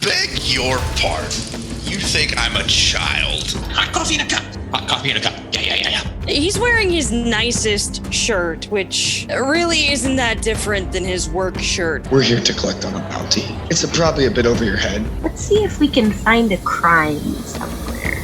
Beg your pardon. You think I'm a child? Hot coffee in a cup. Hot coffee in a cup. Yeah. He's wearing his nicest shirt, which really isn't that different than his work shirt. We're here to collect on a bounty. It's probably a bit over your head. Let's see if we can find a crime somewhere.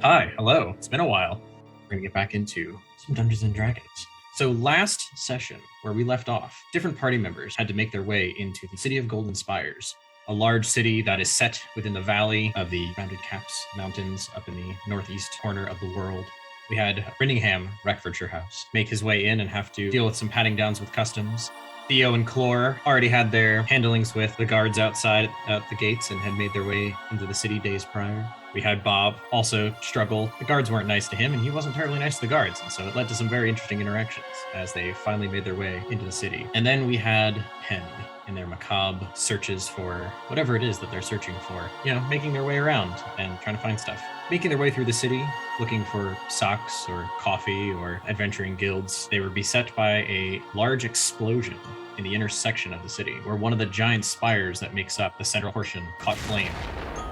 Hi, hello. It's been a while. We're going to get back into some Dungeons and Dragons. So last session, where we left off, different party members had to make their way into the city of Golden Spires, a large city that is set within the valley of the Rounded Caps Mountains up in the northeast corner of the world. We had Brinningham, Wreckfordshire House, make his way in and have to deal with some patting downs with customs. Theo and Clore already had their handlings with the guards outside at the gates and had made their way into the city days prior. We had Bob also struggle. The guards weren't nice to him, and he wasn't terribly nice to the guards, and so it led to some very interesting interactions as they finally made their way into the city. And then we had Penn in their macabre searches for whatever it is that they're searching for, making their way around and trying to find stuff. Making their way through the city, looking for socks or coffee or adventuring guilds, they were beset by a large explosion in the intersection of the city, where one of the giant spires that makes up the central portion caught flame.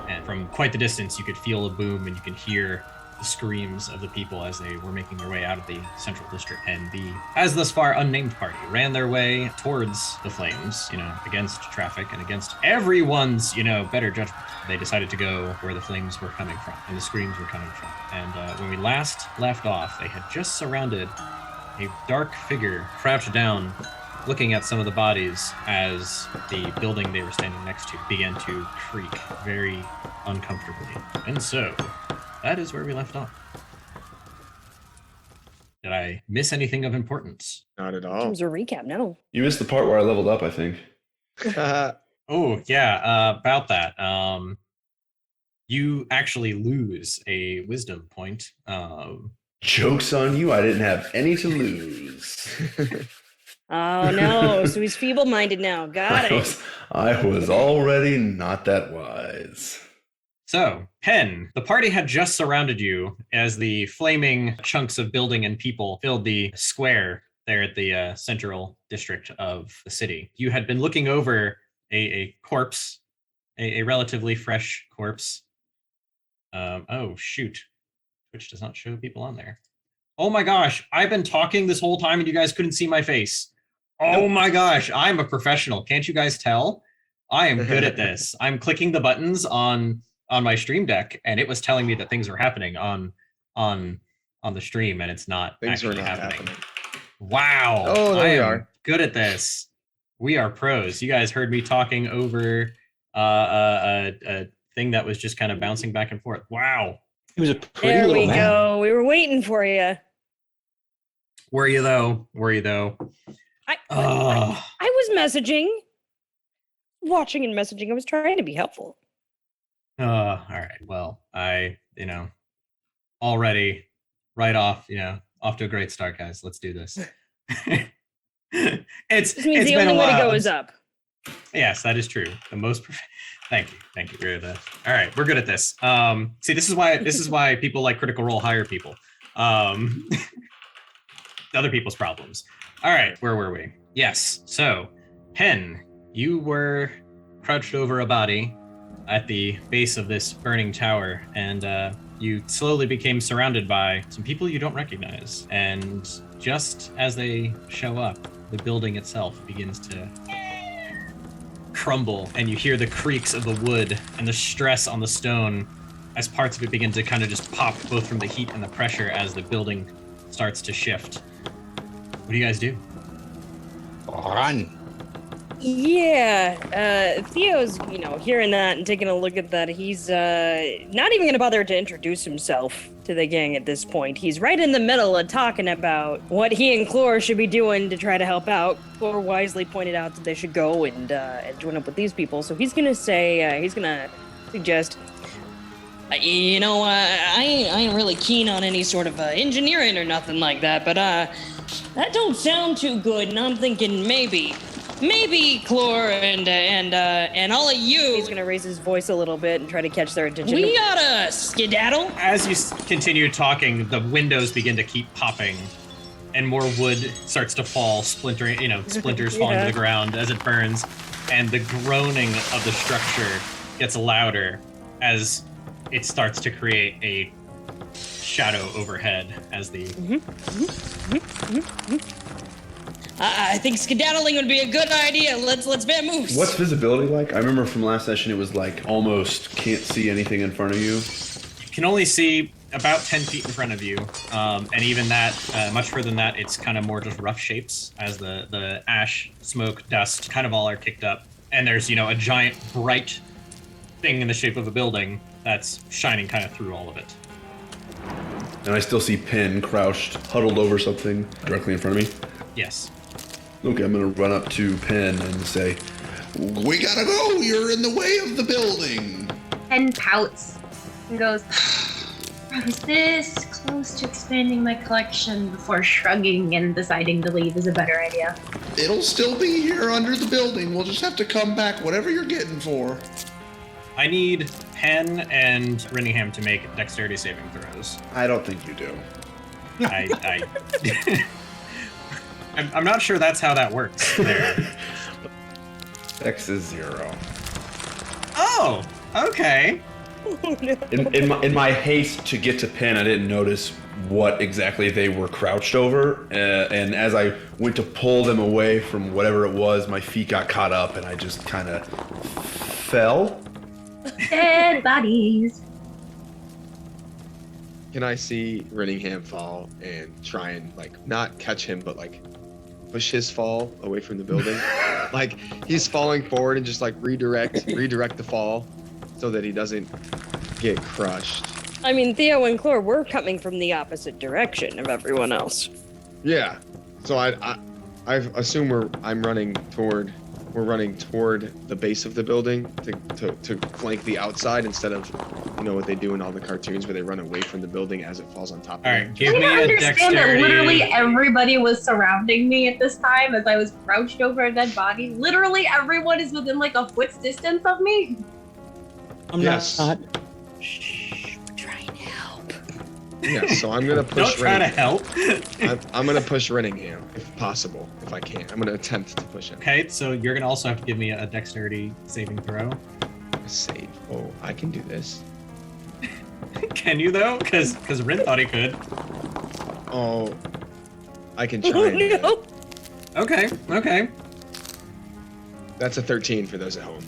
And from quite the distance, you could feel a boom and you can hear the screams of the people as they were making their way out of the central district. And the, as thus far, unnamed party ran their way towards the flames, against traffic and against everyone's, better judgment. They decided to go where the flames were coming from and the screams were coming from. And when we last left off, they had just surrounded a dark figure crouched down, looking at some of the bodies as the building they were standing next to began to creak very uncomfortably. And so, that is where we left off. Did I miss anything of importance? Not at In all. terms of recap, no. You missed the part where I leveled up, I think. Oh, yeah, about that. You actually lose a wisdom point. Joke's on you, I didn't have any to lose. Oh, no. So he's feeble-minded now. Got it. I was already not that wise. So, Penn, the party had just surrounded you as the flaming chunks of building and people filled the square there at the central district of the city. You had been looking over a corpse, a relatively fresh corpse. Oh, shoot. Twitch does not show people on there. Oh my gosh, I've been talking this whole time and you guys couldn't see my face. Oh my gosh, I'm a professional. Can't you guys tell? I am good at this. I'm clicking the buttons on my stream deck and it was telling me that things were happening on the stream and it's not actually happening. Wow. Oh, there we are. Good at this. We are pros. You guys heard me talking over a thing that was just kind of bouncing back and forth. Wow. He was a pretty There little we man. go. We were waiting for you. Were you though? I was messaging. Watching and messaging. I was trying to be helpful. All right. Well, I, already right off, off to a great start, guys. Let's do this. This means it's the been only a way to while. go is up. Yes, that is true. The most. Thank you. We're good. All right, we're good at this. See, this is why people like Critical Role hire people. Other people's problems. All right, where were we? Yes. So, Penn, you were crouched over a body at the base of this burning tower, and you slowly became surrounded by some people you don't recognize. And just as they show up, the building itself begins to crumble, and you hear the creaks of the wood and the stress on the stone as parts of it begin to kind of just pop, both from the heat and the pressure as the building starts to shift. What do you guys do? Run. Yeah, Theo's, hearing that and taking a look at that, he's not even going to bother to introduce himself to the gang at this point. He's right in the middle of talking about what he and Clore should be doing to try to help out. Clore wisely pointed out that they should go and join up with these people, so he's going to say, he's going to suggest, I ain't really keen on any sort of engineering or nothing like that, but that don't sound too good, and I'm thinking maybe Clore and all of you. He's gonna raise his voice a little bit and try to catch their attention. We gotta skedaddle. As you continue talking, the windows begin to keep popping and more wood starts to fall, splintering, splinters falling to the ground as it burns, and the groaning of the structure gets louder as it starts to create a shadow overhead as the... I think skedaddling would be a good idea. Let's vamoose. What's visibility like? I remember from last session it was like almost can't see anything in front of you. You can only see about 10 feet in front of you, and even that, much further than that, it's kind of more just rough shapes as the ash, smoke, dust kind of all are kicked up. And there's, a giant bright thing in the shape of a building that's shining kind of through all of it. And I still see Penn crouched, huddled over something directly in front of me. Yes. Okay, I'm gonna run up to Penn and say, We gotta go. You're in the way of the building. And pouts and goes, I was this close to expanding my collection before shrugging and deciding to leave is a better idea. It'll still be here under the building. We'll just have to come back, whatever you're getting for. I need Penn and Rinningham to make dexterity saving throws. I don't think you do. I'm not sure that's how that works there. Dex is 0. Oh, okay. Oh, no. In my haste to get to Penn, I didn't notice what exactly they were crouched over, and as I went to pull them away from whatever it was, my feet got caught up, and I just kind of fell. Dead bodies. Can I see Rinningham fall and try and not catch him, but push his fall away from the building? He's falling forward and just redirect the fall so that he doesn't get crushed. I mean, Theo and Clore were coming from the opposite direction of everyone else. Yeah. So I assume we're running toward the base of the building to flank the outside instead of what they do in all the cartoons where they run away from the building as it falls on top of All them. right, give I me didn't a understand dexterity. that literally everybody was surrounding me at this time as I was crouched over a dead body. Literally everyone is within a foot's distance of me. I'm Yes. not. Shh, we're trying to help. Yeah, so I'm gonna Don't push try to Renningham. help. I'm gonna push Renningham if possible, if I can. I'm gonna attempt to push him. Okay, so you're gonna also have to give me a dexterity saving throw. Save. Oh, I can do this. Can you though? Because Rin thought he could. Oh, I can try. Oh, and do that. no. Okay. That's a 13 for those at home.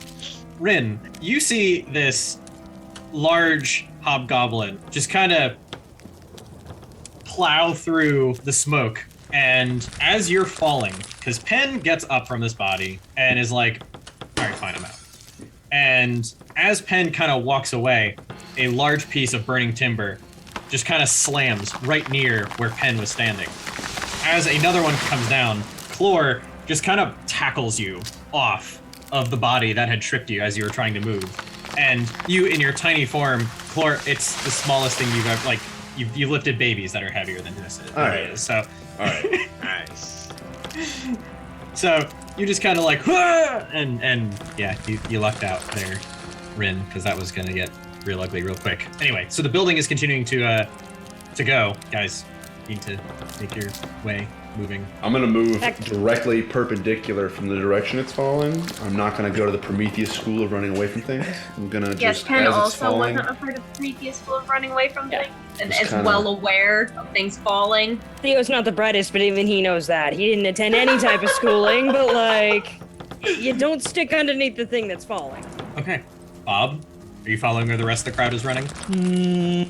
Rin, you see this large hobgoblin just kind of plow through the smoke, and as you're falling, because Penn gets up from this body and is like, all right, fine, I'm out. And as Penn kind of walks away, a large piece of burning timber just kind of slams right near where Penn was standing. As another one comes down, Clore just kind of tackles you off of the body that had tripped you as you were trying to move. And you, in your tiny form, Clore, it's the smallest thing you've ever, you've lifted babies that are heavier than this is. All right. So, All right. Nice. so you just kind of "Hua!" and yeah, you lucked out there, Rin, because that was gonna get real ugly real quick. Anyway, so the building is continuing to go. Guys, need to make your way moving. I'm gonna move Heck. directly perpendicular from the direction it's falling. I'm not gonna go to the Prometheus school of running away from things. I'm gonna Yes, just Penn as it's also falling. wasn't a part of the previous school of running away from Yeah. things and Just is kinda- well aware of things falling. Theo's not the brightest, but even he knows that. He didn't attend any type of schooling, but you don't stick underneath the thing that's falling. Okay, Bob, are you following where the rest of the crowd is running? If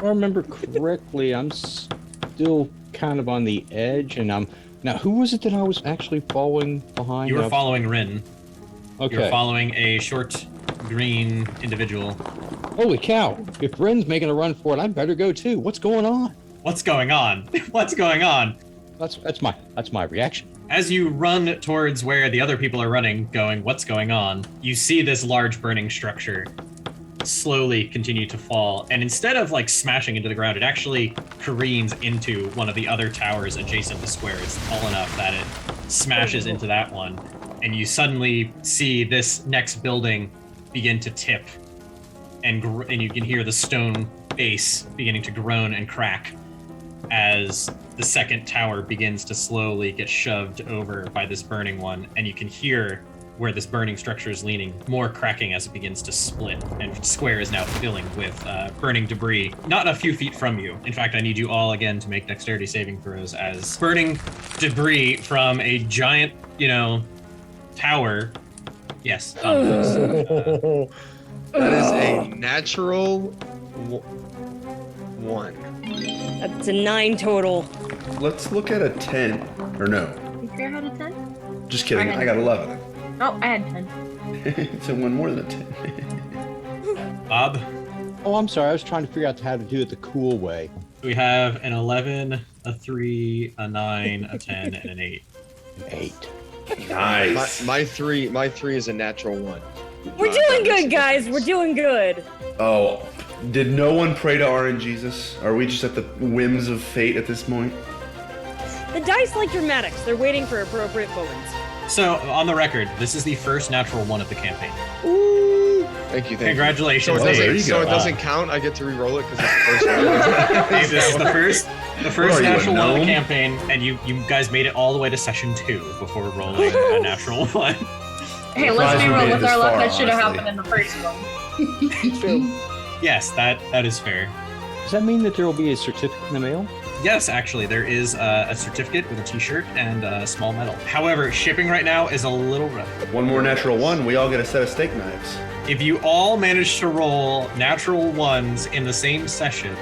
I remember correctly, I'm still kind of on the edge, and now. Who was it that I was actually following behind? You were following Rin. Okay. You're following a short green individual. Holy cow! If Ren's making a run for it, I better go too. What's going on? What's going on? What's going on? That's my reaction. As you run towards where the other people are running, going, what's going on? You see this large burning structure slowly continue to fall, and instead of smashing into the ground, it actually careens into one of the other towers adjacent to Square. It's tall enough that it smashes into that one, and you suddenly see this next building begin to tip, and you can hear the stone base beginning to groan and crack as the second tower begins to slowly get shoved over by this burning one, and you can hear where this burning structure is leaning, more cracking as it begins to split, and square is now filling with burning debris, not a few feet from you. In fact, I need you all again to make dexterity saving throws as burning debris from a giant, tower. Yes. That is a natural one. That's a 9 total. Let's look at a 10. Or no. You sure had a 10? Just kidding. I had I got 11. Oh, I had 10. So one more than a 10. Bob, Oh, I'm sorry. I was trying to figure out how to do it the cool way. we have an 11, a 3, a 9, a 10, and an 8. 8. Nice. My three is a natural one. We're doing good, guys. We're doing good. Oh, did no one pray to RNGesus? Are we just at the whims of fate at this point? The dice like dramatics. They're waiting for appropriate moments. So, on the record, this is the first natural one of the campaign. Ooh. Thank you. Congratulations, Oh, there you Dave. go. So it doesn't count. I get to re-roll it because it's the first one. Dave, this is the first What are you, a natural one of the gnome? campaign, and you guys made it all the way to session 2 before rolling a natural one. Hey, Surprised let's we be real made it with this our luck. far, That should have honestly. happened in the first one. True. Yes, that is fair. Does that mean that there will be a certificate in the mail? Yes, actually, there is a certificate with a t-shirt and a small medal. However, shipping right now is a little rough. One more natural one, we all get a set of steak knives. If you all manage to roll natural ones in the same session,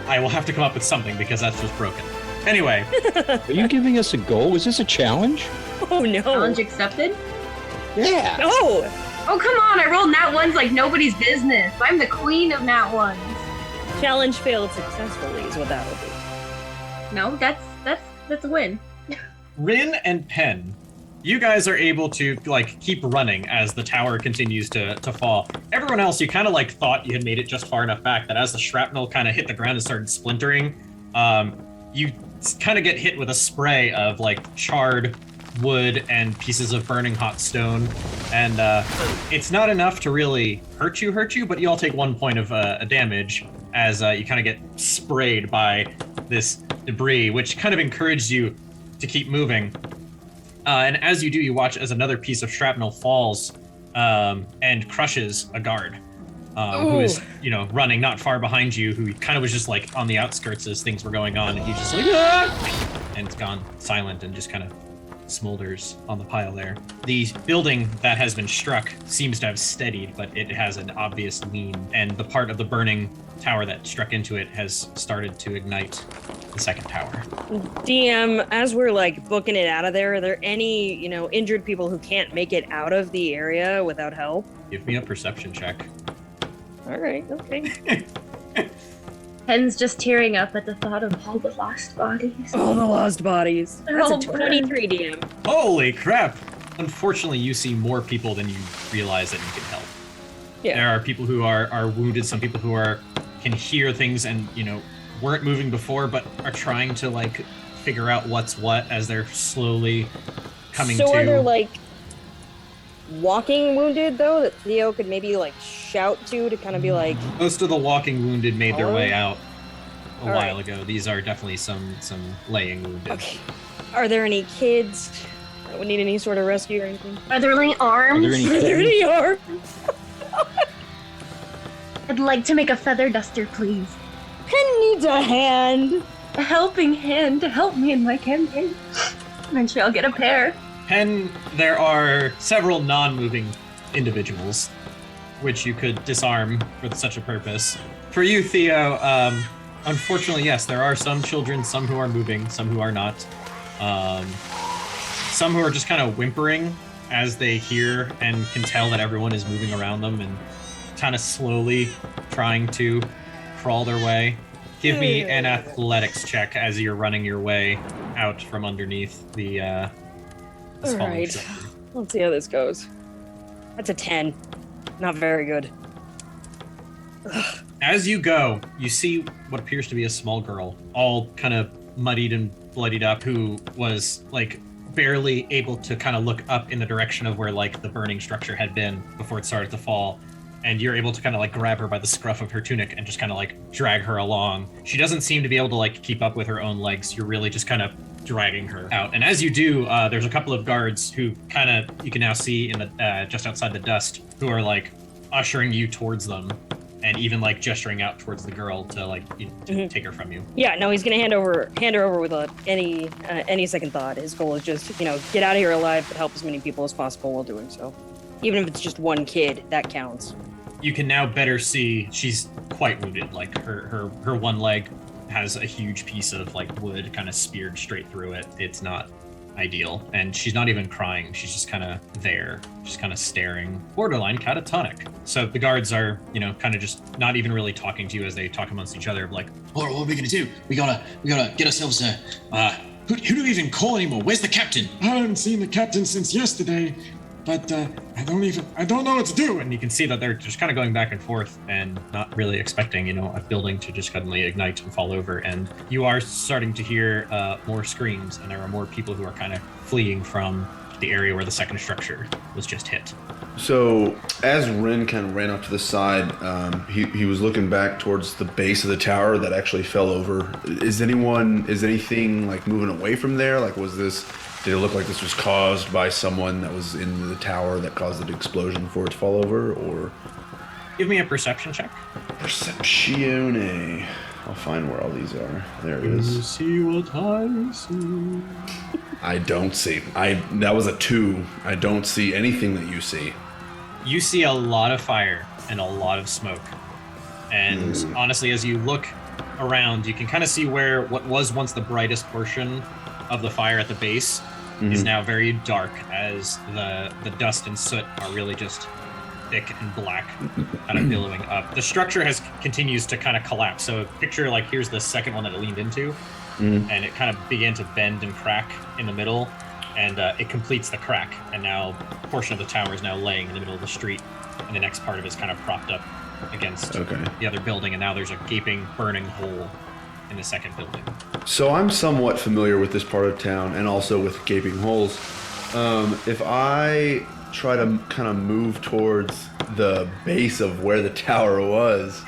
I will have to come up with something because that's just broken. Anyway, Are you giving us a goal? Is this a challenge? Oh no. Challenge accepted? Yeah. No. Oh, come on. I rolled nat ones like nobody's business. I'm the queen of nat ones. Challenge failed successfully is what that would be. No, that's a win. Rin and Pen, you guys are able to keep running as the tower continues to fall. Everyone else, you kind of thought you had made it just far enough back that as the shrapnel kind of hit the ground and started splintering, you kind of get hit with a spray of charred wood and pieces of burning hot stone, and it's not enough to really hurt you, but you all take 1 point of damage as you kind of get sprayed by this debris, which kind of encouraged you to keep moving. And as you do, you watch as another piece of shrapnel falls and crushes a guard who is, running not far behind you, who kind of was just on the outskirts as things were going on, and he's just ah! And it's gone silent and just kind of smolders on the pile there. The building that has been struck seems to have steadied, but it has an obvious lean, and the part of the burning tower that struck into it has started to ignite the second tower. DM, as we're booking it out of there, are there any, injured people who can't make it out of the area without help? Give me a perception check. All right, okay. Pen's just tearing up at the thought of all the lost bodies. All the lost bodies. They're That's a all 23 DM. Holy crap! Unfortunately, you see more people than you realize that you can help. Yeah. There are people who are wounded, some people who can hear things and, weren't moving before, but are trying to, figure out what's what as they're slowly coming to. So are there, walking wounded, though, that Theo could maybe, shout to kind of be like... Most of the walking wounded made their way out a All while right. ago. These are definitely some laying wounded. Okay. Are there any kids that would need any sort of rescue or anything? Are there any arms? Are there any Are there any arms? I'd like to make a feather duster, please. Pen needs a hand. A helping hand to help me in my campaign. Eventually I'll get a pair. Pen, there are several non-moving individuals which you could disarm for such a purpose. For you, Theo, unfortunately, yes, there are some children, some who are moving, some who are not. Some who are just kind of whimpering as they hear and can tell that everyone is moving around them and kind of slowly trying to crawl their way. Give me an athletics check as you're running your way out from underneath the this All fallen right. structure. Let's see how this goes. That's a 10. Not very good. As you go, you see what appears to be a small girl, all kind of muddied and bloodied up, who was barely able to kind of look up in the direction of where the burning structure had been before it started to fall. and you're able to kind of like grab her by the scruff of her tunic and just kind of like drag her along. She doesn't seem to be able to like keep up with her own legs. You're really just kind of dragging her out. And as you do, there's a couple of guards who kind of, you can now see in the just outside the dust, who are like ushering you towards them and even like gesturing out towards the girl to like to take her from you. Yeah, no, he's gonna hand her over with any second thought. His goal is just, get out of here alive, but help as many people as possible while doing so. Even if it's just one kid, that counts. You can now better see she's quite wounded. Like her one leg has a huge piece of like wood kind of speared straight through it. It's not ideal. And she's not even crying. She's just kind of there, just kind of staring, borderline catatonic. So the guards are, kind of just not even really talking to you as they talk amongst each other of like, what are we gonna do? We gotta get ourselves who do we even call anymore? Where's the captain? I haven't seen the captain since yesterday, but I don't know what to do. and you can see that they're just kind of going back and forth and not really expecting, a building to just suddenly ignite and fall over. And you are starting to hear more screams, and there are more people who are kind of fleeing from the area where the second structure was just hit. So as Rin kind of ran up to the side, he was looking back towards the base of the tower that actually fell over. Is anything like moving away from there? Like, did it look like this was caused by someone that was in the tower that caused the explosion for it to fall over, or? Give me a perception check. Perceptione. I'll find where all these are. There it is. You see what I see. I don't see. That was a 2. I don't see anything that you see. You see a lot of fire and a lot of smoke. And honestly, as you look around, you can kind of see where what was once the brightest portion of the fire at the base is now very dark, as the dust and soot are really just thick and black, kind of billowing up. The structure continues to kind of collapse. So picture like here's the second one that it leaned into, and it kind of began to bend and crack in the middle, and it completes the crack. And now a portion of the tower is now laying in the middle of the street, and the next part of it is kind of propped up against the other building, and now there's a gaping, burning hole in the second building. So I'm somewhat familiar with this part of town and also with gaping holes. If I try to kind of move towards the base of where the tower was,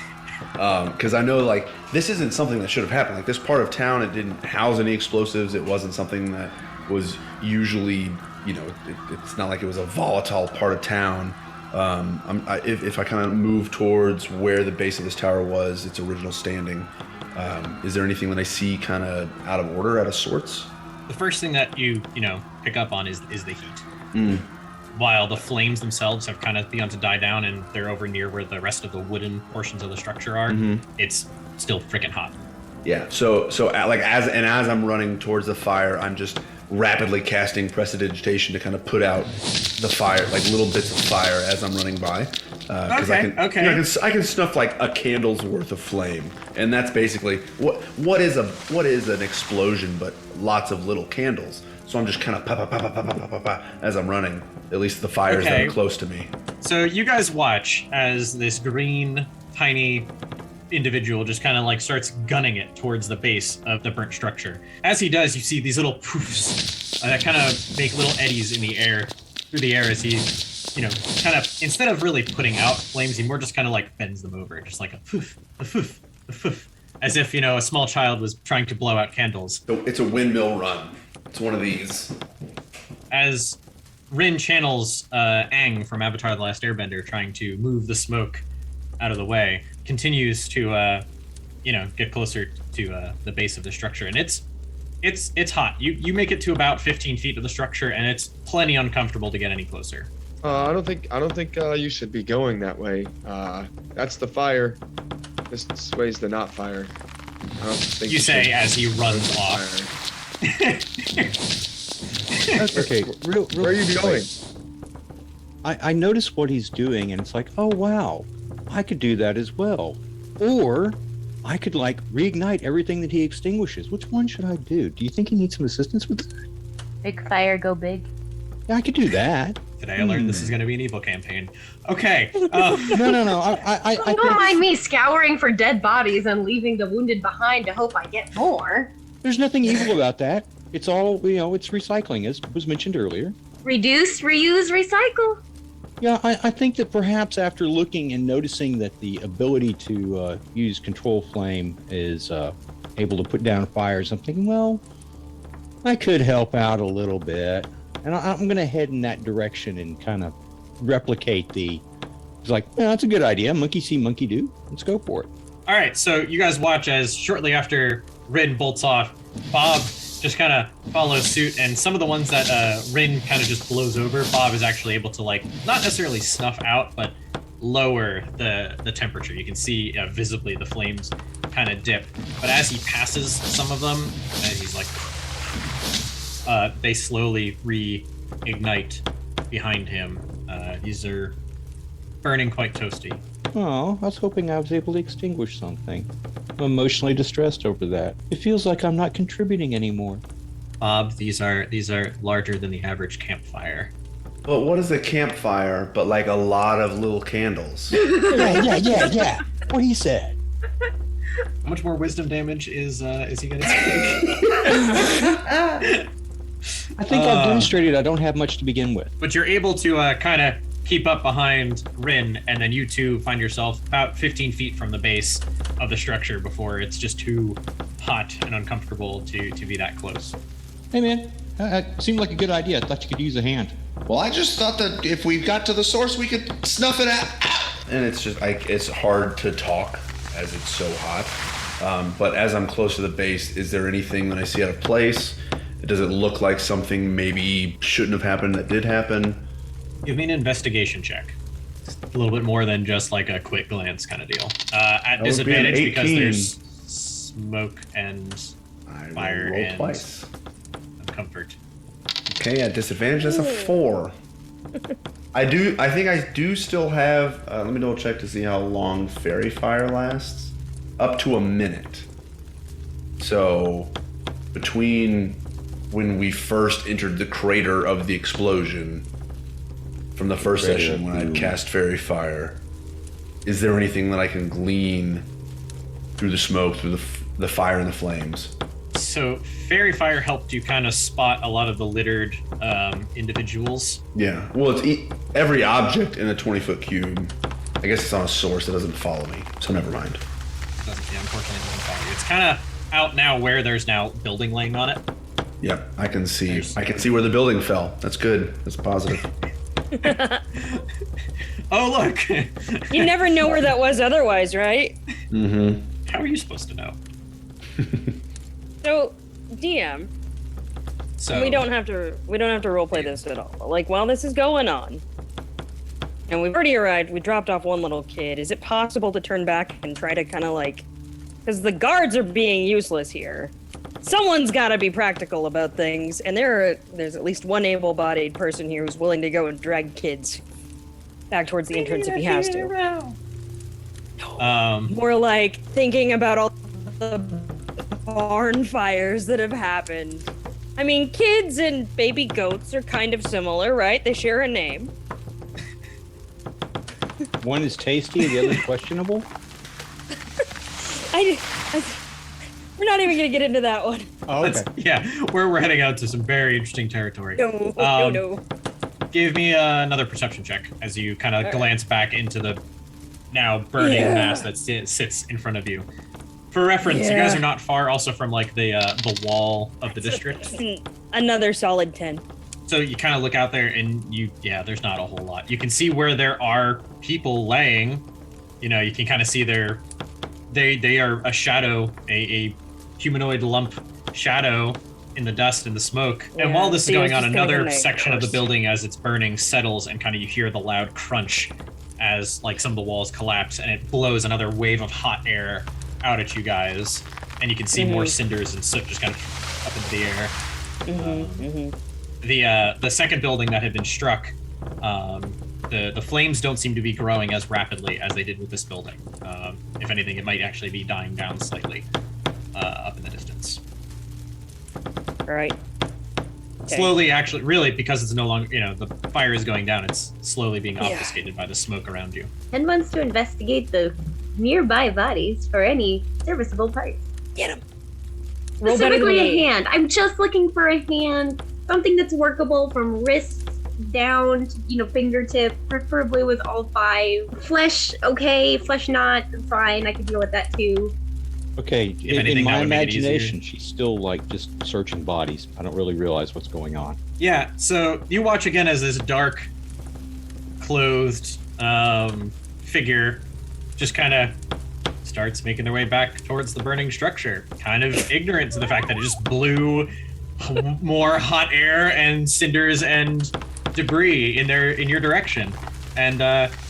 because I know like this isn't something that should have happened. Like this part of town, it didn't house any explosives. It wasn't something that was usually, it's not like it was a volatile part of town. If I kind of move towards where the base of this tower was, its original standing, is there anything that I see kind of out of order, out of sorts? The first thing that you pick up on is the heat. While the flames themselves have kind of begun to die down and they're over near where the rest of the wooden portions of the structure are, it's still freaking hot. Yeah. So like as I'm running towards the fire, I'm just rapidly casting prestidigitation to kind of put out the fire, like little bits of fire as I'm running by. I can snuff like a candle's worth of flame, and that's basically what is an explosion but lots of little candles. So I'm just kind of pa as I'm running. At least the fire's that are close to me. So you guys watch as this green, tiny individual just kind of like starts gunning it towards the base of the burnt structure. As he does, you see these little poofs that kind of make little eddies in the air, through the air as he, kind of, instead of really putting out flames, he more just kind of like bends them over, just like a poof, a poof, a poof, as if, a small child was trying to blow out candles. It's a windmill run. It's one of these. As Rin channels Aang from Avatar: The Last Airbender, trying to move the smoke out of the way, continues to, get closer to the base of the structure, and it's hot. You make it to about 15 feet of the structure, and it's plenty uncomfortable to get any closer. I don't think you should be going that way. That's the fire. This way's the not fire. I don't think you say as he runs off. Okay, real Where are you going? I notice what he's doing, and it's like, oh wow, I could do that as well. Or I could like reignite everything that he extinguishes. Which one should I do? Do you think he needs some assistance with that? Big fire, go big. Yeah, I could do that. Today I learned this is going to be an evil campaign. Okay. No. I Don't mind me scouring for dead bodies and leaving the wounded behind to hope I get more. There's nothing evil about that. It's all, it's recycling, as was mentioned earlier. Reduce, reuse, recycle. Yeah, I think that perhaps after looking and noticing that the ability to use control flame is able to put down fires, I'm thinking, well, I could help out a little bit. And I'm going to head in that direction and kind of replicate It's like, yeah, that's a good idea. Monkey see, monkey do. Let's go for it. All right, so you guys watch as shortly after Rin bolts off, Bob just kind of follows suit, and some of the ones that Rin kind of just blows over, Bob is actually able to, like, not necessarily snuff out, but lower the temperature. You can see visibly the flames kind of dip. But as he passes some of them, and he's like, they slowly reignite behind him. These are burning quite toasty. Oh, I was hoping I was able to extinguish something. I'm emotionally distressed over that. It feels like I'm not contributing anymore. Bob, these are larger than the average campfire. But what is a campfire but like a lot of little candles? Yeah. What he said. How much more wisdom damage is he gonna take? I think I've demonstrated I don't have much to begin with. But you're able to kind of keep up behind Rin, and then you two find yourself about 15 feet from the base of the structure before it's just too hot and uncomfortable to be that close. Hey man, that seemed like a good idea. I thought you could use a hand. Well, I just thought that if we got to the source, we could snuff it out. And it's just it's hard to talk as it's so hot. But as I'm close to the base, is there anything that I see out of place? Does it look like something maybe shouldn't have happened that did happen? Give me an investigation check. It's a little bit more than just like a quick glance kind of deal. At disadvantage because there's smoke and fire roll and twice. Comfort. Okay, at disadvantage, that's a 4. I think I do still have, let me double check to see how long fairy fire lasts. Up to a minute. So, between when we first entered the crater of the explosion, from the first session when I'd cast fairy fire, is there anything that I can glean through the smoke, through the fire and the flames? So fairy fire helped you kind of spot a lot of the littered individuals. Yeah, well, it's every object in a 20-foot cube. I guess it's on a source that doesn't follow me, so never mind. Unfortunately, it doesn't follow you. It's kind of out now where there's now building laying on it. Yep, I can see. I can see where the building fell. That's good. That's positive. Oh, look! You never know where that was otherwise, right? Mm-hmm. How are you supposed to know? So, DM, So we don't have to roleplay this at all. Like, while this is going on, and we've already arrived, we dropped off one little kid. Is it possible to turn back and try to kind of like, because the guards are being useless here. Someone's got to be practical about things, and there's at least one able-bodied person here who's willing to go and drag kids back towards the entrance if he has to. More like thinking about all the barn fires that have happened. I mean, kids and baby goats are kind of similar, right? They share a name. One is tasty, the other is questionable. We're not even gonna get into that one. Oh, okay. Yeah, we're heading out to some very interesting territory. No. Give me another perception check as you kind of glance back into the now burning mass that sits in front of you. For reference, you guys are not far also from like the wall of the district. Another solid 10. So you kind of look out there and there's not a whole lot. You can see where there are people laying. You know, you can kind of see they are a shadow, a humanoid lump shadow in the dust and the smoke. And while this is going on, another section of the building as it's burning settles and kind of you hear the loud crunch as like some of the walls collapse and it blows another wave of hot air out at you guys. And you can see more cinders and soot just kind of up into the air. The second building that had been struck, the flames don't seem to be growing as rapidly as they did with this building. If anything, it might actually be dying down slightly up in the distance. All right. Okay. Slowly, actually, really, because it's no longer, the fire is going down, it's slowly being obfuscated by the smoke around you. Ken wants to investigate the nearby bodies for any serviceable parts. Get him. Specifically a hand. I'm just looking for a hand. Something that's workable from wrists down to, fingertip, preferably with all 5. Flesh, okay. Flesh not, fine. I can deal with that too. Okay, anything, in my that would make it imagination, she's still like just searching bodies. I don't really realize what's going on. Yeah, so you watch again as this dark, clothed figure just kind of starts making their way back towards the burning structure, kind of ignorant to the fact that it just blew more hot air and cinders and debris in your direction. And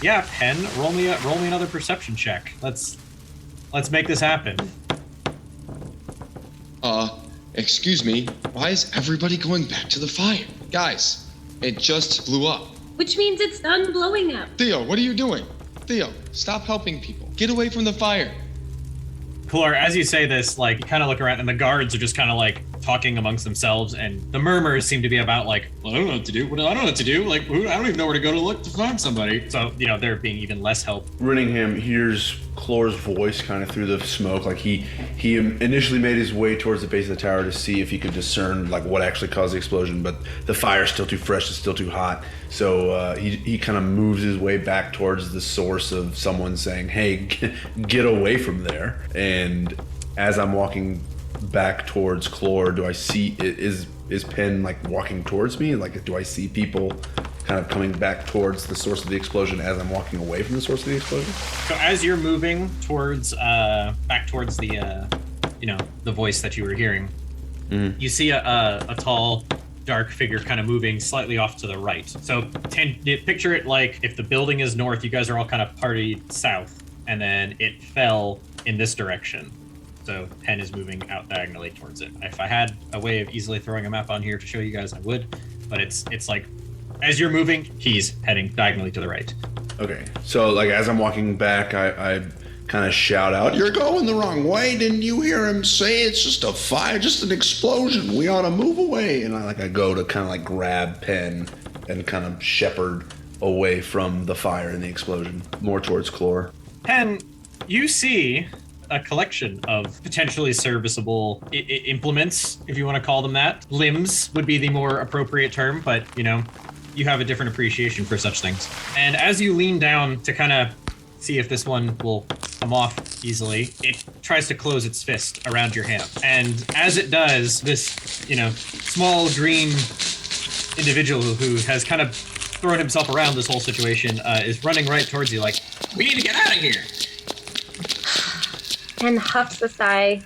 yeah, Pen, roll me another perception check. Let's make this happen. Excuse me, why is everybody going back to the fire? Guys, it just blew up. Which means it's done blowing up. Theo, what are you doing? Theo, stop helping people. Get away from the fire. Clor, as you say this, like, you kind of look around and the guards are just kind of like talking amongst themselves, and the murmurs seem to be about like, well, I don't know what to do. I don't know what to do. Like, I don't even know where to go to look to find somebody. So, they're being even less help. Rinningham hears Clor's voice kind of through the smoke. Like he initially made his way towards the base of the tower to see if he could discern like what actually caused the explosion, but the fire's still too fresh, it's still too hot. So he kind of moves his way back towards the source of someone saying, "Hey, get away from there." And as I'm walking back towards Clor, do I see is Penn like walking towards me? Like, do I see people kind of coming back towards the source of the explosion as I'm walking away from the source of the explosion? So as you're moving towards back towards the the voice that you were hearing, you see a tall, dark figure kind of moving slightly off to the right. So picture it like if the building is north, you guys are all kind of partied south, and then it fell in this direction. So Penn is moving out diagonally towards it. If I had a way of easily throwing a map on here to show you guys, I would. But it's like, as you're moving, he's heading diagonally to the right. Okay, so like as I'm walking back, I kind of shout out, You're going the wrong way. Didn't you hear him say it's just a fire, just an explosion? We ought to move away. and I go to kind of like grab Penn and kind of shepherd away from the fire and the explosion, more towards Clor. Penn, you see a collection of potentially serviceable implements, if you want to call them that. Limbs would be the more appropriate term, but you have a different appreciation for such things. And as you lean down to kind of see if this one will come off easily, it tries to close its fist around your hand. And as it does, this, small green individual who has kind of thrown himself around this whole situation is running right towards you like, we need to get out of here. And huffs a sigh,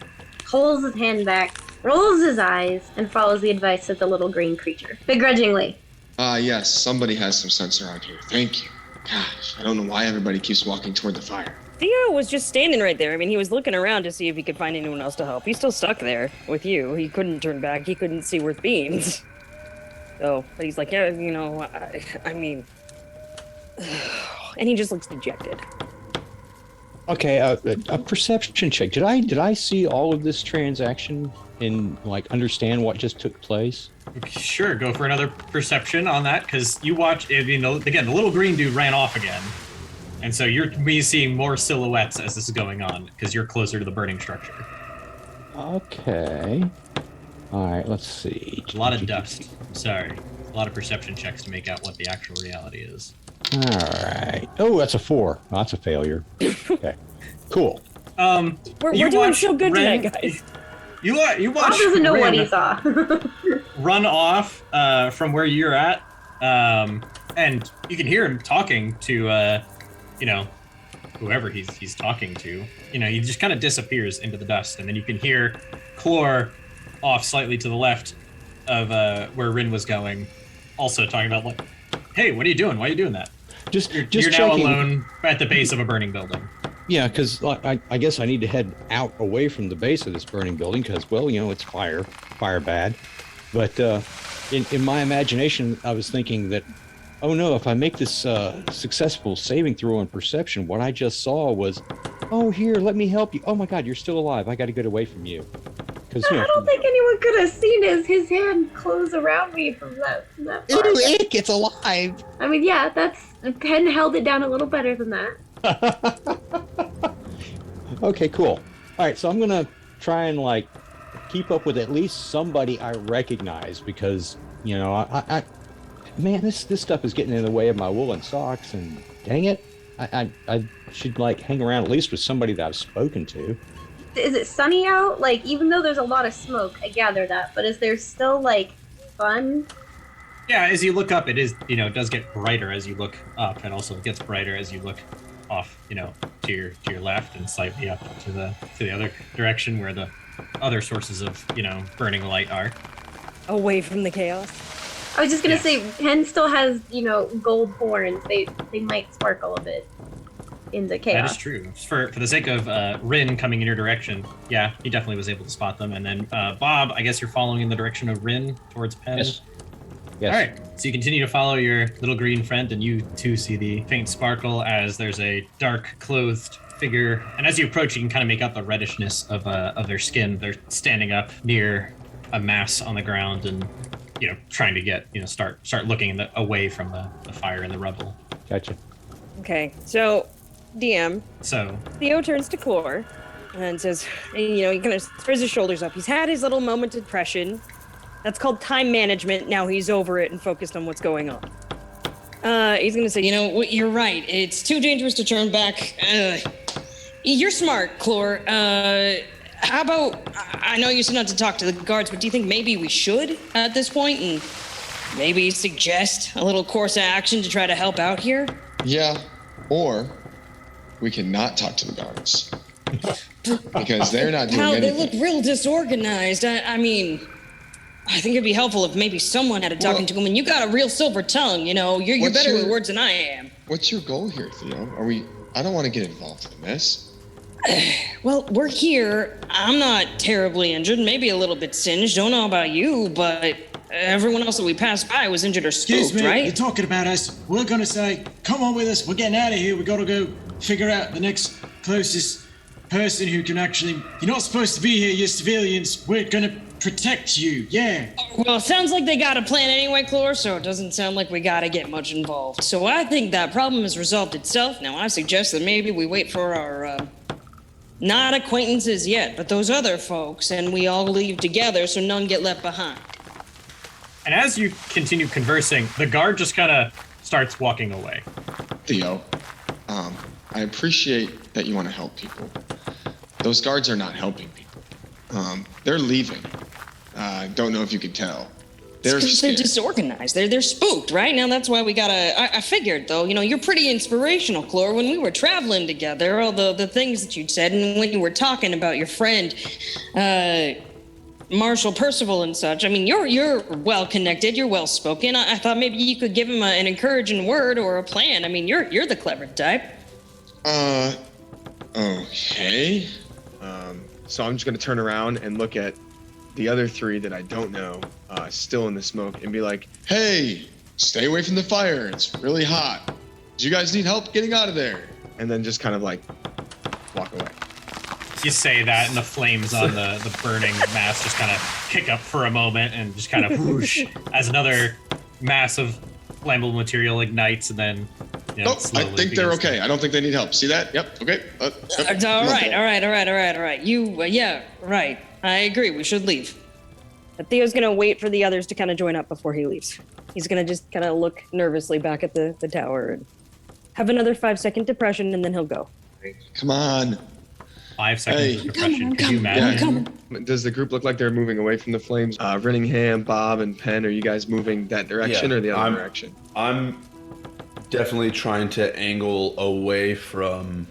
pulls his hand back, rolls his eyes, and follows the advice of the little green creature, begrudgingly. Yes, somebody has some sense around here. Thank you. Gosh, I don't know why everybody keeps walking toward the fire. Theo was just standing right there. I mean, he was looking around to see if he could find anyone else to help. He's still stuck there with you. He couldn't turn back. He couldn't see worth beans. So, but he's like, yeah, I mean, and he just looks dejected. Okay, a perception check. Did I see all of this transaction and like understand what just took place? Okay, sure, go for another perception on that, because you watch, again, the little green dude ran off again. And so you're seeing more silhouettes as this is going on, because you're closer to the burning structure. Okay. All right, let's see. A lot of dust. I'm sorry. A lot of perception checks to make out what the actual reality is. All right. Oh, that's a 4. Oh, that's a failure. Okay. Cool. We're doing so good tonight, guys. You watch Bob doesn't know what Rin he saw. run off from where you're at, and you can hear him talking to, whoever he's talking to. He just kind of disappears into the dust, and then you can hear Clor off slightly to the left of where Rin was going, also talking about like, hey, what are you doing? Why are you doing that? You're now checking. alone at the base of a burning building. Yeah, because I guess I need to head out away from the base of this burning building because, well, it's fire bad. But in my imagination, I was thinking that, oh no, if I make this successful saving throw on perception, what I just saw was, oh, here, let me help you. Oh my God, you're still alive. I got to get away from you. Because I don't think anyone could have seen his hand close around me from that far. It's alive. I mean, yeah, Penn held it down a little better than that. Okay, cool. All right, so I'm gonna try and keep up with at least somebody I recognize because I Man, this stuff is getting in the way of my woolen socks, and dang it, I should like hang around at least with somebody that I've spoken to. Is it sunny out? Like, even though there's a lot of smoke, I gather that, but is there still like fun? Yeah, as you look up, it is, it does get brighter as you look up, and also it gets brighter as you look off, to your left and slightly up to the other direction where the other sources of, burning light are. Away from the chaos. I was just gonna Yes. say, Hen still has, gold horns. They might sparkle a bit in the chaos. That is true. For the sake of Rin coming in your direction, yeah, he definitely was able to spot them. And then Bob, I guess you're following in the direction of Rin towards Penn. Yes. All right. So you continue to follow your little green friend, and you too see the faint sparkle as there's a dark clothed figure. And as you approach, you can kind of make out the reddishness of their skin. They're standing up near a mass on the ground and trying to get start looking away from the fire and the rubble. Gotcha. Okay, so DM So Theo turns to Clore and says, he kind of throws his shoulders up. He's had his little moment of depression. That's called time management. Now he's over it and focused on what's going on. He's gonna say, you're right. It's too dangerous to turn back. You're smart, Clore. How about, I know you said not to talk to the guards, but do you think maybe we should at this point and maybe suggest a little course of action to try to help out here? Yeah, or we can not talk to the guards because they're not doing Wow, they anything. look real disorganized. I mean, I think it'd be helpful if maybe someone had a talking to them. And you got a real silver tongue, you're What's better your- with words than I am. What's your goal here, Theo? I don't want to get involved in this. Well, we're here. I'm not terribly injured, maybe a little bit singed. Don't know about you, but everyone else that we passed by was injured or Excuse spooked, me, right? you're talking about us. We're gonna say, come on with us, we're getting out of here. We gotta go figure out the next closest person who can actually. You're not supposed to be here, you're civilians. We're gonna protect you, yeah. Well, it sounds like they got a plan anyway, Clore, so it doesn't sound like we gotta get much involved. So I think that problem has resolved itself. Now, I suggest that maybe we wait for our, not acquaintances yet, but those other folks, and we all leave together so none get left behind. And as you continue conversing, the guard just kind of starts walking away. Theo, I appreciate that you want to help people. Those guards are not helping people. They're leaving. Don't know if you could tell. They're Because they're scared. disorganized. They're spooked, right? Now that's why we gotta. I figured though, you're pretty inspirational, Clore. When we were traveling together, all the things that you'd said, and when you were talking about your friend, Marshall Percival and such. I mean, you're well connected. You're well spoken. I thought maybe you could give him an encouraging word or a plan. I mean, you're the clever type. Okay. So I'm just gonna turn around and look at the other three that I don't know, still in the smoke, and be like, "Hey, stay away from the fire. It's really hot. Do you guys need help getting out of there?" And then just kind of like walk away. You say that, and the flames on the burning mass just kind of kick up for a moment and just kind of whoosh as another mass of flammable material ignites, and then Oh, I slowly think they're begins to- okay. I don't think they need help. See that? Yep. Okay. Yep. All No right, problem. all right. You, yeah, right. I agree. We should leave. But Theo's gonna wait for the others to kind of join up before he leaves. He's gonna just kind of look nervously back at the tower and have another 5-second depression, and then he'll go. Come on. 5 seconds Hey. of depression. Could you I'm imagine? coming. Does the group look like they're moving away from the flames? Renningham, Bob, and Penn, are you guys moving that direction Yeah, or the other I'm- direction? I'm definitely trying to angle away from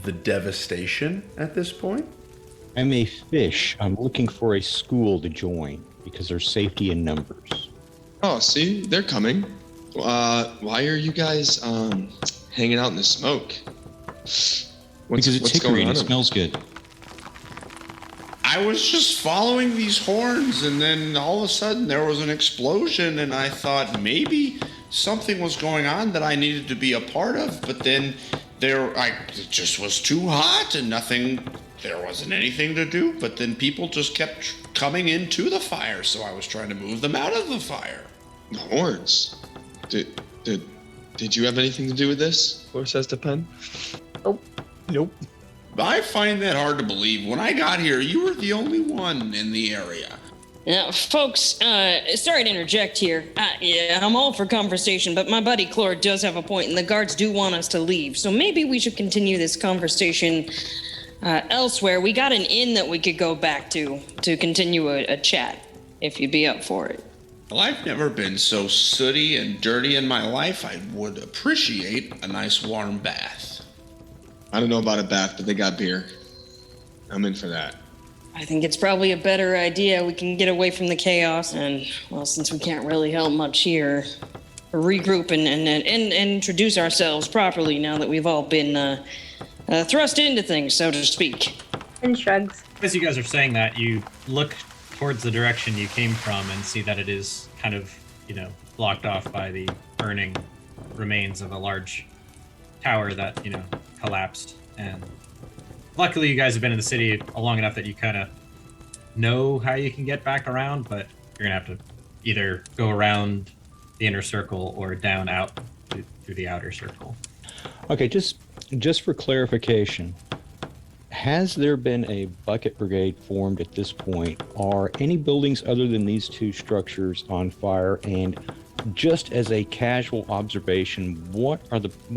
the devastation at this point. I'm a fish. I'm looking for a school to join because there's safety in numbers. Oh, see, they're coming. Why are you guys hanging out in the smoke? Because it's hickory and it over smells good. I was just following these horns, and then all of a sudden there was an explosion, and I thought maybe something was going on that I needed to be a part of. But then it just was too hot, and there wasn't anything to do. But then people just kept coming into the fire, so I was trying to move them out of the fire. The horns. Did you have anything to do with this? Clore says to Penn. Nope. I find that hard to believe. When I got here, you were the only one in the area. Now, folks, sorry to interject here. Yeah, I'm all for conversation, but my buddy Clore does have a point, and the guards do want us to leave. So maybe we should continue this conversation elsewhere. We got an inn that we could go back to continue a chat, if you'd be up for it. Well, I've never been so sooty and dirty in my life. I would appreciate a nice warm bath. I don't know about a bath, but they got beer. I'm in for that. I think it's probably a better idea. We can get away from the chaos, and, well, since we can't really help much here, regroup and introduce ourselves properly now that we've all been thrust into things, so to speak. And shrugs. As you guys are saying that, you look towards the direction you came from and see that it is kind of, blocked off by the burning remains of a large tower that, collapsed. And luckily you guys have been in the city long enough that you kind of know how you can get back around, but you're gonna have to either go around the inner circle or down out through the outer circle. Okay, just for clarification, has there been a bucket brigade formed at this point? Are any buildings other than these two structures on fire? And just as a casual observation, what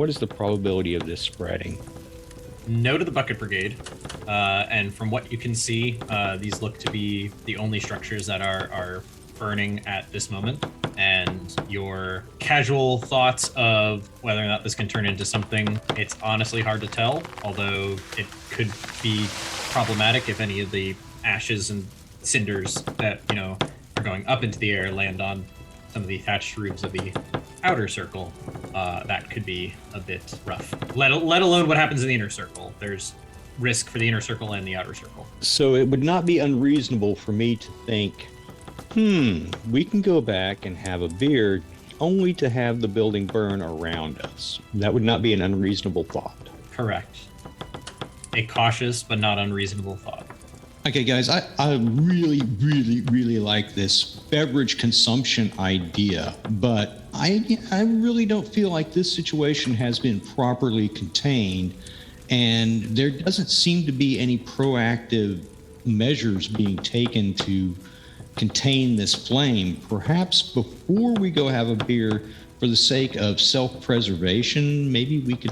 is the probability of this spreading? No to the bucket brigade, and from what you can see, these look to be the only structures that are burning at this moment. And your casual thoughts of whether or not this can turn into something, it's honestly hard to tell, although it could be problematic if any of the ashes and cinders that, are going up into the air land on some of the thatched roofs of the outer circle. That could be a bit rough. Let alone what happens in the inner circle. There's risk for the inner circle and the outer circle. So it would not be unreasonable for me to think, we can go back and have a beer only to have the building burn around us. That would not be an unreasonable thought. Correct. A cautious but not unreasonable thought. Okay, guys, I really, really, really like this beverage consumption idea, but I really don't feel like this situation has been properly contained, and there doesn't seem to be any proactive measures being taken to contain this flame. Perhaps before we go have a beer, for the sake of self-preservation, maybe we could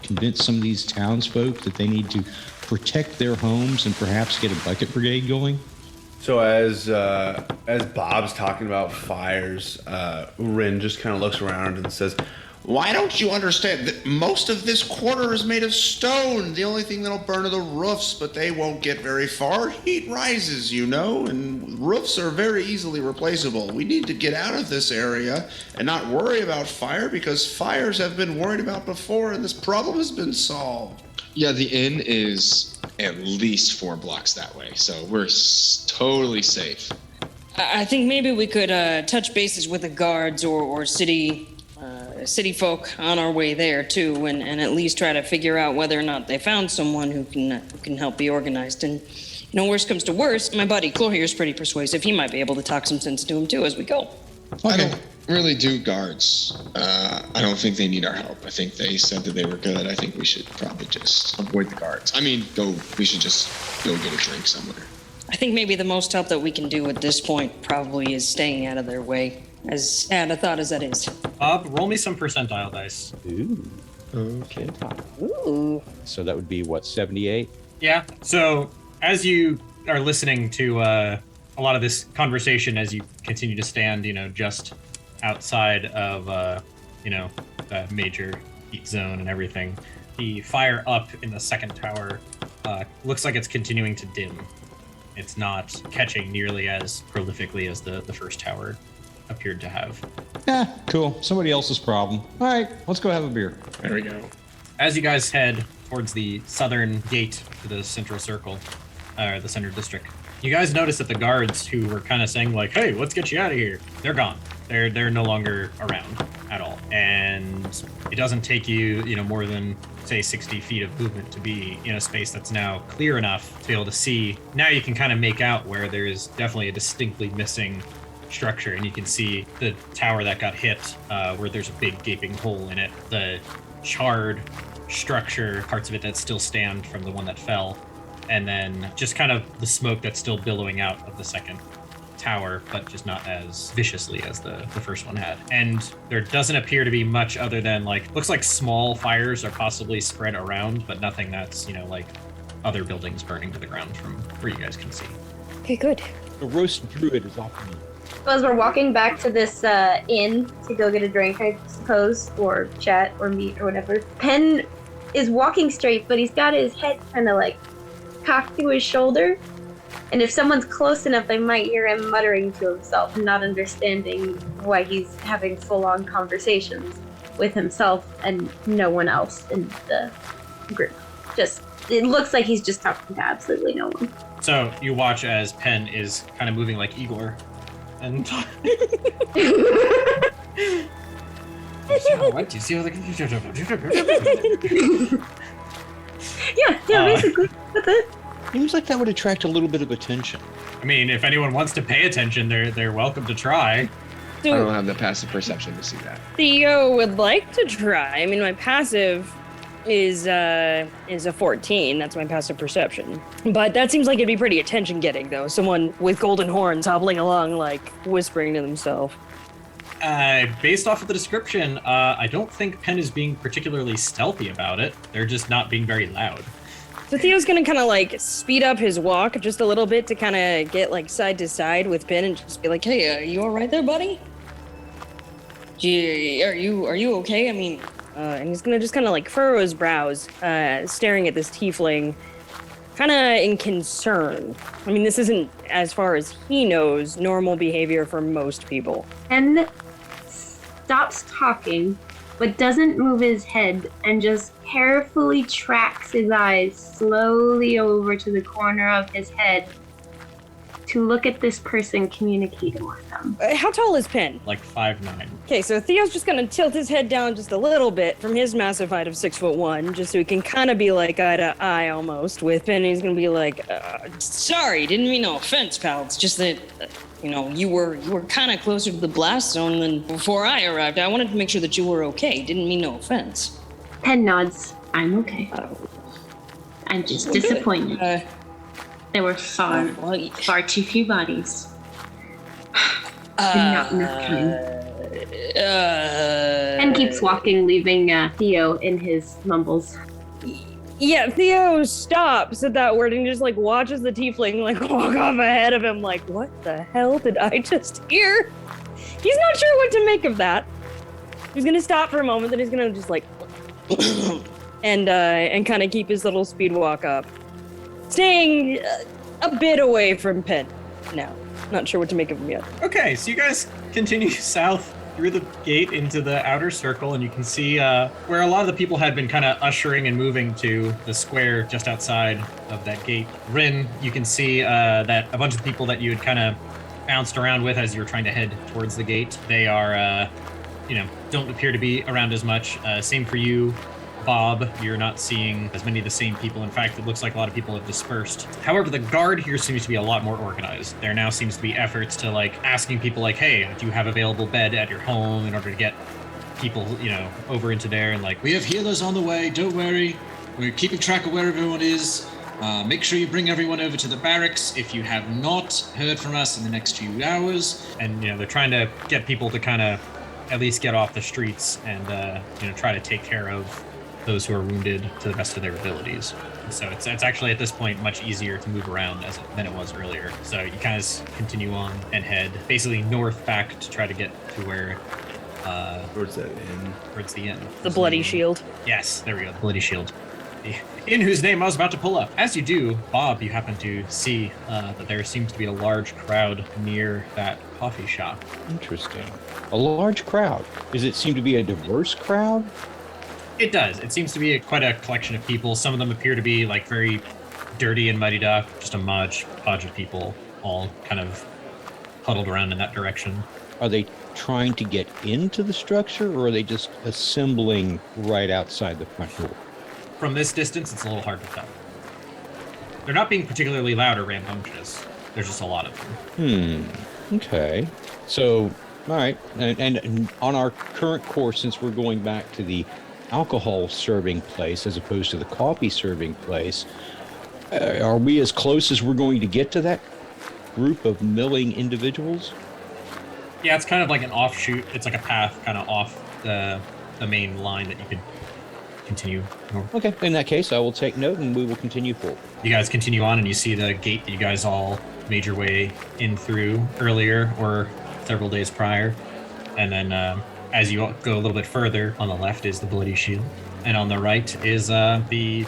convince some of these townsfolk that they need to protect their homes and perhaps get a bucket brigade going. So as Bob's talking about fires, Rin just kind of looks around and says, Why don't you understand that most of this quarter is made of stone? The only thing that'll burn are the roofs, but they won't get very far. Heat rises, and roofs are very easily replaceable. We need to get out of this area and not worry about fire, because fires have been worried about before and this problem has been solved. Yeah, the inn is at least 4 blocks that way, so we're totally safe. I think maybe we could touch bases with the guards or city folk on our way there too, and at least try to figure out whether or not they found someone who can help be organized. And worst comes to worst, my buddy Clore here is pretty persuasive. He might be able to talk some sense to him too as we go. Okay. I don't really do guards. I don't think they need our help. I think they said that they were good. I think we should probably just avoid the guards. We should just go get a drink somewhere. I think maybe the most help that we can do at this point probably is staying out of their way, as sad a thought as that is. Bob, roll me some percentile dice. Ooh. Okay. Ooh. So that would be, 78? Yeah. So as you are listening to a lot of this conversation, as you continue to stand, just outside of, the major heat zone and everything, the fire up in the second tower looks like it's continuing to dim. It's not catching nearly as prolifically as the first tower appeared to have. Yeah, cool. Somebody else's problem. All right, let's go have a beer. There we go. As you guys head towards the southern gate to the central circle, or the center district, you guys notice that the guards who were kind of saying like, "Hey, let's get you out of here," they're gone. They're no longer around at all. And it doesn't take you, more than say 60 feet of movement to be in a space that's now clear enough to be able to see. Now you can kind of make out where there's definitely a distinctly missing structure, and you can see the tower that got hit, where there's a big gaping hole in it, the charred structure, parts of it that still stand from the one that fell, and then just kind of the smoke that's still billowing out of the second tower, but just not as viciously as the first one had. And there doesn't appear to be much other than like, looks like small fires are possibly spread around, but nothing that's, like other buildings burning to the ground from where you guys can see. Okay, good. The roast druid is off me. So as we're walking back to this inn to go get a drink, I suppose, or chat or meat or whatever, Penn is walking straight, but he's got his head kind of like cocked to his shoulder. And if someone's close enough, they might hear him muttering to himself, not understanding why he's having full-on conversations with himself and no one else in the group. It looks like he's just talking to absolutely no one. So you watch as Penn is kind of moving like Igor. And what do you see? Yeah, basically. That's it. Seems like that would attract a little bit of attention. I mean, if anyone wants to pay attention, they're welcome to try. I don't have the passive perception to see that. Theo would like to try. I mean, my passive is a 14. That's my passive perception. But that seems like it'd be pretty attention-getting, though. Someone with golden horns hobbling along, like, whispering to themselves. Based off of the description, I don't think Penn is being particularly stealthy about it. They're just not being very loud. So Theo's gonna kind of like speed up his walk just a little bit to kind of get like side to side with Penn and just be like, "Hey, you all right there, buddy? Gee, are you okay? I mean," and he's gonna just kind of like furrow his brows, staring at this tiefling, kind of in concern. I mean, this isn't, as far as he knows, normal behavior for most people. And stops talking, but doesn't move his head and just carefully tracks his eyes slowly over to the corner of his head to look at this person communicating with them. How tall is Penn? Like 5'9". Okay, so Theo's just gonna tilt his head down just a little bit from his massive height of 6'1", just so he can kind of be like eye to eye almost with Penn. He's gonna be like, "Sorry, didn't mean no offense, pal. It's just that, you were kind of closer to the blast zone than before I arrived. I wanted to make sure that you were okay. Didn't mean no offense." Penn nods. I'm okay. I'm just disappointed. There were far too few bodies. And not enough time. Penn keeps walking, leaving Theo in his mumbles. Yeah, Theo stops at that word and just like watches the tiefling like walk off ahead of him like, what the hell did I just hear? He's not sure what to make of that. He's gonna stop for a moment, then he's gonna just like and kind of keep his little speed walk up. Staying a bit away from Penn now. Not sure what to make of him yet. Okay, so you guys continue south through the gate into the outer circle, and you can see where a lot of the people had been kind of ushering and moving to the square just outside of that gate. Rin, you can see that a bunch of people that you had kind of bounced around with as you were trying to head towards the gate, they are, don't appear to be around as much. Same for you, Bob. You're not seeing as many of the same people. In fact, it looks like a lot of people have dispersed. However, the guard here seems to be a lot more organized. There now seems to be efforts to like asking people like, hey, do you have available bed at your home in order to get people, over into there, and like, We have healers on the way, don't worry. We're keeping track of where everyone is. Make sure you bring everyone over to the barracks if you have not heard from us in the next few hours. and they're trying to get people to kind of at least get off the streets and try to take care of those who are wounded to the best of their abilities. So it's actually at this point much easier to move around than it was earlier. So you kind of continue on and head basically north back to try to get to where Towards that inn. towards the inn. The bloody shield. Yes, there we go. The Bloody Shield. The inn whose name I was about to pull up. As you do, Bob, you happen to see that there seems to be a large crowd near that coffee shop. Interesting. A large crowd. Does it seem to be a diverse crowd? It does. It seems to be quite a collection of people. Some of them appear to be like very dirty and muddied up. Just a podge of people all kind of huddled around in that direction. Are they trying to get into the structure, or are they just assembling right outside the front door? From this distance, it's a little hard to tell. They're not being particularly loud or rambunctious. There's just a lot of them. Okay. So, all right. And on our current course, since we're going back to the alcohol serving place as opposed to the coffee serving place, are we as close as we're going to get to that group of milling individuals? Yeah, it's kind of like an offshoot. It's like a path kind of off the main line that you could continue north. Okay, in that case, I will take note and we will continue forward. You guys continue on, and you see the gate that you guys all made your way in through earlier or several days prior. And then as you go a little bit further, on the left is the Bloody Shield. And on the right is the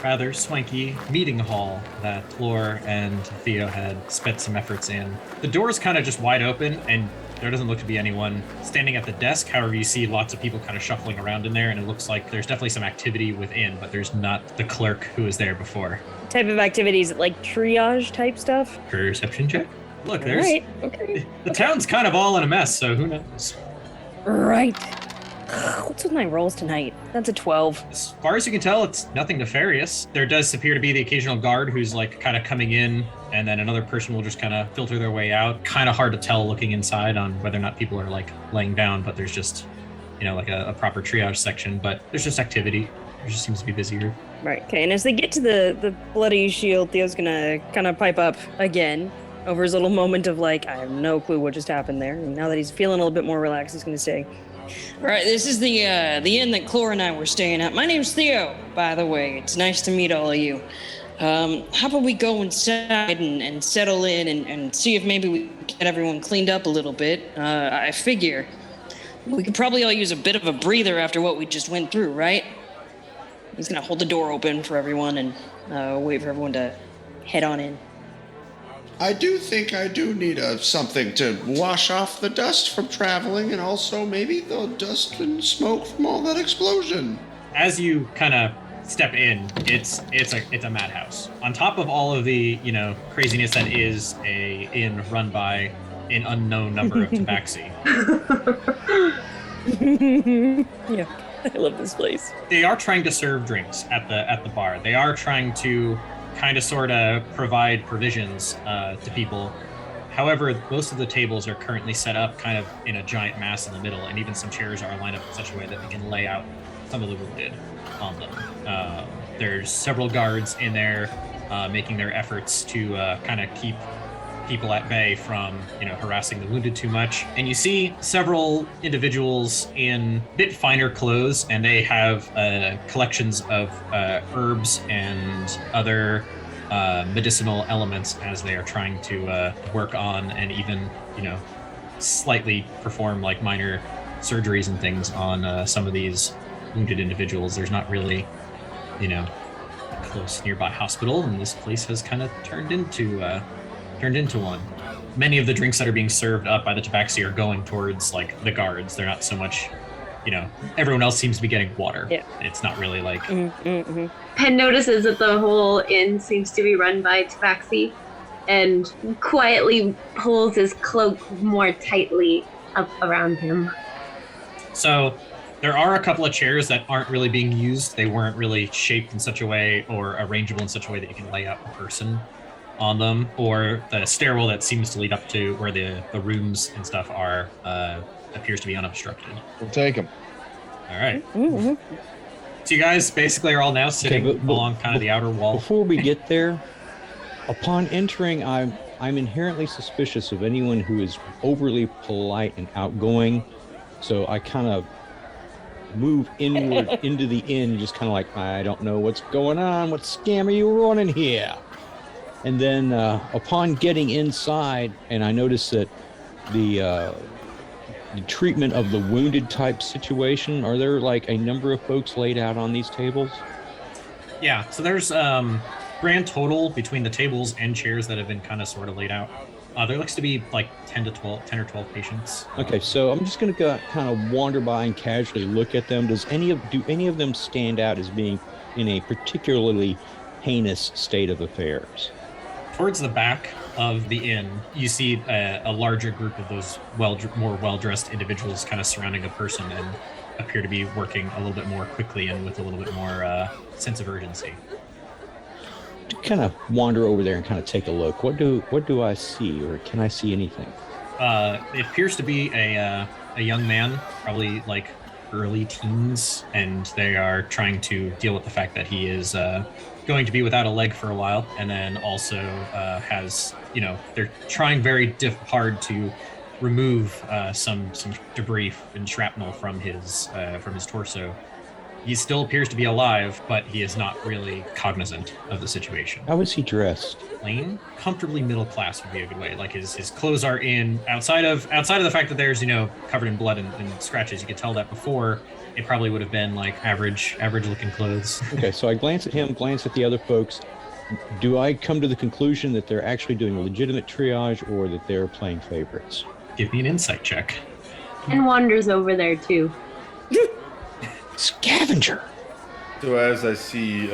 rather swanky meeting hall that Flor and Theo had spent some efforts in. The door is kind of just wide open, and there doesn't look to be anyone standing at the desk. However, you see lots of people kind of shuffling around in there, and it looks like there's definitely some activity within, but there's not the clerk who was there before. Type of activities, like triage type stuff? Perception check? Look, there's... Right, okay. The town's kind of all in a mess, so who knows? Right. What's with my rolls tonight? That's a 12. As far as you can tell, it's nothing nefarious. There does appear to be the occasional guard who's like kind of coming in, and then another person will just kind of filter their way out. Kind of hard to tell looking inside on whether or not people are like laying down, but there's just, you know, like a proper triage section, but there's just activity. There just seems to be busier. Right, okay, and as they get to the Bloody Shield, Theo's gonna kind of pipe up again over his little moment of like, I have no clue what just happened there. And now that he's feeling a little bit more relaxed, he's gonna say, all right, this is the inn that Clore and I were staying at. My name's Theo, by the way. It's nice to meet all of you. How about we go inside and settle in and see if maybe we can get everyone cleaned up a little bit. I figure we could probably all use a bit of a breather after what we just went through, right? He's gonna hold the door open for everyone and wait for everyone to head on in. I do think I do need something to wash off the dust from traveling, and also maybe the dust and smoke from all that explosion. As you kind of step in, it's a madhouse. On top of all of the, you know, craziness that is a inn run by an unknown number of Tabaxi. Yeah, I love this place. They are trying to serve drinks at the bar. They are trying to kind of sort of provide provisions to people. However, most of the tables are currently set up kind of in a giant mass in the middle, and even some chairs are lined up in such a way that they can lay out some of the wounded on them. There's several guards in there making their efforts to kind of keep people at bay from, you know, harassing the wounded too much. And you see several individuals in a bit finer clothes, and they have collections of herbs and other medicinal elements as they are trying to work on and even, you know, slightly perform like minor surgeries and things on some of these wounded individuals. There's not really, you know, a close nearby hospital, and this place has kind of turned into one. Many of the drinks that are being served up by the Tabaxi are going towards like the guards. They're not so much, you know, everyone else seems to be getting water. Yeah. It's not really like... Mm-hmm. Penn notices that the whole inn seems to be run by Tabaxi and quietly pulls his cloak more tightly up around him. So there are a couple of chairs that aren't really being used. They weren't really shaped in such a way or arrangeable in such a way that you can lay out a person on them, or the stairwell that seems to lead up to where the rooms and stuff are appears to be unobstructed. We'll take him. All right. Mm-hmm. So you guys basically are all now sitting along kind of the outer wall. Before we get there, upon entering, I'm inherently suspicious of anyone who is overly polite and outgoing. So I kind of move inward into the inn, just kind of like, I don't know what's going on. What scam are you running here? And then upon getting inside, and I noticed that the treatment of the wounded type situation, are there like a number of folks laid out on these tables? Yeah, so there's grand total between the tables and chairs that have been kind of sort of laid out. There looks to be like 10 or 12 patients. Okay, so I'm just going to kind of wander by and casually look at them. Do any of them stand out as being in a particularly heinous state of affairs? Towards the back of the inn, you see a larger group of those more well-dressed individuals kind of surrounding a person and appear to be working a little bit more quickly and with a little bit more sense of urgency. To kind of wander over there and kind of take a look. What do I see, or can I see anything? It appears to be a young man, probably like early teens, and they are trying to deal with the fact that he is going to be without a leg for a while, and then also has, they're trying very hard to remove some debris and shrapnel from his torso. He still appears to be alive, but he is not really cognizant of the situation. How is he dressed? Plain, comfortably middle class would be a good way. Like his clothes are in outside of the fact that there's covered in blood and scratches. You could tell that before. It probably would have been like average looking clothes. Okay, so I glance at him, glance at the other folks. Do I come to the conclusion that they're actually doing a legitimate triage or that they're playing favorites? Give me an insight check. And wanders over there too. Scavenger. So as I see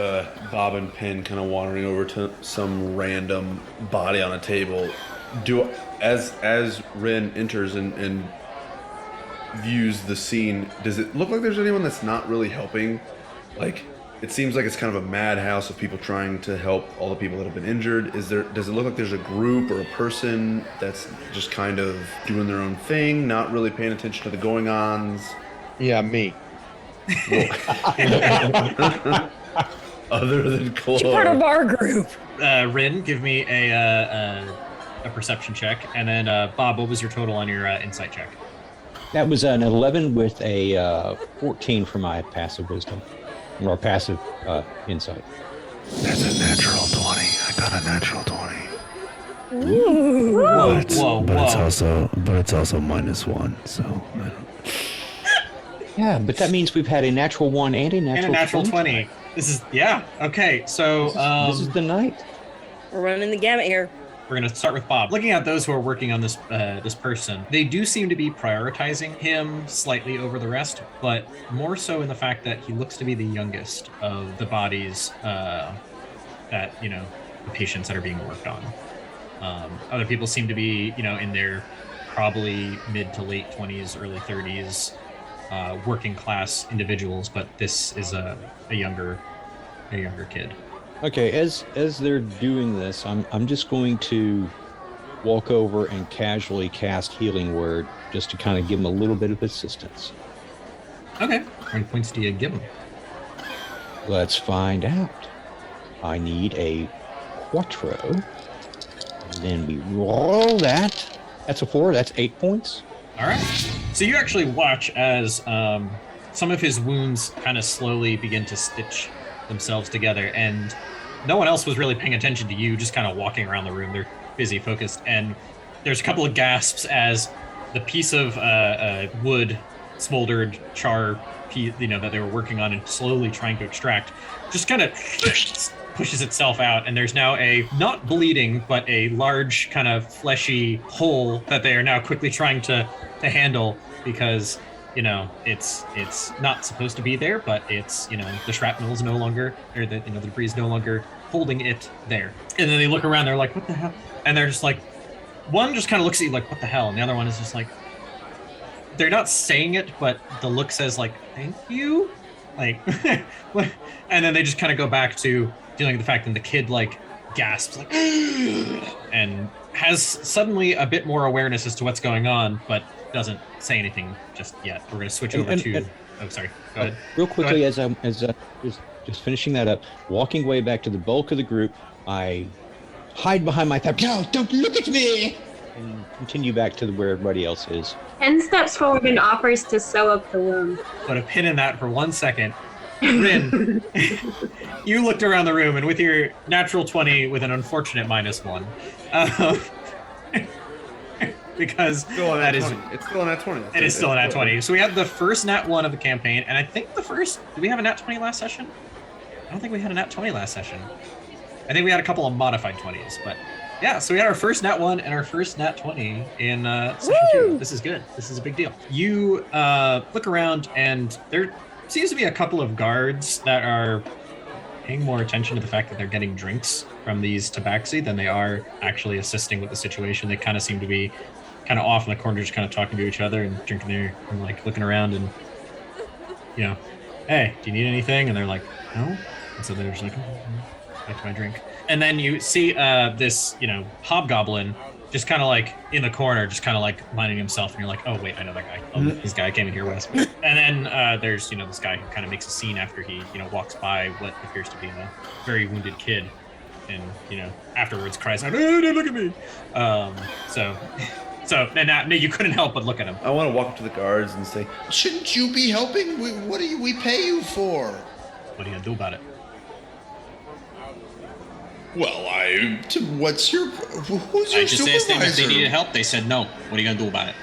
Bob and Penn kind of wandering over to some random body on a table, as Ren enters and views the scene, does it look like there's anyone that's not really helping? Like, it seems like it's kind of a madhouse of people trying to help all the people that have been injured. Does it look like there's a group or a person that's just kind of doing their own thing, not really paying attention to the going-ons? Yeah, me. Other than Chloe. You're part of our group. Rin, give me a perception check, and then Bob, what was your total on your insight check? That was an 11 with a 14 for my passive wisdom, or passive insight. That's a natural 20. I got a natural 20. Ooh. But it's also -1. So. Yeah, but that means we've had a natural 1 and a natural 20. This is okay. So this is the night. We're running the gamut here. We're going to start with Bob. Looking at those who are working on this person, they do seem to be prioritizing him slightly over the rest, but more so in the fact that he looks to be the youngest of the bodies that, the patients that are being worked on. Other people seem to be, in their probably mid to late 20s, early 30s, working class individuals, but this is a younger kid. Okay, as they're doing this, I'm just going to walk over and casually cast Healing Word just to kind of give them a little bit of assistance. Okay. How many points do you give them? Let's find out. I need a Quattro. And then we roll that. That's a 4. That's 8 points. All right. So you actually watch as some of his wounds kind of slowly begin to stitch themselves together, and no one else was really paying attention to you, just kind of walking around the room. They're busy, focused, and there's a couple of gasps as the piece of wood, smoldered char piece, that they were working on and slowly trying to extract, just kind of pushes itself out, and there's now a not bleeding but a large kind of fleshy hole that they are now quickly trying to handle, because it's not supposed to be there, but it's the shrapnel is no longer, or the debris is no longer holding it there. And then they look around, they're like, what the hell? And they're just like, one just kind of looks at you like, what the hell? And the other one is just like, they're not saying it, but the look says like, thank you, like, and then they just kind of go back to dealing with the fact that the kid like gasps like and has suddenly a bit more awareness as to what's going on, but doesn't say anything just yet. We're going to switch over to. Oh, sorry. Go ahead. Real quickly, as I'm just finishing that up, walking way back to the bulk of the group, I hide behind my thigh. No, don't look at me! And continue back to where everybody else is. Pen steps forward and offers to sew up the wound. Put a pin in that for 1 second. Rin, you looked around the room, and with your natural 20 with an unfortunate -1, because that is it's still a nat 20. It is still a nat 20. So we have the first nat 1 of the campaign, and I think did we have a nat 20 last session? I don't think we had a nat 20 last session. I think we had a couple of modified 20s, but yeah, so we had our first nat 1 and our first nat 20 in session 2. This is good. This is a big deal. You look around, and there seems to be a couple of guards that are paying more attention to the fact that they're getting drinks from these Tabaxi than they are actually assisting with the situation. They kind of seem to be kind of off in the corner, just kind of talking to each other and drinking their, and like looking around and, hey, do you need anything? And they're like, no. And so they're just like, back to my drink. And then you see this, hobgoblin just kind of like in the corner, just kind of like minding himself, and you're like, oh wait, I know that guy. Oh, this guy came in here with. And then there's this guy who kind of makes a scene after he walks by what appears to be a very wounded kid, and afterwards cries out, "Oh, don't look at me!" So and you couldn't help but look at him. I want to walk up to the guards and say, Shouldn't you be helping? What do we pay you for? What are you gonna do about it? Well, who's your I just asked them if they supervisor? needed help. They said no. What are you gonna do about it?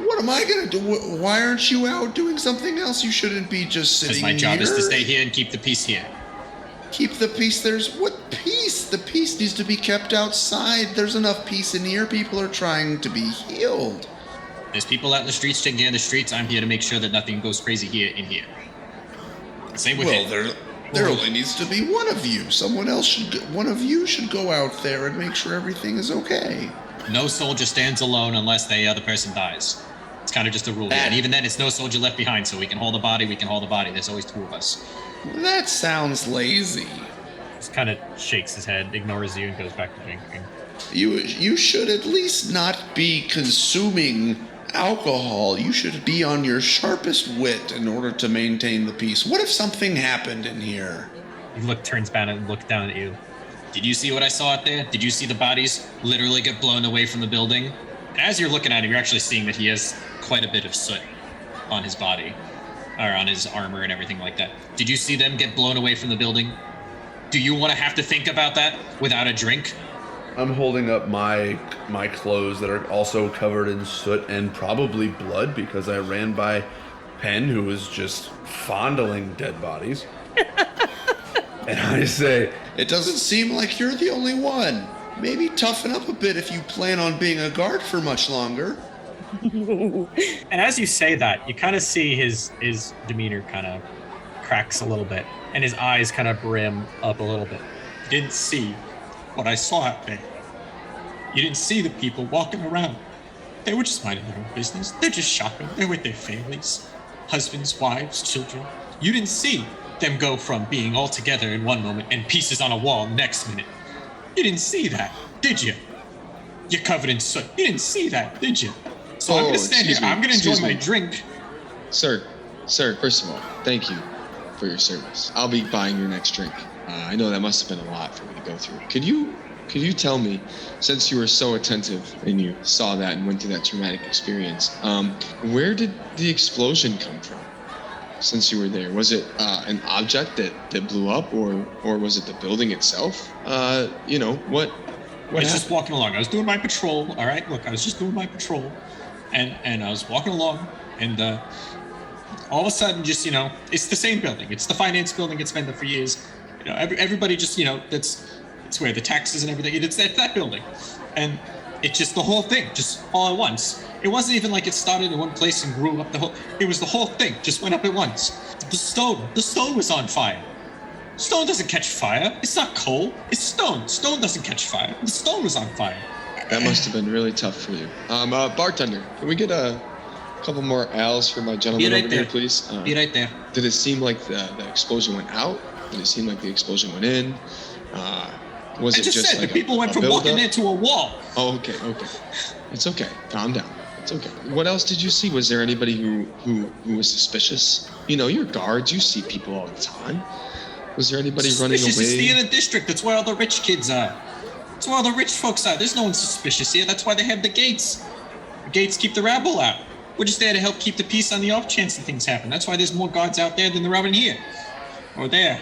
What am I gonna do? Why aren't you out doing something else? You shouldn't be just sitting Because my job is to stay here and keep the peace here. Keep the peace. What peace? The peace needs to be kept outside. There's enough peace in here. People are trying to be healed. There's people out in the streets taking care of the streets. I'm here to make sure that nothing goes crazy here in here. Same with him. There only needs to be one of you. One of you should go out there and make sure everything is okay. No soldier stands alone unless the other person dies. It's kind of just a rule here. And even then, it's no soldier left behind, so we can hold the body, There's always two of us. That sounds lazy. Just kind of shakes his head, ignores you, and goes back to drinking. You should at least not be consuming alcohol. You should be on your sharpest wit in order to maintain the peace. What if something happened in here? He turns back and looks down at you. Did you see what I saw out there? Did you see the bodies literally get blown away from the building? And as you're looking at him, you're actually seeing that he has quite a bit of soot on his body, or on his armor and everything like that. Did you see them get blown away from the building? Do you want to have to think about that without a drink? I'm holding up my clothes that are also covered in soot and probably blood because I ran by Penn, who was just fondling dead bodies. And I say, it doesn't seem like you're the only one. Maybe toughen up a bit if you plan on being a guard for much longer. And as you say that, you kind of see his demeanor kind of cracks a little bit, and his eyes kind of brim up a little bit. You didn't see what I saw out there. You didn't see the people walking around. They were just minding their own business. They're just shopping. They're with their families, husbands, wives, children. You didn't see them go from being all together in one moment and pieces on a wall next minute. You didn't see that, did you? You're covered in soot. You didn't see that, did you? So I'm gonna stand here. I'm gonna enjoy my drink. Sir, first of all, thank you for your service. I'll be buying your next drink. I know that must have been a lot for me to go through. Could you tell me, since you were so attentive and you saw that and went through that traumatic experience, where did the explosion come from? Since you were there, was it an object that blew up, or was it the building itself? What I was just walking along. I was doing my patrol. All right, look, I was just doing my patrol, and I was walking along, and all of a sudden, just it's the same building. It's the finance building. It's been there for years. Everybody just it's where the taxes and everything. It's that building, and it's just the whole thing, just all at once. It wasn't even like it started in one place and grew up the whole. It was the whole thing, just went up at once. The stone was on fire. Stone doesn't catch fire. It's not coal. It's stone. Stone doesn't catch fire. The stone was on fire. That must have been really tough for you. Bartender, can we get a couple more ales for my gentleman over here, please? Be right there. Did it seem like the explosion went out? Did it seem like the explosion went in? Was I it just said like the people went from walking into a wall. Oh, okay. It's okay. Calm down. It's okay. What else did you see? Was there anybody who was suspicious? You're guards. You see people all the time. Was there anybody running away? Suspicious is in the district. That's where all the rich kids are. That's where all the rich folks are. There's no one suspicious here. That's why they have the gates. The gates keep the rabble out. We're just there to help keep the peace on the off chance that things happen. That's why there's more guards out there than there are in here. Or there.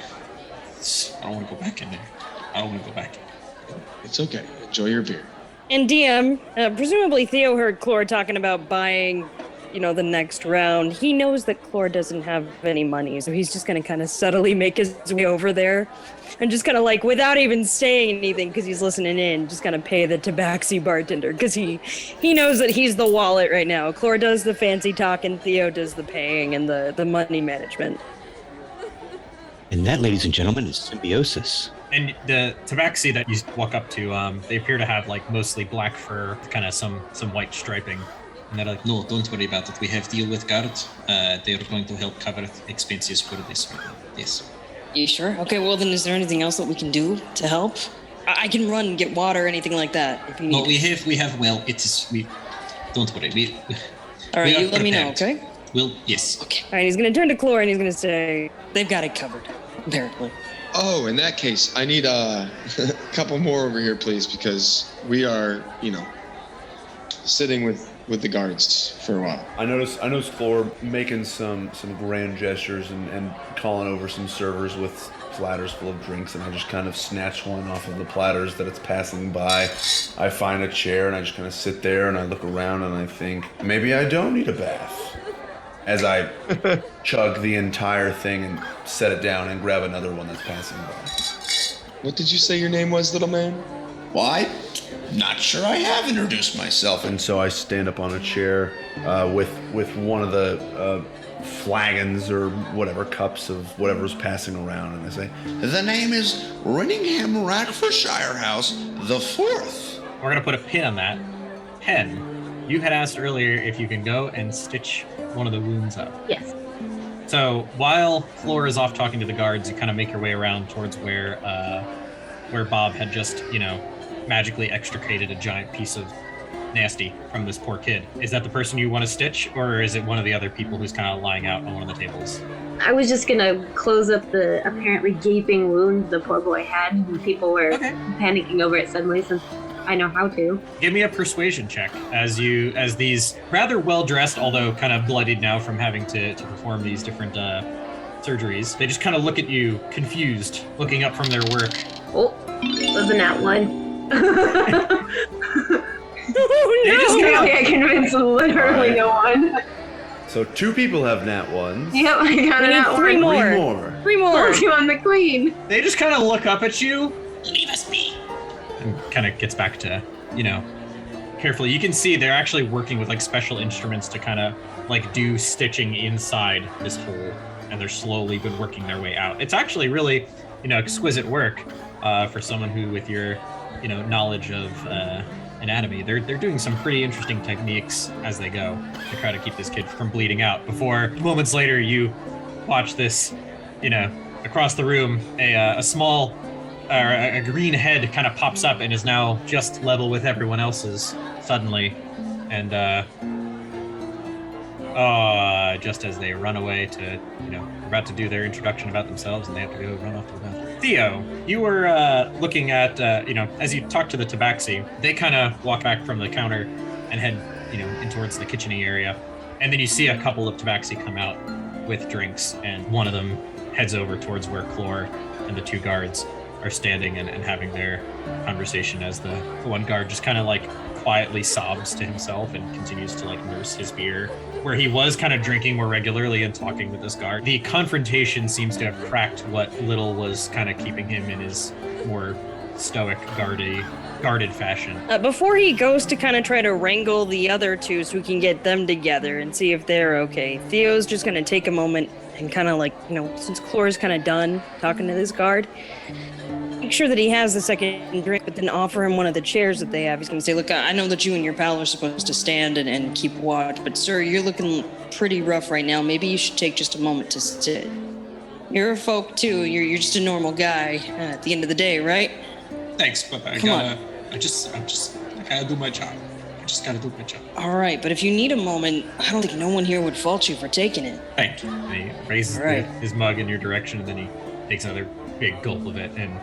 I don't want to go back in there. I don't want to go back. It's okay. Enjoy your beer. And DM, presumably Theo heard Clore talking about buying, the next round. He knows that Clore doesn't have any money, so he's just going to kind of subtly make his way over there and just kind of without even saying anything, because he's listening in, just kind of pay the Tabaxi bartender, because he knows that he's the wallet right now. Clore does the fancy talk and Theo does the paying and the money management. And that, ladies and gentlemen, is symbiosis. And the Tabaxi that you walk up to, they appear to have mostly black fur, kind of some white striping. And they're like, no, don't worry about it. We have deal with guard. They are going to help cover expenses for this. Yes. You sure? Okay, well then is there anything else that we can do to help? I can run and get water or anything like that if you need. Well, we have. Well, we. Don't worry. All right, we you are let me know, prepared. okay? Yes. Okay. All right, he's gonna turn to Chlor and he's gonna say, "They've got it covered, apparently." Oh, in that case, I need a couple more over here, please, because we are, sitting with the guards for a while. I noticed Chlor making some grand gestures and calling over some servers with platters full of drinks, and I just kind of snatch one off of the platters that it's passing by. I find a chair and I just kind of sit there and I look around and I think, maybe I don't need a bath. As I chug the entire thing and set it down and grab another one that's passing by. What did you say your name was, little man? Why? Not sure I have introduced myself. And so I stand up on a chair with one of the flagons or whatever, cups of whatever's passing around, and I say, The name is Rinningham Rackfordshire House the Fourth. We're gonna put a pin on that. Pen, you had asked earlier if you can go and stitch one of the wounds up. Yes. So while Chlor is off talking to the guards, you kind of make your way around towards where Bob had just, magically extricated a giant piece of nasty from this poor kid. Is that the person you want to stitch, or is it one of the other people who's kind of lying out on one of the tables? I was just gonna close up the apparently gaping wound the poor boy had, and people were panicking over it suddenly, since I know how to. Give me a persuasion check as these rather well dressed, although kind of bloodied now from having to perform these different surgeries. They just kind of look at you confused, looking up from their work. Oh, wasn't that one? Oh, They just kind of I convinced literally no one. so 2 people have nat ones. Yep, I got We it need out. three more. 3 more. Three more. Working on the queen. They just kind of look up at you Leave us be. and kind of gets back to, carefully. You can see they're actually working with special instruments to kind of do stitching inside this hole, and they're slowly been working their way out. It's actually really, exquisite work for someone who, with your, knowledge of anatomy, they're doing some pretty interesting techniques as they go to try to keep this kid from bleeding out. Before moments later, you watch this, across the room, a small, a green head kind of pops up and is now just level with everyone else's suddenly, and just as they run away to, about to do their introduction about themselves, and they have to go run off to the bathroom. Theo, you were looking at, as you talk to the Tabaxi, they kind of walk back from the counter and head, in towards the kitchen-y area, and then you see a couple of Tabaxi come out with drinks, and one of them heads over towards where Chlor and the 2 guards are standing and having their conversation, as the one guard just kind of quietly sobs to himself and continues to nurse his beer, where he was kind of drinking more regularly and talking with this guard. The confrontation seems to have cracked what little was kind of keeping him in his more stoic, guarded fashion. Before he goes to kind of try to wrangle the other 2 so we can get them together and see if they're okay, Theo's just going to take a moment and kind of since Chlor's kind of done talking to this guard, make sure that he has the second drink, but then offer him one of the chairs that they have. He's going to say, look, I know that you and your pal are supposed to stand and keep watch, but sir, you're looking pretty rough right now. Maybe you should take just a moment to sit. You're a folk too. You're just a normal guy at the end of the day, right? Thanks, but I gotta do my job. I just gotta do my job. All right, but if you need a moment, I don't think no one here would fault you for taking it. Thank you. And he raises his mug in your direction, and then he takes another big gulp of it and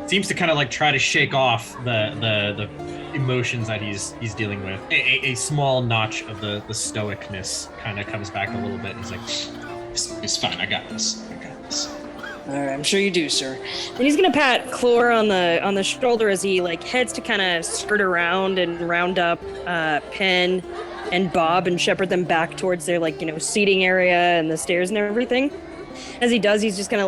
seems to kind of try to shake off the emotions that he's dealing with. A small notch of the stoicness kind of comes back a little bit, and he's like, It's fine. I got this. All right, I'm sure you do, sir. And he's gonna pat Chlor on the shoulder as he heads to kind of skirt around and round up Penn and Bob and shepherd them back towards their seating area and the stairs and everything. As he does, he's just gonna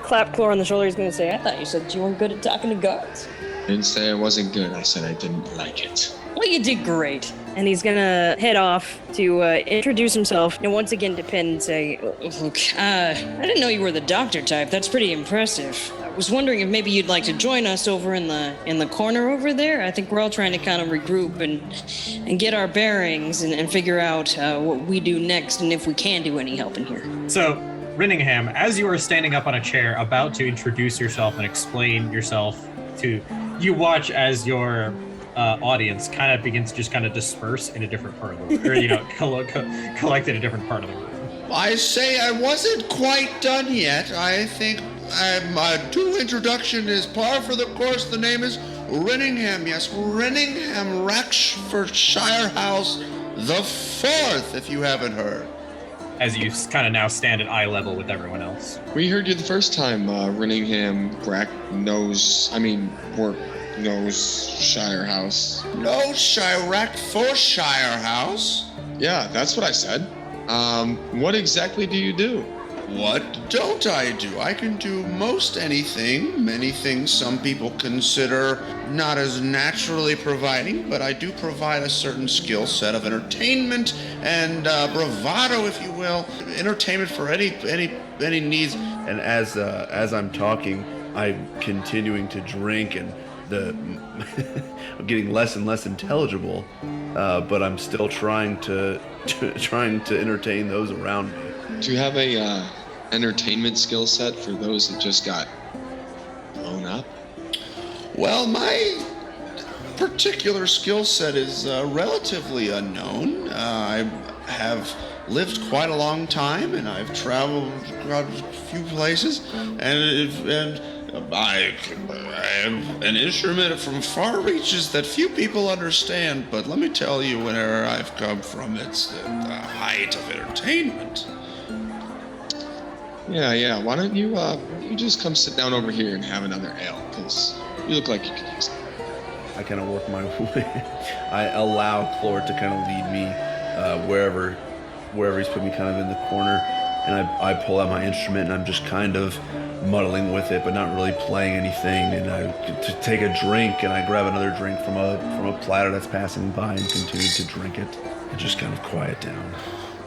clap Chlor on the shoulder. He's gonna say, "I thought you said you weren't good at talking to guards." I didn't say I wasn't good. I said I didn't like it. Well, you did great. And he's gonna head off to introduce himself and once again to Penn and say, "Look, I didn't know you were the doctor type. That's pretty impressive. I was wondering if maybe you'd like to join us over in the corner over there. I think we're all trying to kind of regroup and get our bearings and figure out what we do next and if we can do any help in here." So, Rinningham, as you are standing up on a chair, about to introduce yourself and explain yourself to You watch as your audience kind of begins to just kind of disperse in a different part of the room, or collect in a different part of the room. I say I wasn't quite done yet. I think my due introduction is par for the course. The name is Renningham. Yes, Renningham Rackfordshire House the Fourth, if you haven't heard. As you kind of now stand at eye level with everyone else. We heard you the first time, Renningham Shire House. No, Rackfordshire House. Yeah, that's what I said. What exactly do you do? What don't I do? I can do most anything. Many things some people consider not as naturally providing, but I do provide a certain skill set of entertainment and bravado, if you will. Entertainment for any needs. And as I'm talking, I'm continuing to drink, and I'm getting less and less intelligible, but I'm still trying to entertain those around me. Do you have a entertainment skill set for those that just got blown up? Well, my particular skill set is relatively unknown. I have lived quite a long time, and I've traveled a few places, and I have an instrument from far reaches that few people understand. But let me tell you, where I've come from, it's the height of entertainment. Yeah. Why don't you just come sit down over here and have another ale? Because you look like you could use it. I kind of work my way. I allow Clore to kind of lead me wherever he's put me kind of in the corner, and I pull out my instrument and I'm just kind of muddling with it, but not really playing anything. And I to take a drink, and I grab another drink from a platter that's passing by and continue to drink it and just kind of quiet down.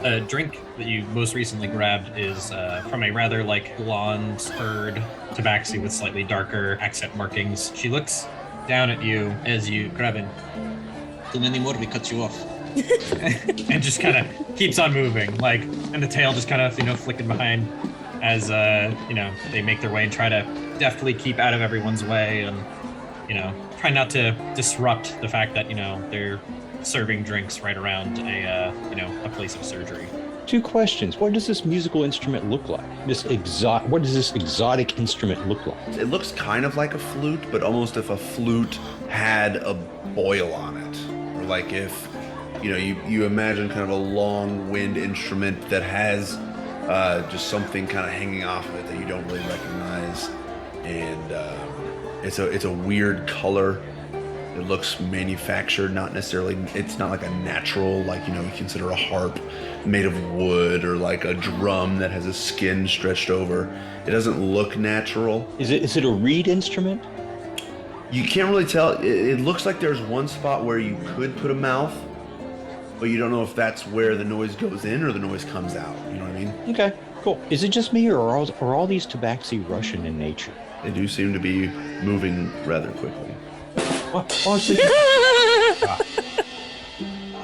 The drink that you most recently grabbed is from a rather blonde spurred Tabaxi with slightly darker accent markings. She looks down at you as you grab it. Too many more, we cut you off. And just kind of keeps on moving, and the tail just kind of flicking behind as they make their way and try to deftly keep out of everyone's way, and try not to disrupt the fact that they're serving drinks right around a place of surgery. 2 questions. What does this musical instrument look like? What does this exotic instrument look like? It looks kind of like a flute, but almost if a flute had a boil on it, or like if you imagine kind of a long wind instrument that has just something kind of hanging off of it that you don't really recognize, and it's a weird color. It looks manufactured, not necessarily. It's not like a natural, you consider a harp made of wood, or like a drum that has a skin stretched over. It doesn't look natural. Is it a reed instrument? You can't really tell. It looks like there's one spot where you could put a mouth, but you don't know if that's where the noise goes in or the noise comes out. You know what I mean? Okay, cool. Is it just me, or are all these Tabaxi Russian in nature? They do seem to be moving rather quickly.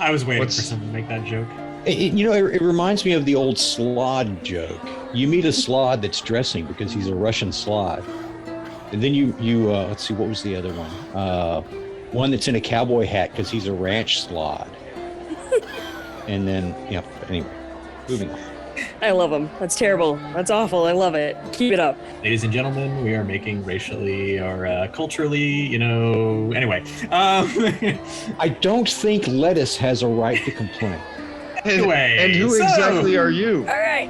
I was waiting for someone to make that joke. It reminds me of the old Slod joke. You meet a Slod that's dressing because he's a Russian Slod. And then you let's see, what was the other one? One that's in a cowboy hat because he's a ranch Slod. And then, anyway, moving on. I love him. That's terrible. That's awful. I love it. Keep it up. Ladies and gentlemen, we are making racially or culturally, anyway. I don't think Lettuce has a right to complain. Anyway, and who exactly are you? All right.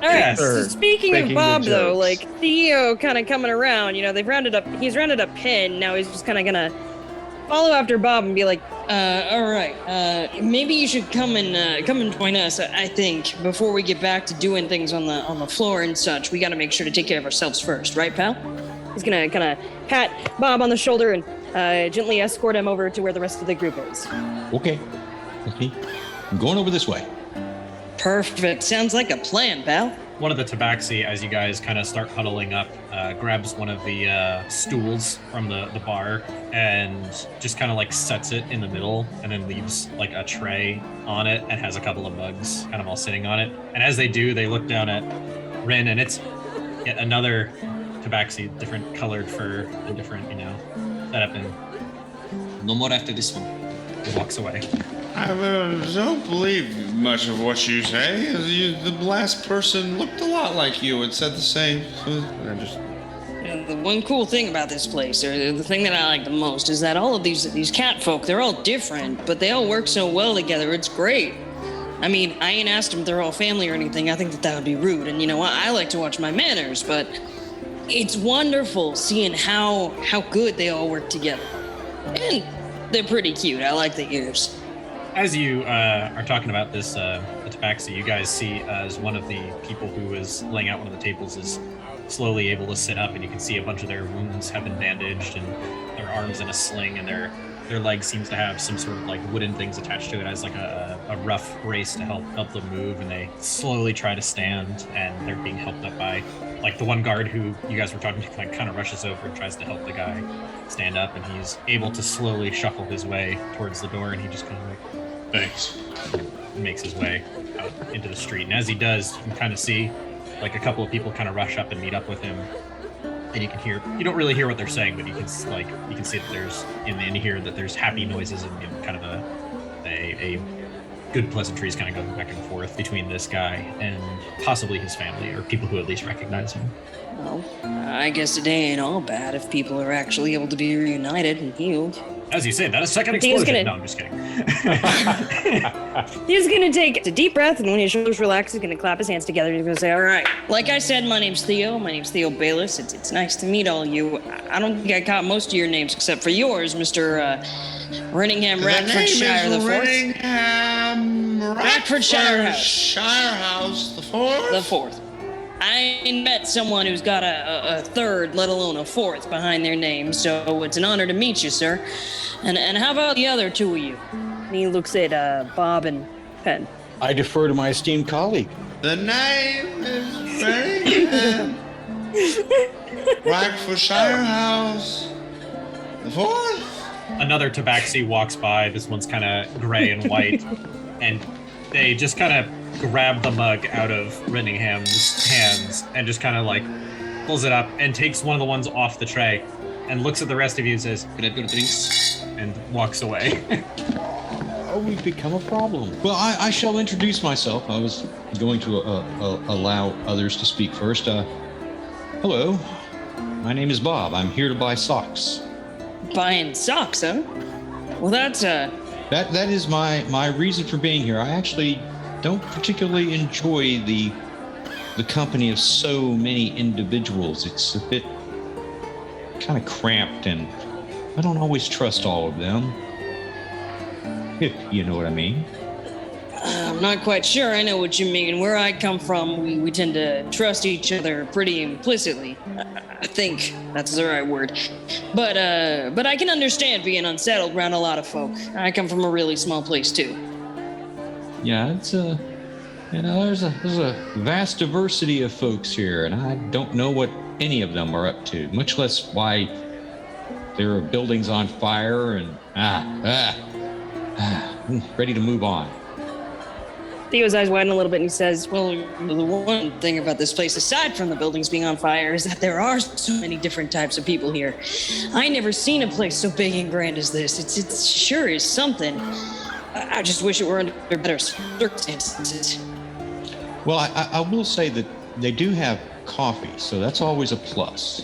Yes. So speaking of Making Bob, the though, jokes. Theo kind of coming around, he's rounded up Penn. Now he's just kind of gonna follow after Bob and be like, all right, maybe you should come and join us. I think before we get back to doing things on the floor and such, we got to make sure to take care of ourselves first, right, pal? He's gonna kind of pat Bob on the shoulder and gently escort him over to where the rest of the group is. Okay. I'm going over this way. Perfect. Sounds like a plan, pal. One of the Tabaxi, as you guys kind of start huddling up, grabs one of the stools from the bar and just kind of sets it in the middle, and then leaves a tray on it and has a couple of mugs kind of all sitting on it. And as they do, they look down at Rin, and it's yet another Tabaxi, different colored fur and different, set up and No more after this one. he walks away. I don't believe much of what you say. The last person looked a lot like you and said the same. The one cool thing about this place, or the thing that I like the most, is that all of these cat folk, they're all different, but they all work so well together. It's great. I mean, I ain't asked them if they're all family or anything. I think that would be rude. And you know what? I like to watch my manners, but it's wonderful seeing how good they all work together. And they're pretty cute. I like the ears. As you are talking about this, the Tabaxi, you guys see as one of the people who is laying out one of the tables is slowly able to sit up, and you can see a bunch of their wounds have been bandaged and their arms in a sling, and their leg seems to have some sort of like wooden things attached to it as like a rough brace to help them move, and they slowly try to stand, and they're being helped up by like the one guard who you guys were talking to like kind of rushes over and tries to help the guy stand up, and he's able to slowly shuffle his way towards the door, and he just kind of like Thanks. makes his way out into the street. And as he does, you can kind of see like a couple of people kind of rush up and meet up with him, and you don't really hear what they're saying, but you can see that there's and you hear that there's happy noises and kind of a good pleasantries kind of going back and forth between this guy and possibly his family, or people who at least recognize him. Well, I guess today ain't all bad if people are actually able to be reunited and healed. As you say, that is second I think explosion. it's No, I'm just kidding. He's gonna take a deep breath, and when his shoulders relax, he's gonna clap his hands together. He's gonna say, "All right, like I said, my name's Theo. My name's Theo Bayless. It's nice to meet all you. I don't think I caught most of your names except for yours, Mr. Renningham Ratfordshire the Fourth. Ratfordshire House the Fourth. The Fourth. I ain't met someone who's got a third, let alone a fourth, behind their name, so it's an honor to meet you, sir. And how about the other two of you?" And he looks at Bob and Penn. I defer to my esteemed colleague. The name is Renningham. Ratfordshire House the Fourth. Another Tabaxi walks by. This one's kind of gray and white, and they just kind of grab the mug out of Renningham's hands and just kind of like pulls it up and takes one of the ones off the tray and looks at the rest of you and says, Can I have your drinks? and walks away. Oh, we've become a problem. Well, I shall introduce myself. I was going to allow others to speak first. Hello, my name is Bob. I'm here to buy socks. Buying socks, huh? Well, that's That is my reason for being here. I actually don't particularly enjoy the company of so many individuals. It's a bit kind of cramped, and I don't always trust all of them. If you know what I mean. I'm not quite sure I know what you mean. Where I come from, we tend to trust each other pretty implicitly. I think that's the right word. But I can understand being unsettled around a lot of folk. I come from a really small place too. Yeah, it's there's a vast diversity of folks here, and I don't know what any of them are up to, much less why there are buildings on fire and ready to move on. Theo's eyes widen a little bit and he says, "Well, the one thing about this place, aside from the buildings being on fire, is that there are so many different types of people here. I never seen a place so big and grand as this. It sure is something. I just wish it were under better circumstances." Well, I will say that they do have coffee, so that's always a plus.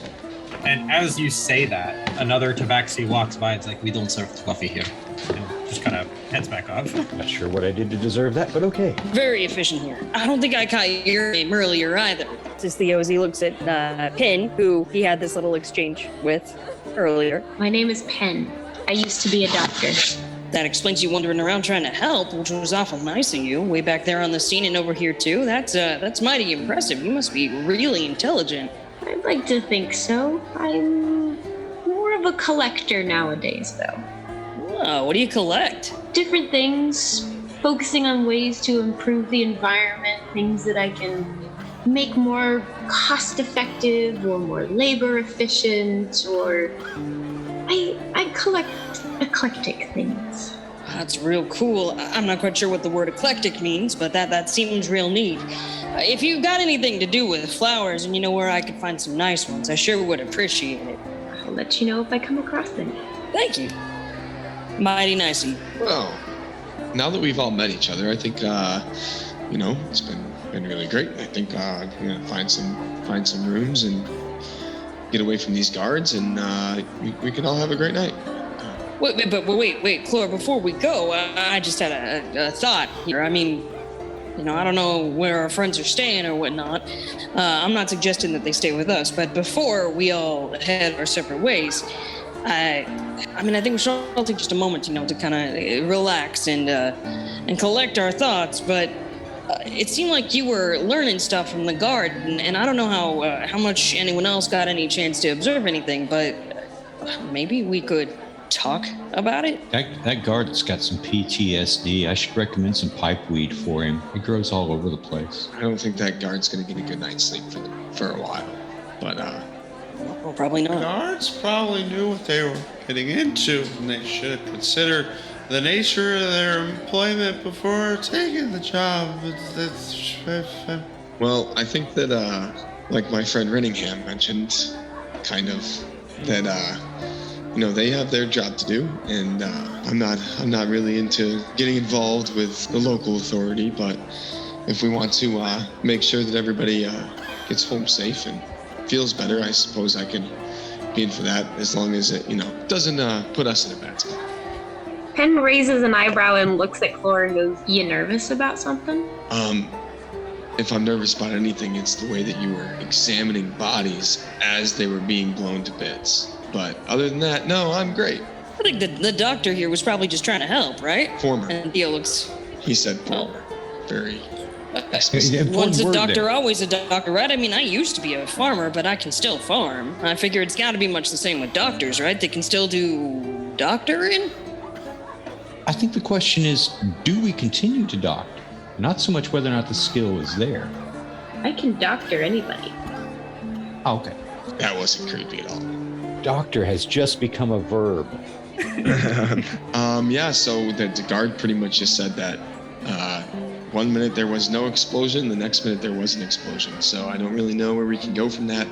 And as you say that, another Tabaxi walks by. It's like, We don't serve coffee here. and just kind of heads back off. Not sure what I did to deserve that, but okay. Very efficient here. I don't think I caught your name earlier either. Says Theo as he looks at Penn, who he had this little exchange with earlier. My name is Penn. I used to be a doctor. That explains you wandering around trying to help, which was awful nice of you. Way back there on the scene and over here too. That's mighty impressive. You must be really intelligent. I'd like to think so. I'm more of a collector nowadays, though. Oh, what do you collect? Different things, focusing on ways to improve the environment, things that I can make more cost-effective or more labor efficient, or I collect eclectic things. That's real cool. I'm not quite sure what the word eclectic means, but that seems real neat. If you've got anything to do with flowers and you know where I could find some nice ones, I sure would appreciate it. I'll let you know if I come across any. Thank you. Mighty nice of you. Well, now that we've all met each other, I think it's been really great. I think I'm gonna find some rooms and get away from these guards, and we can all have a great night. Wait, Clore, before we go, I just had a thought here. I mean, I don't know where our friends are staying or whatnot. I'm not suggesting that they stay with us, but before we all head our separate ways, I think we should all take just a moment, to kind of relax and collect our thoughts. But it seemed like you were learning stuff from the guard, and I don't know how much anyone else got any chance to observe anything, but maybe we could talk about it. That guard's got some PTSD. I should recommend some pipeweed for him. It grows all over the place. I don't think that guard's gonna get a good night's sleep for a while, but well, probably The not. guards probably knew what they were getting into, and they should have considered the nature of their employment before taking the job. Well, I think that like my friend Renningham mentioned, kind of that they have their job to do, and I'm not really into getting involved with the local authority, but if we want to make sure that everybody gets home safe and feels better, I suppose I can be in for that, as long as it doesn't put us in a bad spot. Penn raises an eyebrow and looks at Clore and goes, "You nervous about something?" If I'm nervous about anything, it's the way that you were examining bodies as they were being blown to bits. But other than that, no, I'm great. I think the doctor here was probably just trying to help, right? Former. And Theo looks... He said former. Very Yeah, specific. Once a important word doctor, there. always a doctor, right? I mean, I used to be a farmer, but I can still farm. I figure it's got to be much the same with doctors, right? They can still do doctoring? I think the question is, do we continue to doctor? Not so much whether or not the skill is there. I can doctor anybody. Okay. That wasn't creepy at all. Doctor has just become a verb. Yeah, so the guard pretty much just said that 1 minute there was no explosion, the next minute there was an explosion. So I don't really know where we can go from that.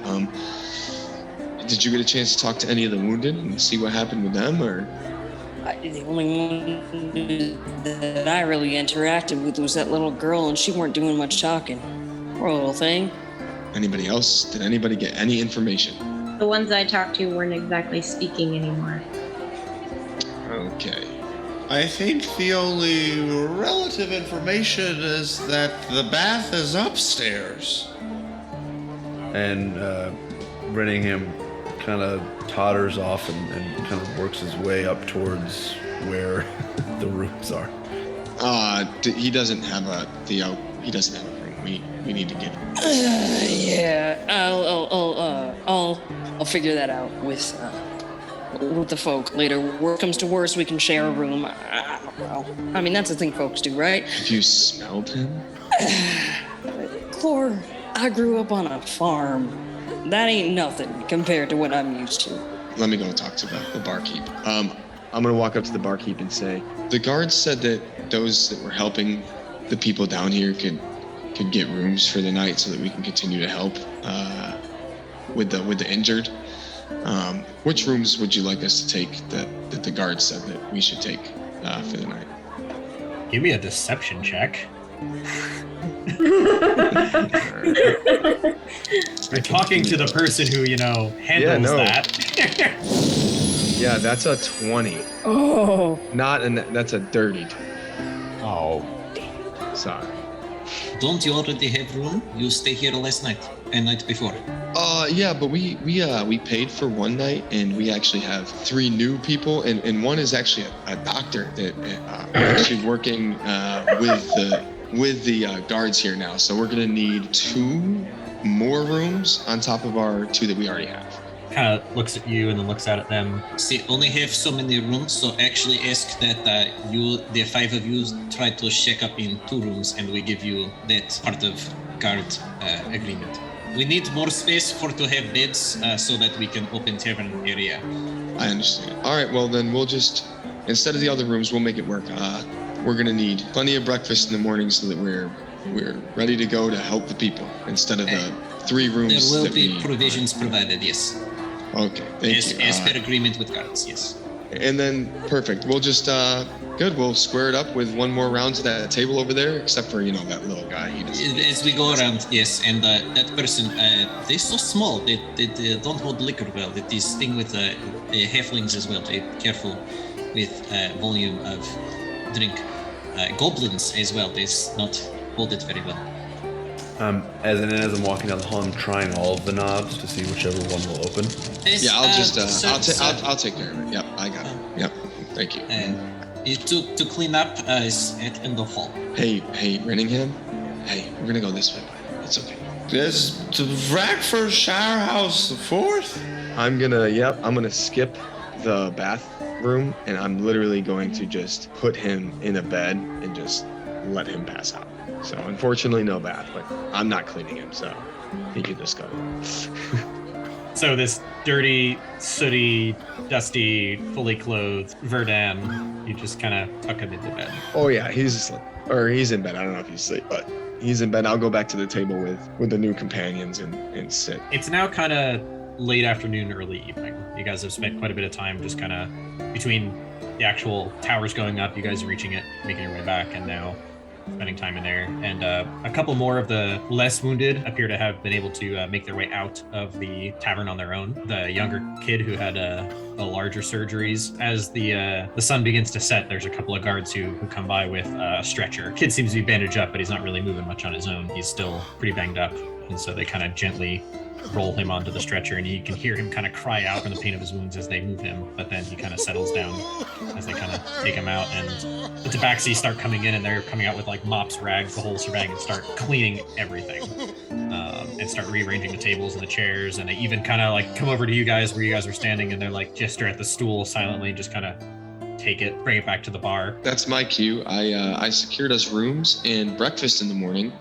Did you get a chance to talk to any of the wounded and see what happened with them, or? The only one that I really interacted with was that little girl, and she weren't doing much talking. Poor little thing. Anybody else? Did anybody get any information? The ones I talked to weren't exactly speaking anymore. Okay. I think the only relative information is that the bath is upstairs. And Renningham kind of totters off and kind of works his way up towards where the rooms are. He doesn't have a Theo. He doesn't have a room. We need to get. Yeah, I'll figure that out with the folk later. Worst comes to worst, we can share a room. I don't know. I mean, that's the thing folks do, right? Have you smelled him? Clore, I grew up on a farm. That ain't nothing compared to what I'm used to. Let me go talk to the barkeep. I'm gonna walk up to the barkeep and say, the guards said that those that were helping the people down here could get rooms for the night so that we can continue to help with the injured. Which rooms would you like us to take that the guards said that we should take for the night? Give me a deception check. You're talking to the person who, handles that. Yeah, that's a 20. Oh. That's a dirty 20. Oh, Sorry. Don't you already have room? You stay here last night and night before. Yeah, but we paid for one night, and we actually have 3 new people, and one is actually a doctor that we're actually working with the guards here now. So we're gonna need 2 more rooms on top of our 2 that we already have. Kind of looks at you and then looks out at them. See, only have so many rooms, so actually ask that the 5 of you, try to check up in 2 rooms, and we give you that part of guard agreement. We need more space to have beds so that we can open tavern area. I understand. All right, well then we'll just, instead of the other rooms, we'll make it work. We're gonna need plenty of breakfast in the morning so that we're ready to go to help the people instead of the 3 rooms. There will that be we- provisions provided, yes. Okay, thank you. As per agreement with guards, yes. And then, perfect. We'll just, good. We'll square it up with one more round to that table over there, except for, that little guy. He doesn't. As we go around, yes, and that person, they're so small, they don't hold liquor well. That this thing with the halflings as well, they're careful with volume of drink. Goblins as well, they not hold it very well. As I'm walking down the hall, I'm trying all of the knobs to see whichever one will open. Yeah, I'll just, I'll take care of it. Yep, I got it. Yep, thank you. To clean up is at end of hall. Hey, Renningham. Hey, we're gonna go this way, buddy. It's okay. There's the Rackford Shire House, the 4th. I'm gonna skip the bathroom, and I'm literally going to just put him in a bed and just let him pass out. So unfortunately, no bath, but I'm not cleaning him, so he can just go. So this dirty, sooty, dusty, fully clothed Verdun, you just kind of tuck him into bed. Oh yeah, he's asleep, or he's in bed. I don't know if he's asleep, but he's in bed. I'll go back to the table with the new companions and sit. It's now kind of late afternoon, early evening. You guys have spent quite a bit of time just kind of between the actual towers going up, you guys reaching it, making your way back, and now spending time in there. And a couple more of the less wounded appear to have been able to make their way out of the tavern on their own. The younger kid who had the larger surgeries. As the sun begins to set, there's a couple of guards who come by with a stretcher. Kid seems to be bandaged up, but he's not really moving much on his own. He's still pretty banged up. And so they kind of gently roll him onto the stretcher, and you can hear him kind of cry out from the pain of his wounds as they move him, but then he kind of settles down as they kind of take him out. And the Tabaxi start coming in, and they're coming out with like mops, rags, the whole shebang, and start cleaning everything, and start rearranging the tables and the chairs. And they even kind of like come over to you guys where you guys are standing, and they're like gesture at the stool silently, just kind of take it, bring it back to the bar. That's my cue. I secured us rooms and breakfast in the morning.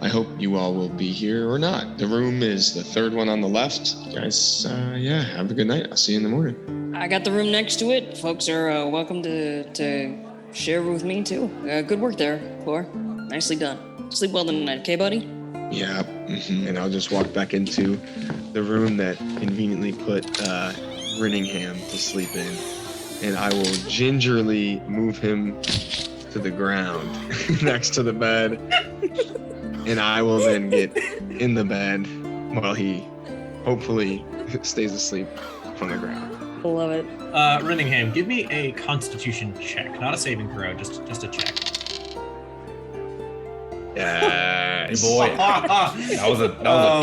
I hope you all will be here or not. The room is the third one on the left. You guys, have a good night. I'll see you in the morning. I got the room next to it. Folks are welcome to share with me too. Good work there, Clore. Nicely done. Sleep well tonight, okay, buddy? Yeah. And I'll just walk back into the room that conveniently put Renningham to sleep in. And I will gingerly move him to the ground next to the bed. And I will then get in the bed while he hopefully stays asleep on the ground. Love it. Renningham, give me a constitution check. Not a saving throw, just a check. Hey boy. That was a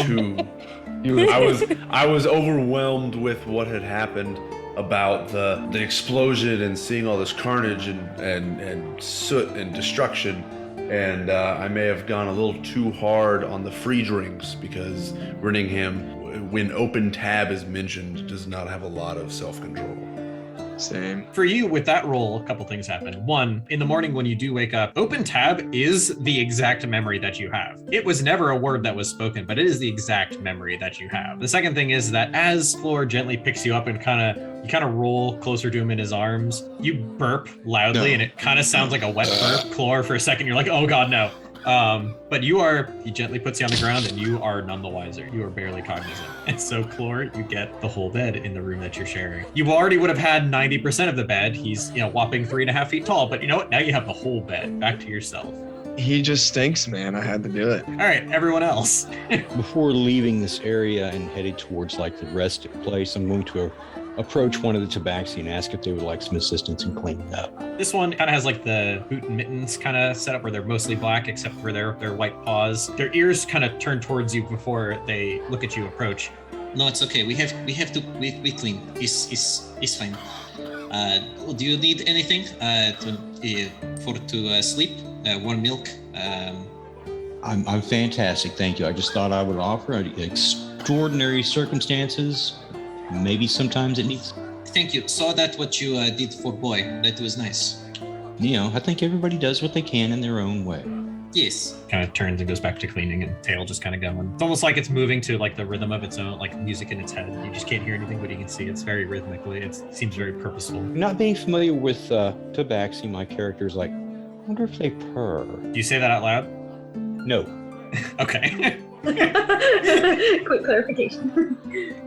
2. I was overwhelmed with what had happened, about the explosion and seeing all this carnage and soot and destruction, and I may have gone a little too hard on the free drinks, because Renningham, when open tab is mentioned, does not have a lot of self-control. Same. For you, with that roll, a couple things happen. One, in the morning when you do wake up, open tab is the exact memory that you have. It was never a word that was spoken, but it is the exact memory that you have. The second thing is that as Floor gently picks you up and you kind of roll closer to him in his arms, you burp loudly, and it kind of sounds like a wet burp. Clore, for a second, you're like, oh god, no. But he gently puts you on the ground, and you are none the wiser. You are barely cognizant. And so, Clore, you get the whole bed in the room that you're sharing. You already would have had 90% of the bed. He's, whopping 3.5 feet tall, but you know what? Now you have the whole bed back to yourself. He just stinks, man. I had to do it. All right, everyone else. Before leaving this area and headed towards the rest of the place, I'm going to approach one of the Tabaxi and ask if they would like some assistance in cleaning up. This one kind of has the boot and mittens kind of set up where they're mostly black except for their white paws. Their ears kind of turn towards you before they look at you approach. No, it's okay. We clean. It's fine. Do you need anything to sleep? Warm milk. I'm fantastic, thank you. I just thought I would offer extraordinary circumstances. Maybe sometimes it needs. Thank you. Saw that what you did for boy. That was nice. I think everybody does what they can in their own way. Yes. Kind of turns and goes back to cleaning, and tail just kind of going. It's almost like it's moving to the rhythm of its own, music in its head. You just can't hear anything, but you can see it's very rhythmically. It seems very purposeful. Not being familiar with Tabaxi, my character's like, I wonder if they purr. Do you say that out loud? No. Okay. Quick clarification.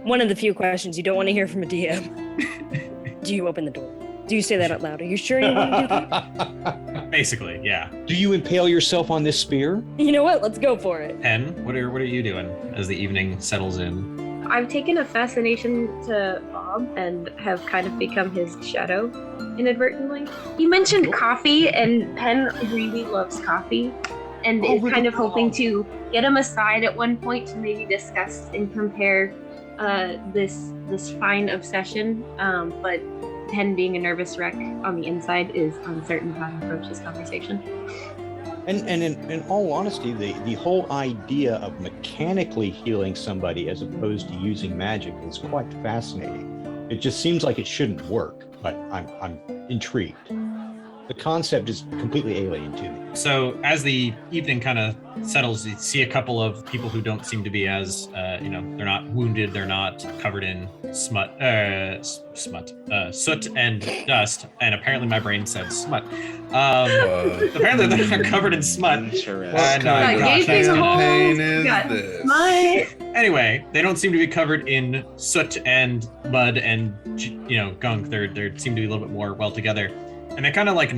One of the few questions you don't want to hear from a DM. Do you open the door? Do you say that out loud? Are you sure you want to do that? Basically, yeah. Do you impale yourself on this spear? You know what? Let's go for it. Pen, what are you doing as the evening settles in? I've taken a fascination to Bob and have kind of become his shadow inadvertently. You mentioned coffee, and Penn really loves coffee and is kind of hoping to get him aside at one point to maybe discuss and compare this fine obsession. But Penn, being a nervous wreck on the inside, is uncertain how to approach this conversation. And in all honesty, the whole idea of mechanically healing somebody as opposed to using magic is quite fascinating. It just seems like it shouldn't work, but I'm intrigued. The concept is completely alien to me. So as the evening kind of settles, you see a couple of people who don't seem to be as, they're not wounded, they're not covered in soot and dust, and apparently my brain said smut. Apparently they're not covered in smut. Got gaping holes, got smut. Anyway, they don't seem to be covered in soot and mud and gunk. They seem to be a little bit more well together. And they kind of like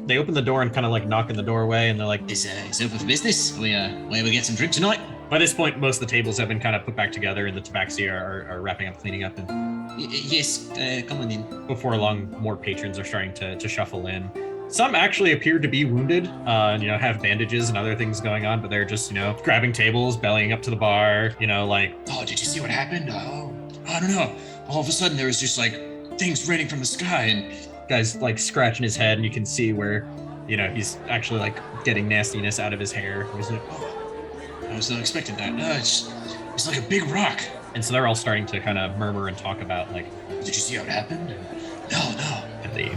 they open the door and kind of like knock in the doorway, and they're like, Is open for business? We get some drink tonight? by this point, most of the tables have been kind of put back together, and the Tabaxi are wrapping up, cleaning up. And Yes, come on in. before long, more patrons are starting to shuffle in. Some actually appear to be wounded, have bandages and other things going on, but they're just, grabbing tables, bellying up to the bar, Oh, did you see what happened? Oh, I don't know. All of a sudden, there was just like things raining from the sky, and guy's like scratching his head, and you can see where, he's actually like getting nastiness out of his hair. He's like, I was not expecting that. No, it's like a big rock. and so they're all starting to kind of murmur and talk about like, Did you see how it happened? No. and the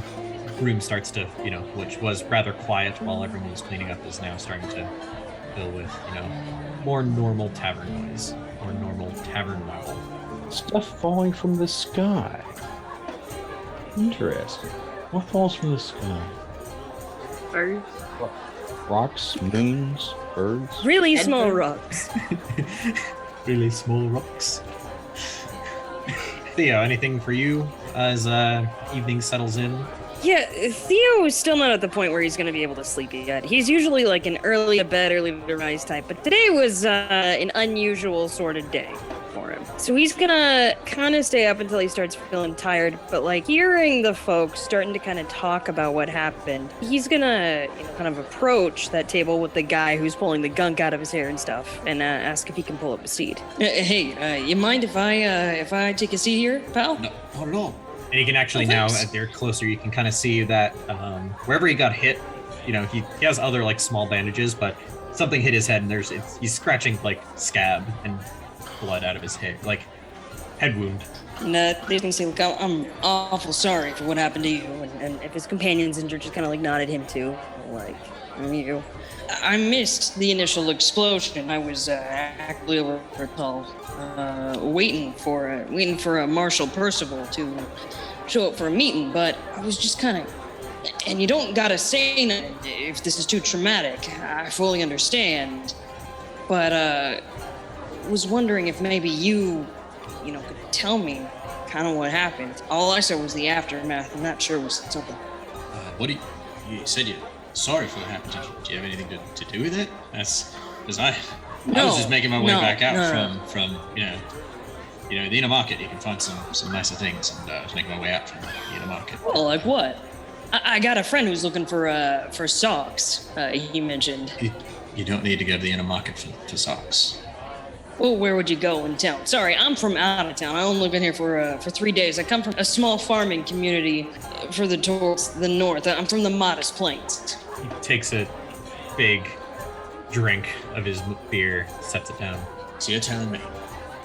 room starts to, which was rather quiet while everyone was cleaning up, is now starting to fill with, more normal tavern noise, more normal tavern level. Stuff falling from the sky. Interesting. What falls from the sky? Birds. Rocks, moons, birds. Really small rocks. Really small rocks. Theo, anything for you as evening settles in? Yeah, Theo is still not at the point where he's going to be able to sleep yet. He's usually like an early to bed, early to rise type, but today was an unusual sort of day for him. So he's going to kind of stay up until he starts feeling tired, but like hearing the folks starting to kind of talk about what happened, he's going to kind of approach that table with the guy who's pulling the gunk out of his hair and stuff and ask if he can pull up a seat. Hey, you mind if I take a seat here, pal? No, not at all. And you can actually now, as they're closer, you can kind of see that wherever he got hit, he has other like small bandages, but something hit his head, and he's scratching like scab and blood out of his hair, like head wound. And they can say, look, I'm awful sorry for what happened to you. And if his companion's injured, just kind of like nod at him too, like, you. I missed the initial explosion. I was actually over at the hall, waiting for a Marshal Percival to show up for a meeting, but I was just kind of. And you don't gotta say nothing if this is too traumatic. I fully understand, but was wondering if maybe you could tell me kind of what happened. All I saw was the aftermath. I'm not sure it was something. What do you said you're sorry for what happened. Do you have anything to do with it? That's because I was just making my way back out from the inner market. You can find some nicer things, and I was making my way out from the inner market. Well, like what? I got a friend who's looking for socks. He mentioned. You don't need to go to the inner market for socks. Well, where would you go in town? Sorry, I'm from out of town. I only been here for 3 days. I come from a small farming community further towards the north. I'm from the Modest Plains. He takes a big drink of his beer, sets it down. So you're telling me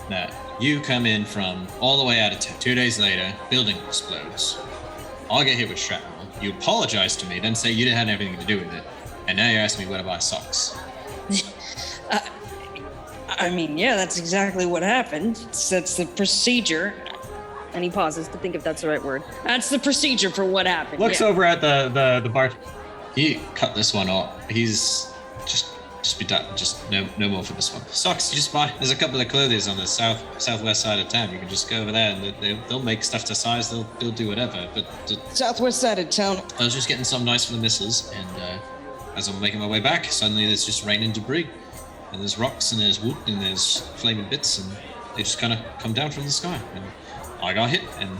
that you come in from all the way out of town, 2 days later, building explodes. I get hit with shrapnel. You apologize to me, then say you didn't have anything to do with it, and now you're asking me where to buy socks. I mean, yeah, that's exactly what happened. That's the procedure. And he pauses to think if that's the right word. That's the procedure for what happened. Looks yeah. over at the bar. He cut this one off. He's just Just be done. Just no more for this one. Socks, you just buy. There's a couple of clothiers on the southwest side of town. You can just go over there and they'll make stuff to size. They'll do whatever. But Southwest side of town. I was just getting something nice for the missus, and as I'm making my way back, suddenly there's just raining debris, and there's rocks and there's wood and there's flaming bits, and they just kind of come down from the sky. And I got hit and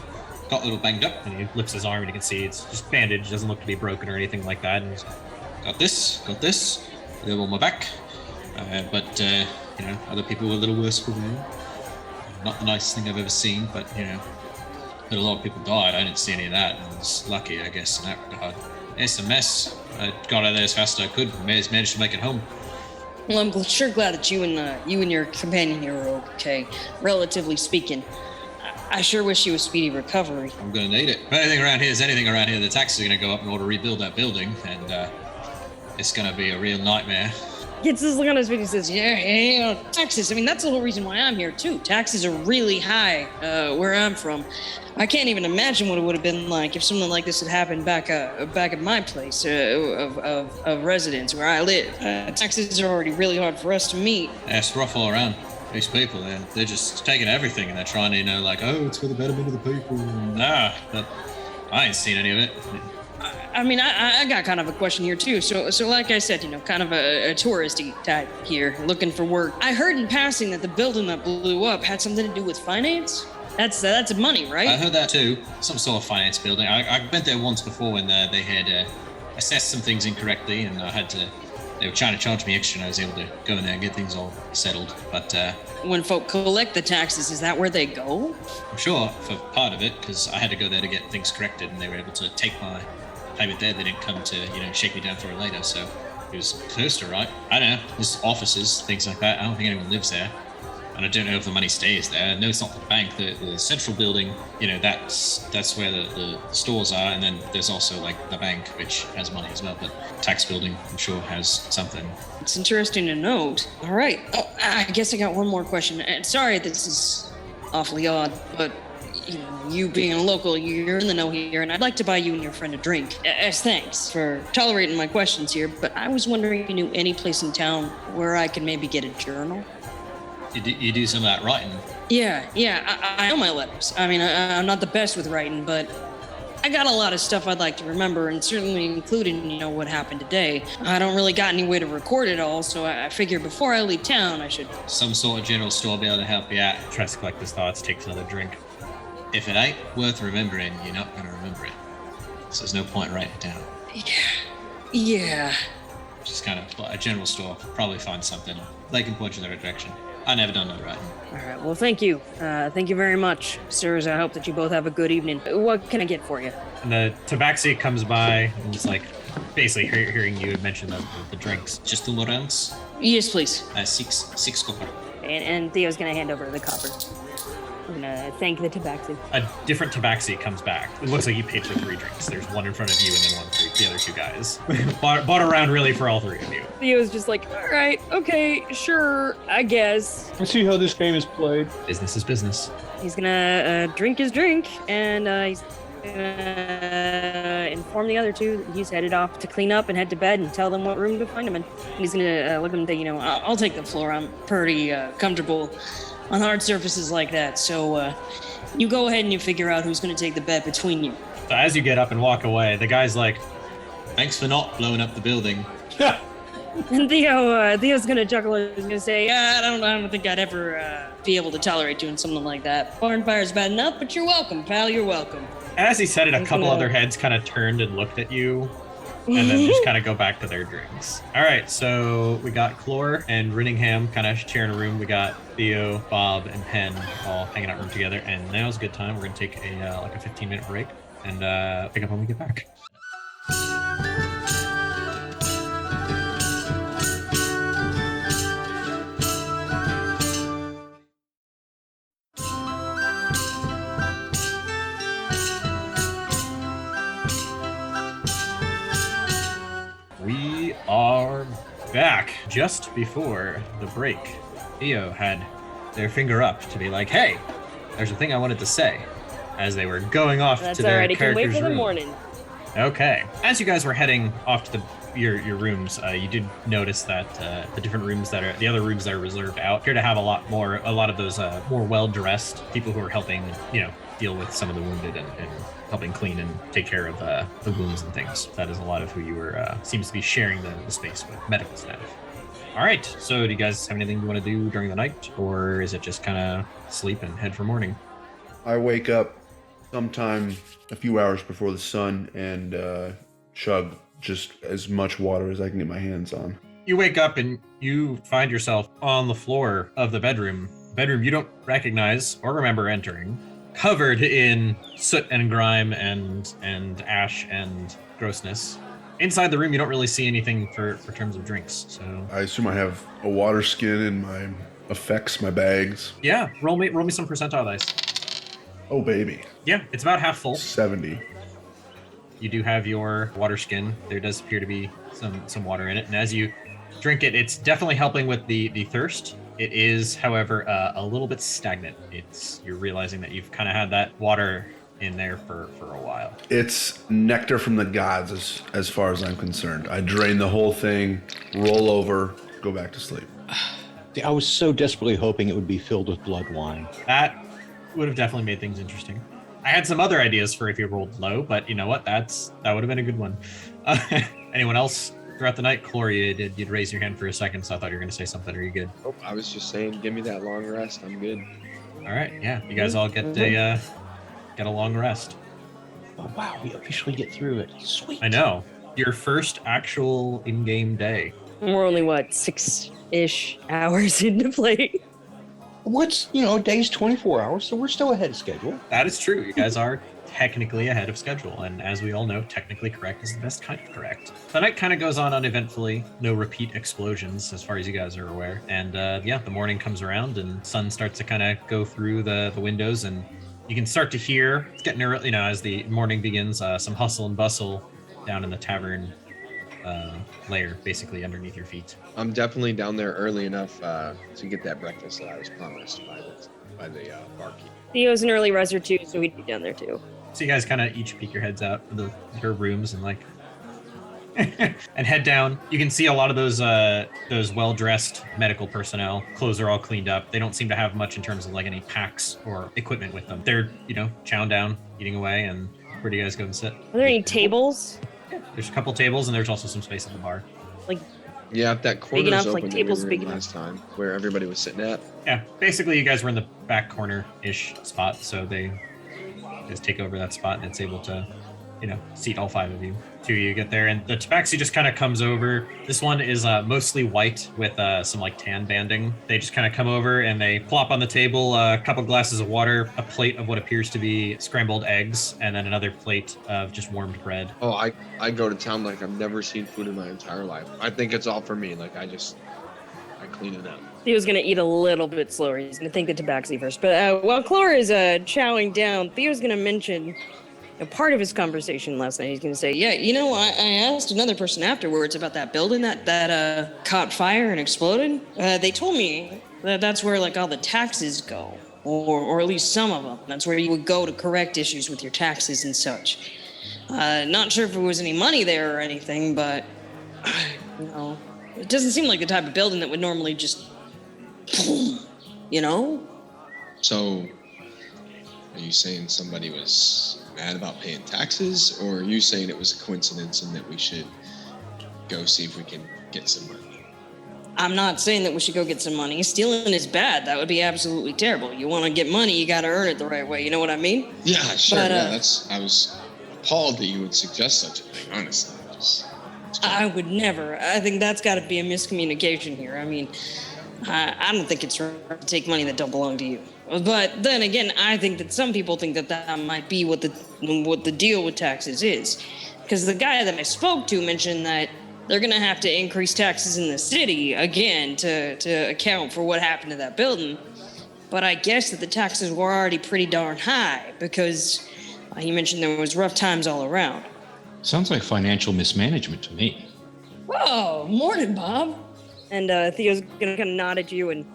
got a little banged up. And he lifts his arm and you can see it's just bandaged, doesn't look to be broken or anything like that. And he's, got this. They're on my back. But other people were a little worse for wear. Not the nicest thing I've ever seen, but a lot of people died. I didn't see any of that. I was lucky, I guess, in that regard. It's a mess. I got out of there as fast as I could. Managed to make it home. Well, I'm sure glad that you and your companion here are okay, relatively speaking. I sure wish you a speedy recovery. I'm gonna need it. If anything around here, the taxes are gonna go up in order to rebuild that building, and it's gonna be a real nightmare. Gets this look on his face and says, Yeah, taxes. I mean, that's the whole reason why I'm here, too. Taxes are really high where I'm from. I can't even imagine what it would have been like if something like this had happened back at my place of residence where I live. Taxes are already really hard for us to meet. Yeah, it's rough all around. These people, they're just taking everything and they're trying to, oh, it's for the betterment of the people. Nah, but I ain't seen any of it. I mean, I got kind of a question here too. So like I said, kind of a touristy type here, looking for work. I heard in passing that the building that blew up had something to do with finance. That's money, right? I heard that too. Some sort of finance building. I've been there once before when they had assessed some things incorrectly, and they were trying to charge me extra, and I was able to go in there and get things all settled. But when folk collect the taxes, is that where they go? I'm sure for part of it, because I had to go there to get things corrected, and they were able to take my payment there. They didn't come to shake me down for it later, so it was close to right. I don't know. There's offices, things like that. I don't think anyone lives there, and I don't know if the money stays there. I know it's not the bank. The central building, that's where the stores are, and then there's also the bank, which has money as well. But tax building, I'm sure, has something. It's interesting to note. All right. Oh, I guess I got one more question. And sorry, this is awfully odd, but you being a local, you're in the know here, and I'd like to buy you and your friend a drink as thanks for tolerating my questions here. But I was wondering if you knew any place in town where I could maybe get a journal. You do some of that writing? Yeah, I know my letters. I mean, I'm not the best with writing, but I got a lot of stuff I'd like to remember, and certainly including, what happened today. I don't really got any way to record it all, so I figure before I leave town, I should... Some sort of general store will be able to help you out. tries to collect his thoughts, takes another drink. If it ain't worth remembering, you're not gonna remember it. So there's no point writing it down. Yeah. Just kind of a general store, probably find something. They can point you in the right direction. I never done no writing. all right, well, thank you. Thank you very much, sirs. I hope that you both have a good evening. What can I get for you? And the Tabaxi comes by and just basically hearing you mention the drinks. Just 2 more rounds? Yes, please. 6 copper. And Theo's gonna hand over the copper. I'm gonna thank the Tabaxi. A different Tabaxi comes back. It looks like you paid for 3 drinks. There's one in front of you and then one for the other 2 guys. bought around really for all 3 of you. Theo's just all right, okay, sure, I guess. I see how this game is played. Business is business. He's gonna drink his drink, and he's gonna inform the other 2 that he's headed off to clean up and head to bed and tell them what room to find him in. And he's gonna look at them and think, I'll take the floor. I'm pretty comfortable on hard surfaces like that. So you go ahead and you figure out who's going to take the bet between you. So as you get up and walk away, the guy's like, thanks for not blowing up the building. And Theo's gonna chuckle. He's gonna say, I don't think I'd ever be able to tolerate doing something like that. Barn fire's bad enough, but you're welcome, pal. You're welcome. as he said it, a couple other heads kind of turned and looked at you. And then just kind of go back to their drinks. All right, so we got Clore and Rinningham kind of sharing a room. We got Theo, Bob, and Penn all hanging out room together. And now's a good time. We're gonna take a 15-minute break and pick up when we get back. We are back. Just before the break, Theo had their finger up to be like, hey, there's a thing I wanted to say, as they were going off That's to their alright, I can wait character's for the room. morning. Okay. As you guys were heading off to the your rooms, you did notice that the different rooms the other rooms that are reserved out appear to have a lot of those more well-dressed people who are helping, deal with some of the wounded and helping clean and take care of the wounds and things. That is a lot of who you were seems to be sharing the space with, medical staff. All right, so do you guys have anything you want to do during the night, or is it just kind of sleep and head for morning? I wake up sometime a few hours before the sun and chug just as much water as I can get my hands on. You wake up and you find yourself on the floor of the bedroom you don't recognize or remember entering, covered in soot and grime and ash and grossness. Inside the room, you don't really see anything for terms of drinks. So I assume I have a water skin in my effects, my bags. Yeah, roll me some percentile dice. Oh baby. Yeah, it's about half full. 70. You do have your water skin. There does appear to be some water in it, and as you drink it, it's definitely helping with the thirst. It is, however, a little bit stagnant. You're realizing that you've kind of had that water in there for a while. It's nectar from the gods as far as I'm concerned. I drain the whole thing, roll over, go back to sleep. I was so desperately hoping it would be filled with blood wine. That would have definitely made things interesting. I had some other ideas for if you rolled low, but you know what? That would have been a good one. Anyone else throughout the night? Chloe, you'd raise your hand for a second, so I thought you were going to say something. Are you good? Oh, I was just saying, give me that long rest. I'm good. All right, yeah. You guys all get a long rest. Oh wow, we officially get through it. Sweet. I know. Your first actual in-game day. We're only, 6-ish hours into play. What's, a day's 24 hours, so we're still ahead of schedule. That is true. You guys are technically ahead of schedule, and as we all know, technically correct is the best kind of correct. The night kind of goes on uneventfully. No repeat explosions, as far as you guys are aware. And the morning comes around, and sun starts to kind of go through the windows, and you can start to hear, it's getting early, as the morning begins, some hustle and bustle down in the tavern layer, basically underneath your feet. I'm definitely down there early enough to get that breakfast that I was promised by the barkeep. Theo's an early riser too, so he'd be down there too. So you guys kind of each peek your heads out of your rooms and and head down. You can see a lot of those well-dressed medical personnel. Clothes are all cleaned up. They don't seem to have much in terms of any packs or equipment with them. They're, chowing down, eating away, and where do you guys go and sit? Are there any tables? There's a couple tables, and there's also some space at the bar. Yeah, that corner's enough, open tables that we big were in last time, where everybody was sitting at. Yeah, basically you guys were in the back corner-ish spot, so they just take over that spot, and it's able to, seat all 5 of you. 2 of you get there, and the Tabaxi just kind of comes over. This one is mostly white with some tan banding. They just kind of come over and they plop on the table a couple glasses of water, a plate of what appears to be scrambled eggs, and then another plate of just warmed bread. Oh, I go to town like I've never seen food in my entire life. I think it's all for me. I clean it up. Theo's gonna eat a little bit slower. He's gonna think the Tabaxi first. But while Clora is chowing down, Theo's gonna mention part of his conversation last night. He's gonna say, Yeah, I asked another person afterwards about that building that caught fire and exploded. They told me that that's where all the taxes go, or at least some of them. That's where you would go to correct issues with your taxes and such. Not sure if there was any money there or anything, but it doesn't seem like the type of building that would normally just, So, are you saying somebody was mad about paying taxes, or are you saying it was a coincidence and that we should go see if we can get some money? I'm not saying that we should go get some money. Stealing is bad. That would be absolutely terrible. You want to get money, you got to earn it the right way. You know what I mean? Yeah, sure. But, I was appalled that you would suggest such a thing, honestly. I would never. I think that's got to be a miscommunication here. I mean, I don't think it's right to take money that don't belong to you. But then again, I think that some people think that might be what the deal with taxes is. Because the guy that I spoke to mentioned that they're going to have to increase taxes in the city again to account for what happened to that building. But I guess that the taxes were already pretty darn high because he mentioned there was rough times all around. Sounds like financial mismanagement to me. Oh, morning, Bob. and Theo's gonna kind of nod at you and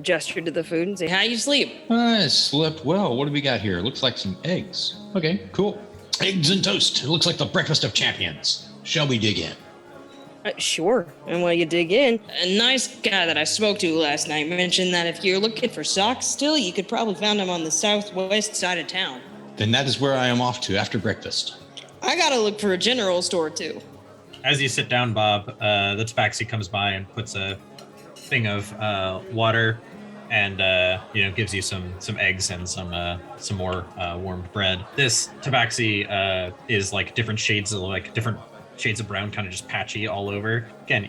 gesture to the food and say, "How you sleep?" I slept well. What do we got here? Looks like some eggs. Okay, cool. Eggs and toast. It looks like the breakfast of champions. Shall we dig in? Sure. And while you dig in, A nice guy that I spoke to last night mentioned that if you're looking for socks still, you could probably find them on the southwest side of town. Then that is where I am off to after breakfast. I gotta look for a general store too. As you sit down, Bob, the Tabaxi comes by and puts a thing of water and gives you some eggs and some more warmed bread. This Tabaxi is like different shades of brown, kind of just patchy all over. Again,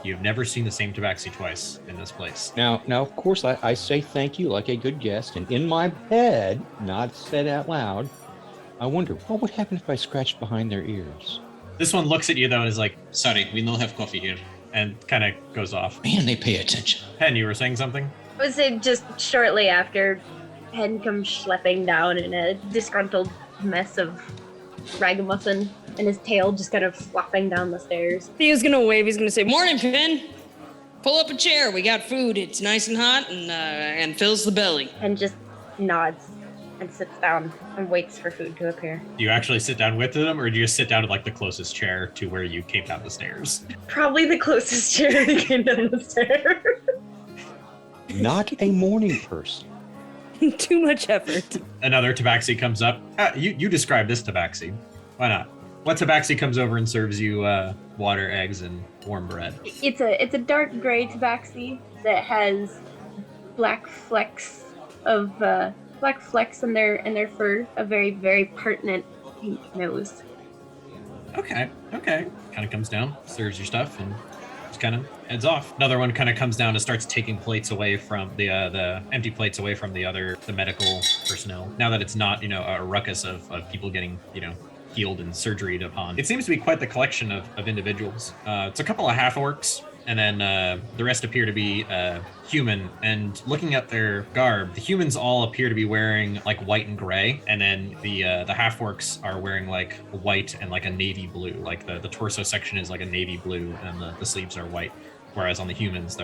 you've never seen the same Tabaxi twice in this place. Now, of course, I say thank you like a good guest, and in my head, not said out loud, I wonder what would happen if I scratched behind their ears. This one looks at you though and is like, Sorry, we don't have coffee here. and kind of goes off. Man, they pay attention. Pen, you were saying something? I would say just shortly after, Hen comes schlepping down in a disgruntled mess of ragamuffin, and his tail just kind of flopping down the stairs. Theo's gonna wave. He's gonna say, Morning, Finn. Pull up a chair. We got food. It's nice and hot and fills the belly. And just nods and sits down and waits for food to appear. Do you actually sit down with them, or do you just sit down at like the closest chair to where you came down the stairs? Probably the closest chair that came down the stairs. Not a morning person. Too much effort. Another Tabaxi comes up. You describe this Tabaxi. Why not? What Tabaxi comes over and serves you water, eggs, and warm bread? It's a dark gray tabaxi that has black flecks in their fur, a very, very pertinent pink nose. Okay. Kind of comes down, serves your stuff, and just kind of heads off. Another one kind of comes down and starts taking plates away from the empty plates away from the medical personnel. Now that it's not a ruckus of people getting healed and surgeryed upon. It seems to be quite the collection of individuals. It's a couple of half orcs, and then the rest appear to be human. And looking at their garb, the humans all appear to be wearing like white and gray, and then the half orcs are wearing like white and like a navy blue. Like the torso section is like a navy blue, and the sleeves are white. Whereas on the humans,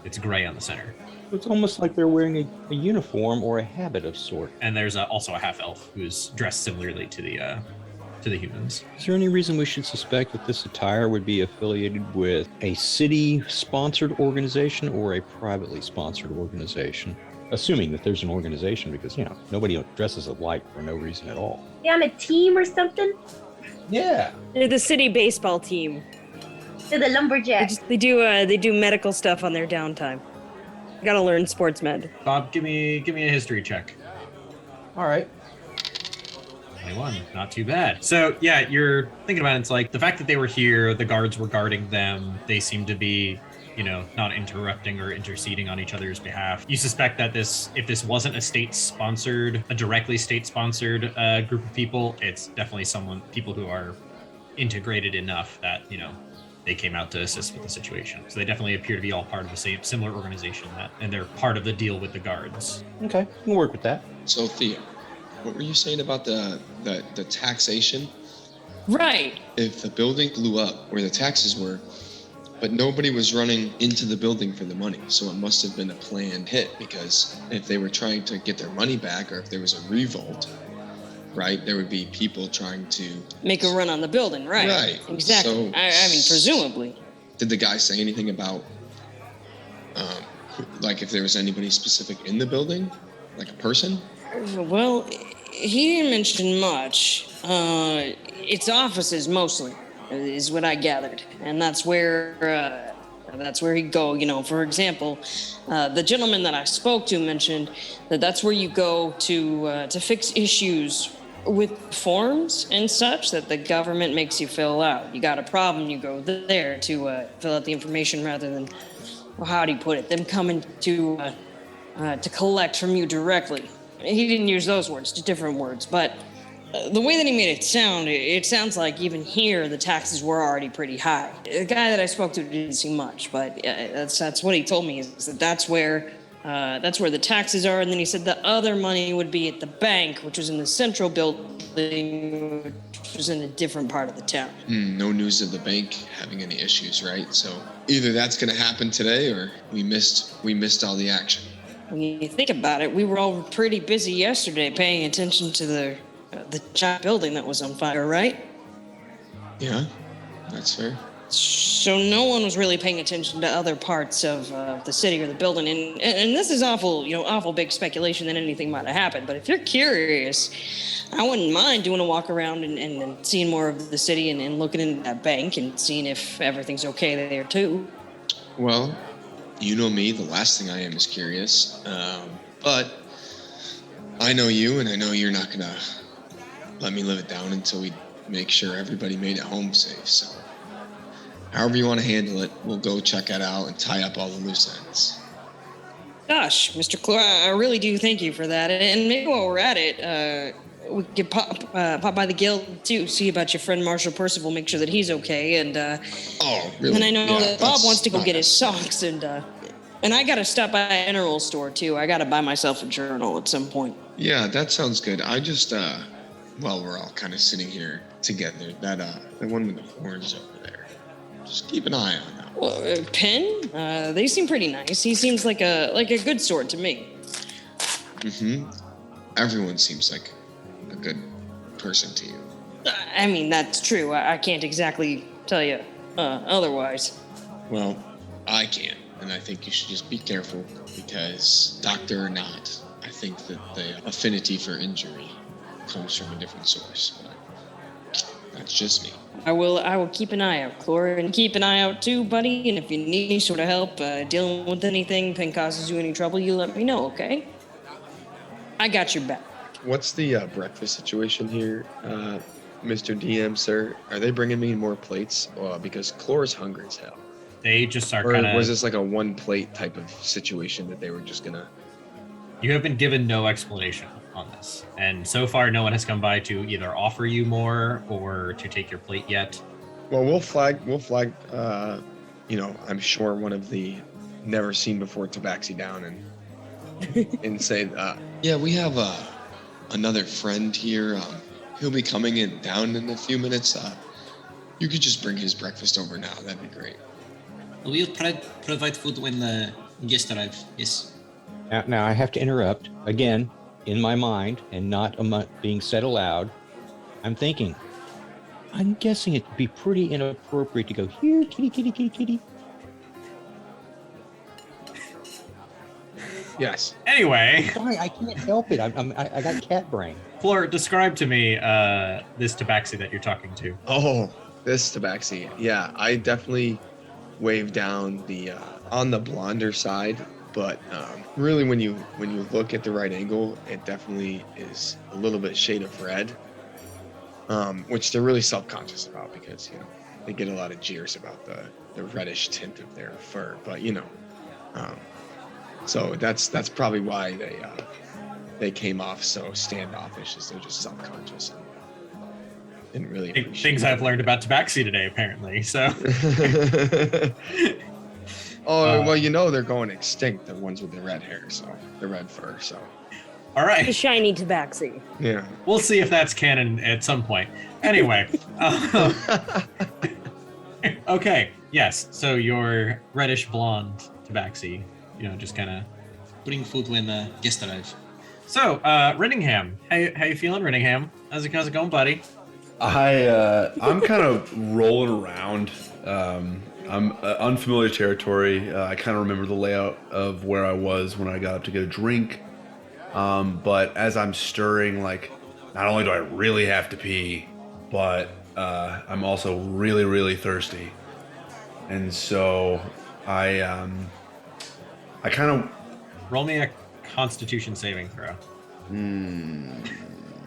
it's gray on the center. It's almost like they're wearing a uniform or a habit of sort. And there's also a half elf who's dressed similarly to the humans. Is there any reason we should suspect that this attire would be affiliated with a city-sponsored organization or a privately sponsored organization? Assuming that there's an organization, because nobody dresses alike for no reason at all. They on a team or something? Yeah. They're the city baseball team. They're the lumberjacks. They do medical stuff on their downtime. Gotta learn sports med. Bob, give me a history check. All right. 21, not too bad. So yeah, you're thinking about it, it's like the fact that they were here, the guards were guarding them, they seem to be, not interrupting or interceding on each other's behalf. You suspect that if this wasn't a directly state-sponsored group of people, it's definitely people who are integrated enough that, they came out to assist with the situation. So they definitely appear to be all part of the similar organization, and they're part of the deal with the guards. Okay, we'll work with that. So Theo, what were you saying about the taxation? Right. If the building blew up where the taxes were, but nobody was running into the building for the money, so it must have been a planned hit, because if they were trying to get their money back, or if there was a revolt, right, there would be people trying to Make a run on the building, right? Right. Exactly. So- I mean, presumably. Did the guy say anything about, like if there was anybody specific in the building, like a person? Well, he didn't mention much. It's offices mostly, is what I gathered, and that's where he'd go. For example, the gentleman that I spoke to mentioned that's where you go to fix issues with forms and such that the government makes you fill out. You got a problem, you go there to fill out the information rather than, well, how do you put it? Them coming to collect from you directly. He didn't use those words, different words, but the way that he made it sounds like even here the taxes were already pretty high. The guy that I spoke to didn't see much, but that's what he told me, is that's where the taxes are. And then he said the other money would be at the bank, which was in the central building, which was in a different part of the town. No news of the bank having any issues, right? So either that's going to happen today, or we missed all the action. When you think about it, we were all pretty busy yesterday paying attention to the giant building that was on fire, right? Yeah, that's fair. So no one was really paying attention to other parts of the city or the building, and this is awful big speculation that anything might have happened. But if you're curious, I wouldn't mind doing a walk around and seeing more of the city and looking in that bank and seeing if everything's okay there too. Well, you know me. The last thing I am is curious. But I know you, and I know you're not gonna let me live it down until we make sure everybody made it home safe. So, however you want to handle it, we'll go check it out and tie up all the loose ends. Gosh, Mr. Clore, I really do thank you for that. And maybe while we're at it, we could pop by the guild too, see about your friend Marshall Percival, make sure that he's okay. And Oh, really? and I know Yeah, that Bob that's wants to go not get his necessary. socks, and I gotta stop by a mineral store too. I gotta buy myself a journal at some point. Yeah, that sounds good. I just, while we're all kind of sitting here together, that the one with the horns over there, just keep an eye on that. Well, Penn, they seem pretty nice. He seems like a good sort to me. Mm-hmm. Everyone seems like a good person to you. I mean, that's true. I can't exactly tell you otherwise. Well, I can, and I think you should just be careful because, doctor or not, I think that the affinity for injury comes from a different source. But that's just me. I will keep an eye out, Clore, and keep an eye out too, buddy. And if you need any sort of help dealing with anything, Penn causes you any trouble, you let me know, okay? I got your back. What's the breakfast situation here, Mr. DM, sir? Are they bringing me more plates? Because Clore's hungry as hell. They just are Or kind was of. this like a one plate type of situation that they were just gonna? You have been given no explanation on this, and so far, no one has come by to either offer you more or to take your plate yet. Well, we'll flag. I'm sure one of the never seen before Tabaxi down and say, Yeah, we have another friend here. He'll be coming down in a few minutes. You could just bring his breakfast over now. That'd be great. We'll provide food when the guests arrive. Yes. Now I have to interrupt again in my mind and not being said aloud. I'm thinking, I'm guessing it'd be pretty inappropriate to go, here, kitty, kitty, kitty, kitty. yes. Anyway, Sorry, I can't help it. I got cat brain. Fleur, describe to me this Tabaxi that you're talking to. Oh, this Tabaxi. Yeah, I definitely wave down the on the blonder side, but really when you look at the right angle, it definitely is a little bit shade of red, which they're really self-conscious about because they get a lot of jeers about the reddish tint of their fur, but so that's probably why they came off so standoffish, is they're just self-conscious and really appreciate Things I've learned about Tabaxi today, apparently. So. Oh, well, they're going extinct, the ones with the red hair, so the red fur, so. All right. The shiny Tabaxi. Yeah. We'll see if that's canon at some point. Anyway. Okay. Yes. So your reddish blonde Tabaxi, just kind of. Bring food when the guests arrive. So, Rittingham, how you feeling, Rittingham? How's it going, buddy? I'm kind of rolling around. I'm unfamiliar territory. I kind of remember the layout of where I was when I got up to get a drink. But as I'm stirring, not only do I really have to pee, but I'm also really, really thirsty. And so I kind of... Roll me a Constitution saving throw.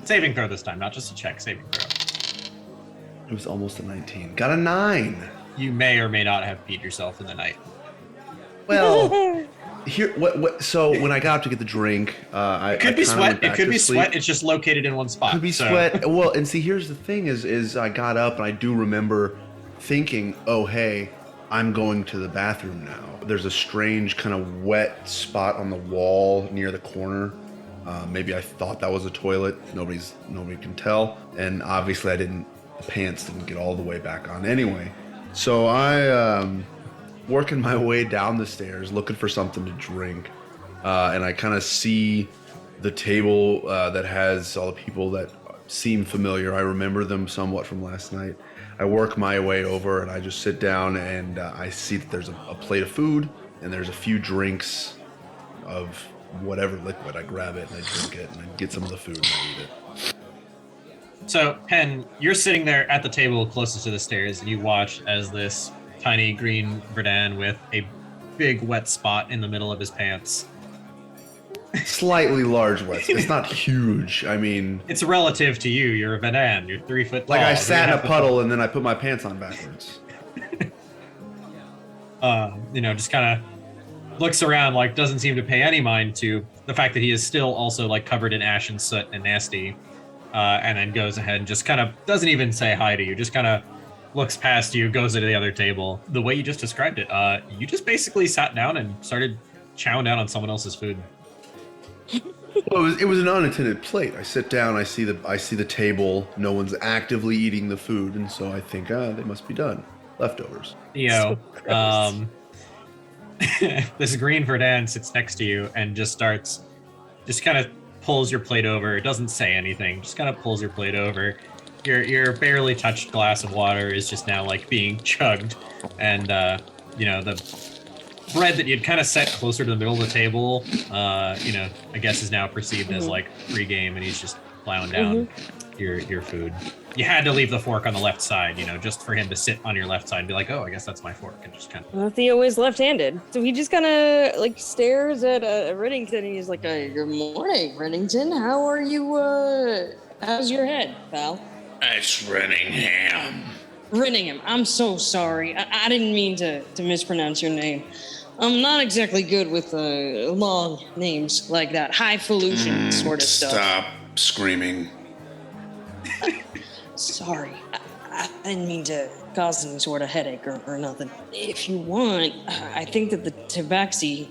Saving throw this time, not just a check. Saving throw. It was almost a 19. Got a 9. You may or may not have peed yourself in the night. Well, here. So when I got up to get the drink, It could be sweat. It could be sweat. It's just located in one spot. Could be sweat. Well, and see, here's the thing: is I got up and I do remember thinking, "Oh, hey, I'm going to the bathroom now." There's a strange kind of wet spot on the wall near the corner. Maybe I thought that was a toilet. Nobody can tell, and obviously the pants didn't get all the way back on anyway. So I working my way down the stairs looking for something to drink, and I kind of see the table that has all the people that seem familiar. I remember them somewhat from last night. I work my way over and I just sit down and I see that there's a plate of food and there's a few drinks of whatever liquid. I grab it and I drink it and I get some of the food and I eat it. So, Pen, you're sitting there at the table closest to the stairs, and you watch as this tiny green Verdan with a big wet spot in the middle of his pants. Slightly large wet. It's not huge. I mean, it's relative to you. You're a Verdan. You're 3 foot tall. Like I sat in a puddle and then I put my pants on backwards. Just kind of looks around, like doesn't seem to pay any mind to the fact that he is still also like covered in ash and soot and nasty. And then goes ahead and just kind of doesn't even say hi to you, just kind of looks past you, goes to the other table. The way you just described it, you just basically sat down and started chowing down on someone else's food. Well, it was an unattended plate. I sit down, I see the table, no one's actively eating the food, and so I think, they must be done. Leftovers. This green Verdan sits next to you and just kind of pulls your plate over. It doesn't say anything, just kind of pulls your plate over. Your barely touched glass of water is just now like being chugged, and the bread that you'd kind of set closer to the middle of the table, I guess is now perceived as like free game, and he's just plowing down your food. You had to leave the fork on the left side, just for him to sit on your left side and be like, oh, I guess that's my fork, and just kind of. Well, Theo is left-handed, so he just kind of like stares at Reddington, and he's like, Good morning, Reddington. How are you, how's your head, pal? It's Renningham. Renningham, I'm so sorry. I didn't mean to mispronounce your name. I'm not exactly good with long names like that. Highfalutin sort of stuff. Stop screaming. Sorry. I didn't mean to cause any sort of headache or nothing. If you want, I think that the Tabaxi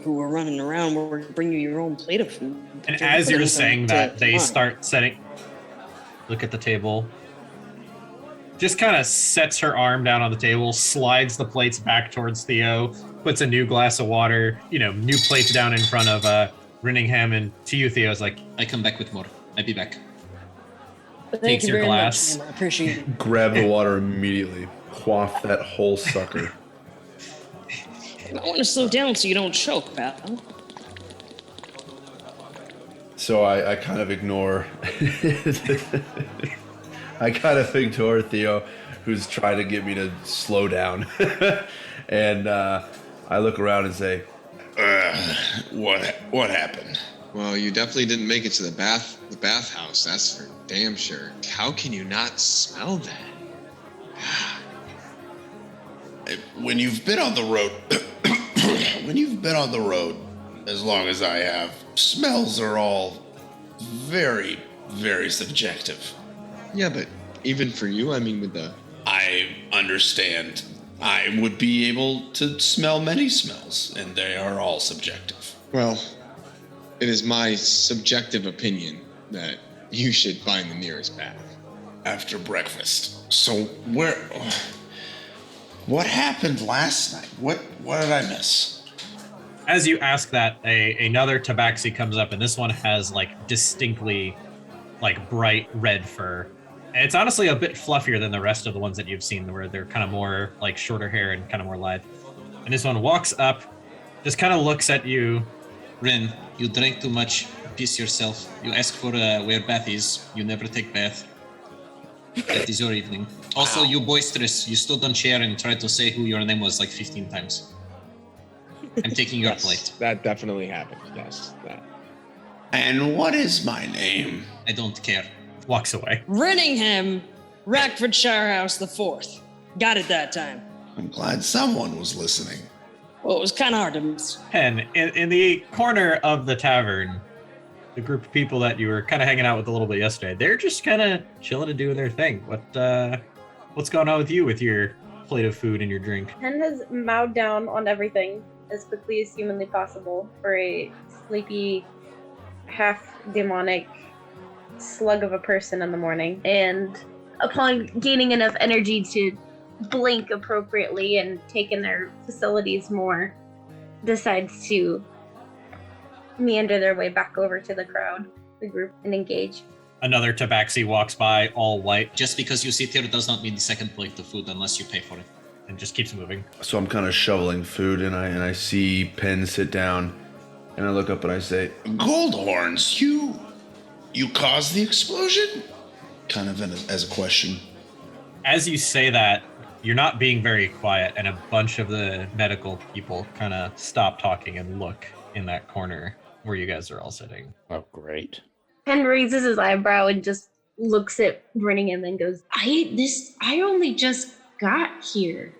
who are running around will bring you your own plate of food. And as you're saying that, they start setting... Look at the table. Just kind of sets her arm down on the table, slides the plates back towards Theo, puts a new glass of water, new plates down in front of Renningham, and to you, Theo, is like, I come back with more. I'll be back. Takes your glass. Much, I appreciate it. Grab the water immediately. Quaff that whole sucker. I want to slow down so you don't choke, pal. So I kind of ignore... I kind of ignore Theo, who's trying to get me to slow down. And I look around and say, what happened? Well, you definitely didn't make it to the bathhouse, that's for damn sure. How can you not smell that? When you've been on the road, as long as I have, smells are all very, very subjective. Yeah, but even for you, I mean, with the... I understand. I would be able to smell many smells, and they are all subjective. Well, it is my subjective opinion that you should find the nearest bath. After breakfast. So what happened last night? What did I miss? As you ask that, another Tabaxi comes up, and this one has like distinctly like bright red fur. And it's honestly a bit fluffier than the rest of the ones that you've seen, where they're kind of more like shorter hair and kind of more lithe. And this one walks up, just kind of looks at you. Ren, you drank too much. Piss yourself. You ask for where bath is. You never take bath. That is your evening. Also, you boisterous. You stood on chair and tried to say who your name was like 15 times. I'm taking your plate. That definitely happened. Yes, that. And what is my name? I don't care. Walks away. Renningham, Rackfordshire House the Fourth. Got it that time. I'm glad someone was listening. Well, it was kind of hard to miss. Pen, in the corner of the tavern, the group of people that you were kind of hanging out with a little bit yesterday, they're just kind of chilling and doing their thing. What's going on with you with your plate of food and your drink? Pen has mowed down on everything as quickly as humanly possible for a sleepy, half-demonic slug of a person in the morning. And upon gaining enough energy to blink appropriately and take in their facilities more, decides to meander their way back over to the crowd, the group, and engage. Another tabaxi walks by, all white, Just because you sit here does not mean the second plate of food unless you pay for it. and just keeps moving. So I'm kind of shoveling food, and I see Penn sit down, and I look up and I say, Goldhorns, you caused the explosion? Kind of as a question. As you say that, you're not being very quiet, and a bunch of the medical people kind of stop talking and look in that corner where you guys are all sitting. Oh, great. Pen raises his eyebrow and just looks at Brenning and then goes, I only just got here.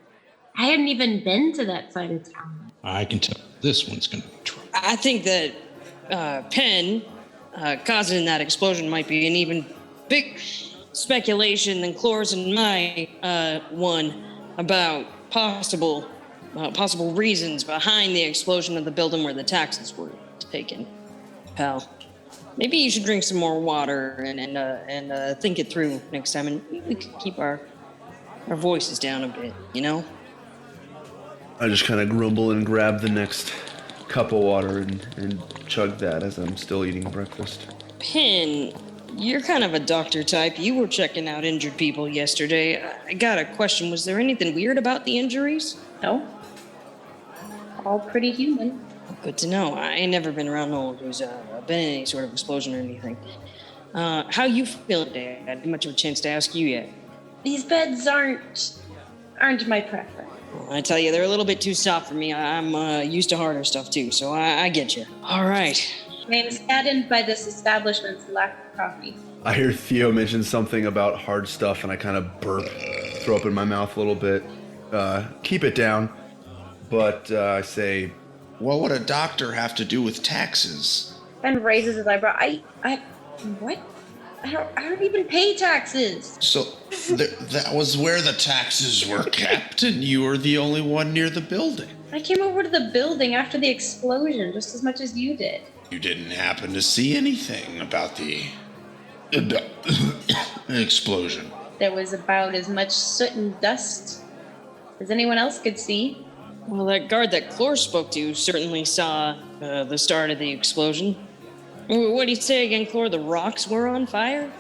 I hadn't even been to that side of town. I can tell this one's going to be trouble. I think that Penn causing that explosion might be an even big speculation than Cloris and my one about possible reasons behind the explosion of the building where the taxes were taken, pal. Maybe you should drink some more water and think it through next time, and we could keep our voices down a bit, you know? I just kind of grumble and grab the next cup of water and chug that as I'm still eating breakfast. Penn, you're kind of a doctor type. You were checking out injured people yesterday. I got a question. Was there anything weird about the injuries? no. All pretty human. Good to know. I ain't never been around no one who's been in any sort of explosion or anything. How you feeling today? I didn't much of a chance to ask you yet. These beds aren't my preference. Well, I tell you, they're a little bit too soft for me. I'm used to harder stuff too, so I get you. All right. I am saddened by this establishment's lack of coffee. I hear Theo mention something about hard stuff, and I kind of burp, throw up in my mouth a little bit. Keep it down, but I say, What would a doctor have to do with taxes? Ben raises his eyebrow. What? I don't even pay taxes. So that was where the taxes were kept, and you were the only one near the building. I came over to the building after the explosion just as much as you did. You didn't happen to see anything about the explosion. There was about as much soot and dust as anyone else could see. Well, that guard that Clor spoke to certainly saw the start of the explosion. What did he say again, Clor? The rocks were on fire?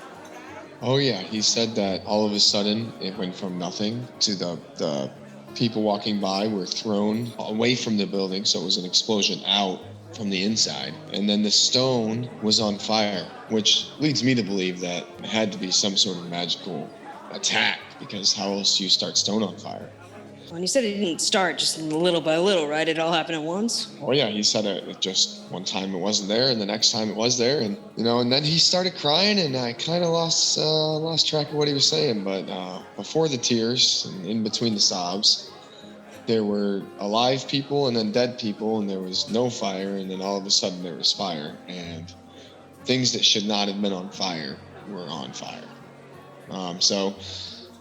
Oh yeah, he said that all of a sudden it went from nothing to the people walking by were thrown away from the building, so it was an explosion out from the inside. And then the stone was on fire, which leads me to believe that it had to be some sort of magical attack, because how else do you start stone on fire? Well, and he said it didn't start just little by little, right? It all happened at once? Oh yeah, he said it just one time it wasn't there, and the next time it was there, and and then he started crying, and I kind of lost track of what he was saying. But before the tears and in between the sobs, there were alive people and then dead people, and there was no fire, and then all of a sudden there was fire, and things that should not have been on fire were on fire. So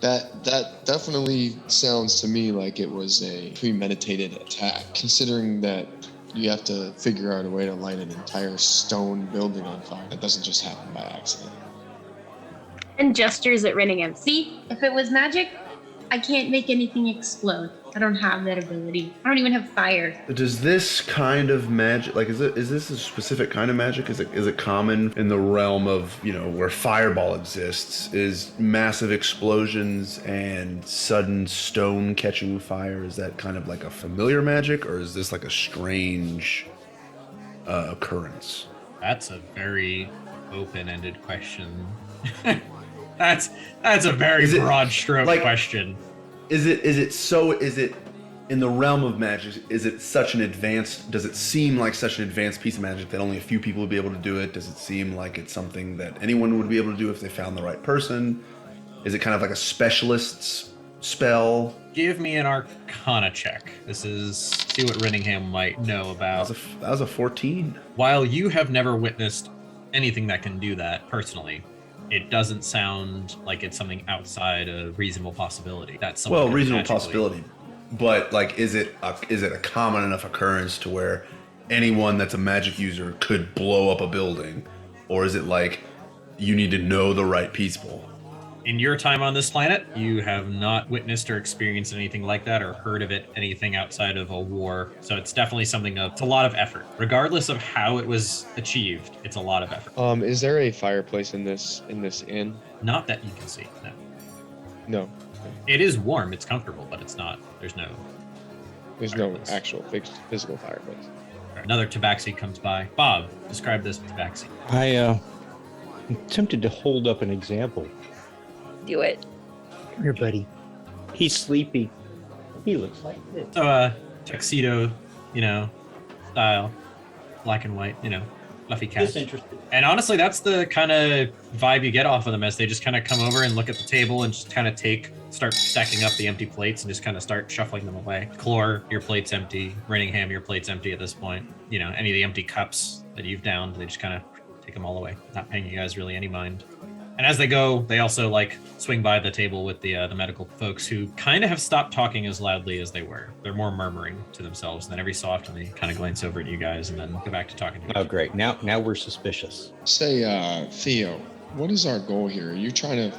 that definitely sounds to me like it was a premeditated attack, considering that you have to figure out a way to light an entire stone building on fire. That doesn't just happen by accident. And gestures at Renningham. See, if it was magic, I can't make anything explode. I don't have that ability. I don't even have fire. does this kind of magic, like, is this a specific kind of magic? Is it common in the realm of, where fireball exists? Is massive explosions and sudden stone catching fire, is that kind of like a familiar magic, or is this like a strange occurrence? That's a very open-ended question. That's a very broad stroke question. Is it in the realm of magic, does it seem like such an advanced piece of magic that only a few people would be able to do it? Does it seem like it's something that anyone would be able to do if they found the right person? Is it kind of like a specialist's spell? Give me an Arcana check. This is see what Renningham might know about. That was a 14. While you have never witnessed anything that can do that personally, it doesn't sound like it's something outside a reasonable possibility. That's something reasonable possibility, but like, is it a common enough occurrence to where anyone that's a magic user could blow up a building, or is it like you need to know the right people? In your time on this planet, you have not witnessed or experienced anything like that or heard of it, anything outside of a war. So it's definitely something it's a lot of effort. Regardless of how it was achieved, it's a lot of effort. Is there a fireplace in this inn? Not that you can see, no. No. It is warm, it's comfortable, but it's not, there's no actual physical fireplace. Another tabaxi comes by. Bob, describe this tabaxi. I'm tempted to hold up an example. Do it. Come here, buddy. He's sleepy. He looks like this. So, tuxedo, style, black and white, fluffy cat. Disinterested. And honestly, that's the kind of vibe you get off of them as they just kind of come over and look at the table and just kind of start stacking up the empty plates and just kind of start shuffling them away. Clore, your plate's empty. Rinningham, your plate's empty at this point. Any of the empty cups that you've downed, they just kind of take them all away, not paying you guys really any mind. And as they go, they also swing by the table with the medical folks who kind of have stopped talking as loudly as they were. They're more murmuring to themselves. And then every so often they kind of glance over at you guys and then go back to talking to you. Oh, great. Now we're suspicious. Say, Theo, what is our goal here? Are you trying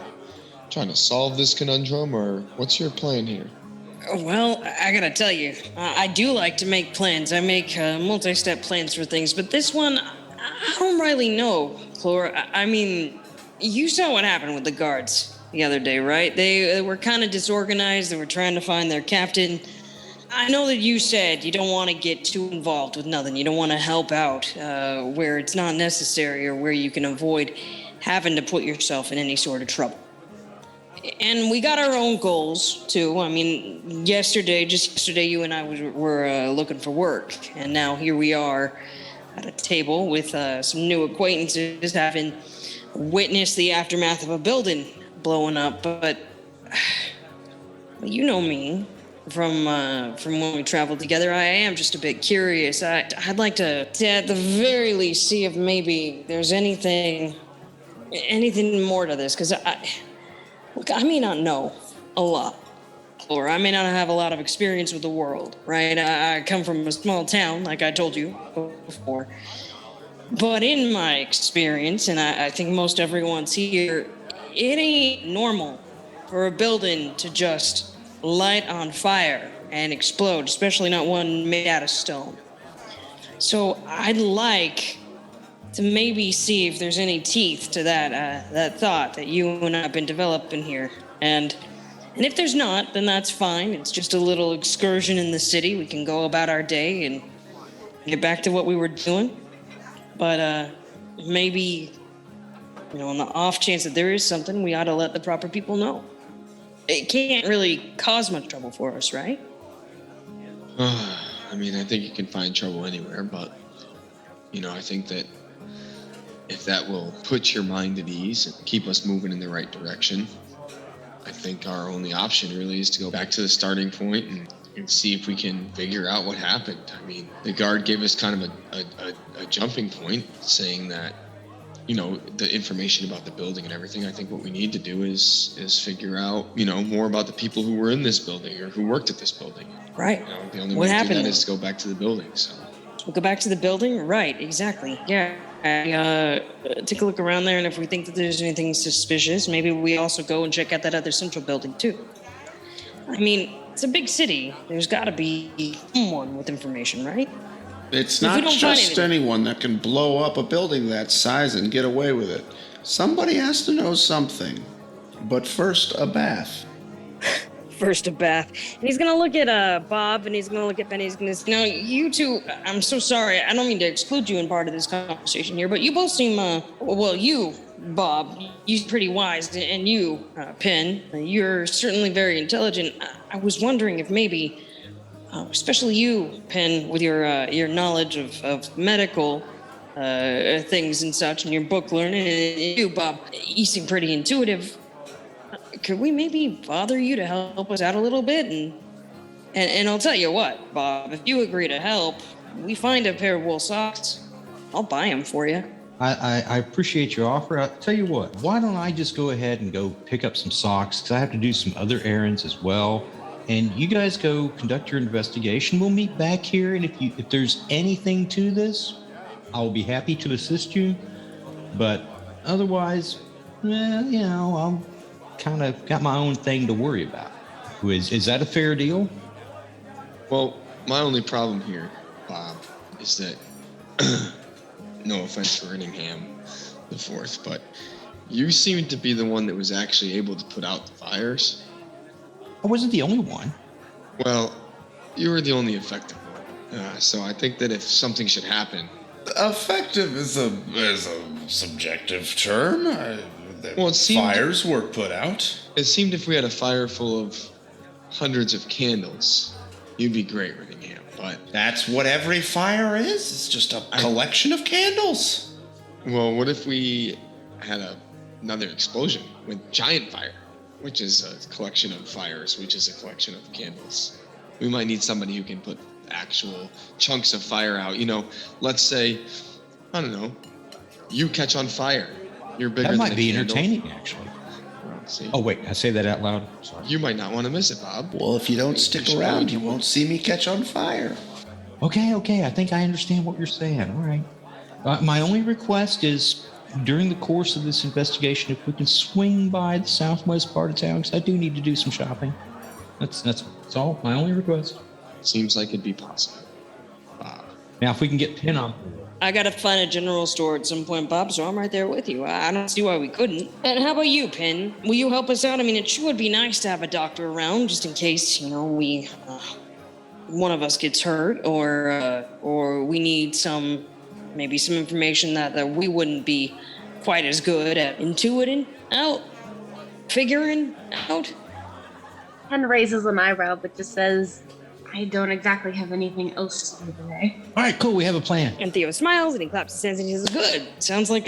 to solve this conundrum, or what's your plan here? Well, I gotta tell you, I do like to make plans. I make multi-step plans for things, but this one, I don't really know, Clore. I mean, you saw what happened with the guards the other day, right? They were kind of disorganized. They were trying to find their captain. I know that you said you don't want to get too involved with nothing. You don't want to help out where it's not necessary or where you can avoid having to put yourself in any sort of trouble. And we got our own goals, too. I mean, just yesterday, you and I were looking for work. And now here we are at a table with some new acquaintances having witnessed the aftermath of a building blowing up. But you know me from when we traveled together. I am just a bit curious. I'd like to, at the very least, see if maybe there's anything more to this. Because I may not know a lot, or I may not have a lot of experience with the world, right? I come from a small town, like I told you before. But in my experience, and I think most everyone's here, it ain't normal for a building to just light on fire and explode, especially not one made out of stone. So I'd like to maybe see if there's any teeth to that thought that you and I have been developing here. And if there's not, then that's fine. It's just a little excursion in the city. We can go about our day and get back to what we were doing. But maybe, on the off chance that there is something, we ought to let the proper people know. It can't really cause much trouble for us, right? I mean, I think you can find trouble anywhere, but, I think that if that will put your mind at ease and keep us moving in the right direction, I think our only option really is to go back to the starting point and see if we can figure out what happened. I mean, the guard gave us kind of a jumping point, saying that, the information about the building and everything. I think what we need to do is figure out, more about the people who were in this building or who worked at this building. Right. The only What way to do happened? that is to go back to the building. So We'll go back to the building? Right, exactly. Yeah. Take a look around there, and if we think that there's anything suspicious, maybe we also go and check out that other central building, too. I mean, it's a big city. There's got to be someone with information, right? It's If we not don't find just anything- anyone that can blow up a building that size and get away with it. Somebody has to know something. But first, a bath. First a bath. And he's gonna look at Bob, and he's gonna look at Benny. He's gonna say, "Now, you two, I'm so sorry. I don't mean to exclude you in part of this conversation here, but you both seem, well, you, Bob, you're pretty wise, and you, Penn, you're certainly very intelligent. I was wondering if maybe, especially you, Penn, with your knowledge of medical things and such, and your book learning, and you, Bob, you seem pretty intuitive. Could we maybe bother you to help us out a little bit? And I'll tell you what, Bob, if you agree to help, we find a pair of wool socks, I'll buy them for you. I appreciate your offer. I'll tell you what, why don't I just go ahead and go pick up some socks, because I have to do some other errands as well. And you guys go conduct your investigation. We'll meet back here, and if there's anything to this, I'll be happy to assist you. But otherwise, kind of got my own thing to worry about. Is that a fair deal? Well, my only problem here, Bob, is that no offense to Irningham the Fourth, but you seem to be the one that was actually able to put out the fires. I wasn't the only one. Well, you were the only effective one. So I think that if something should happen, Effective is a subjective term. Well, it seemed- Fires were put out. it seemed if we had a fire full of hundreds of candles, you'd be great, Irningham. But That's what every fire is. It's just a collection of candles. well, what if we had another explosion with giant fire, which is a collection of fires, which is a collection of candles? We might need somebody who can put actual chunks of fire out. Let's say, I don't know, you catch on fire. You're bigger That than might a be candle. entertaining, actually. Well, see, Oh, wait, I say that out loud? Sorry. you might not want to miss it, Bob. Well, if you don't stick around, you won't see me catch on fire. Okay, I think I understand what you're saying. All right. My only request is during the course of this investigation, if we can swing by the southwest part of town, because I do need to do some shopping. That's all. My only request. Seems like it'd be possible, Bob. Now, if we can get Pin on. I gotta find a general store at some point, Bob, so I'm right there with you. I don't see why we couldn't. And how about you, Pin? Will you help us out? I mean, it sure would be nice to have a doctor around, just in case, we, one of us gets hurt, or we need maybe some information that we wouldn't be quite as good at figuring out. Pen raises an eyebrow, but just says, I don't exactly have anything else to do today. All right, cool. We have a plan. And Theo smiles and he claps his hands and he says, Good. Sounds like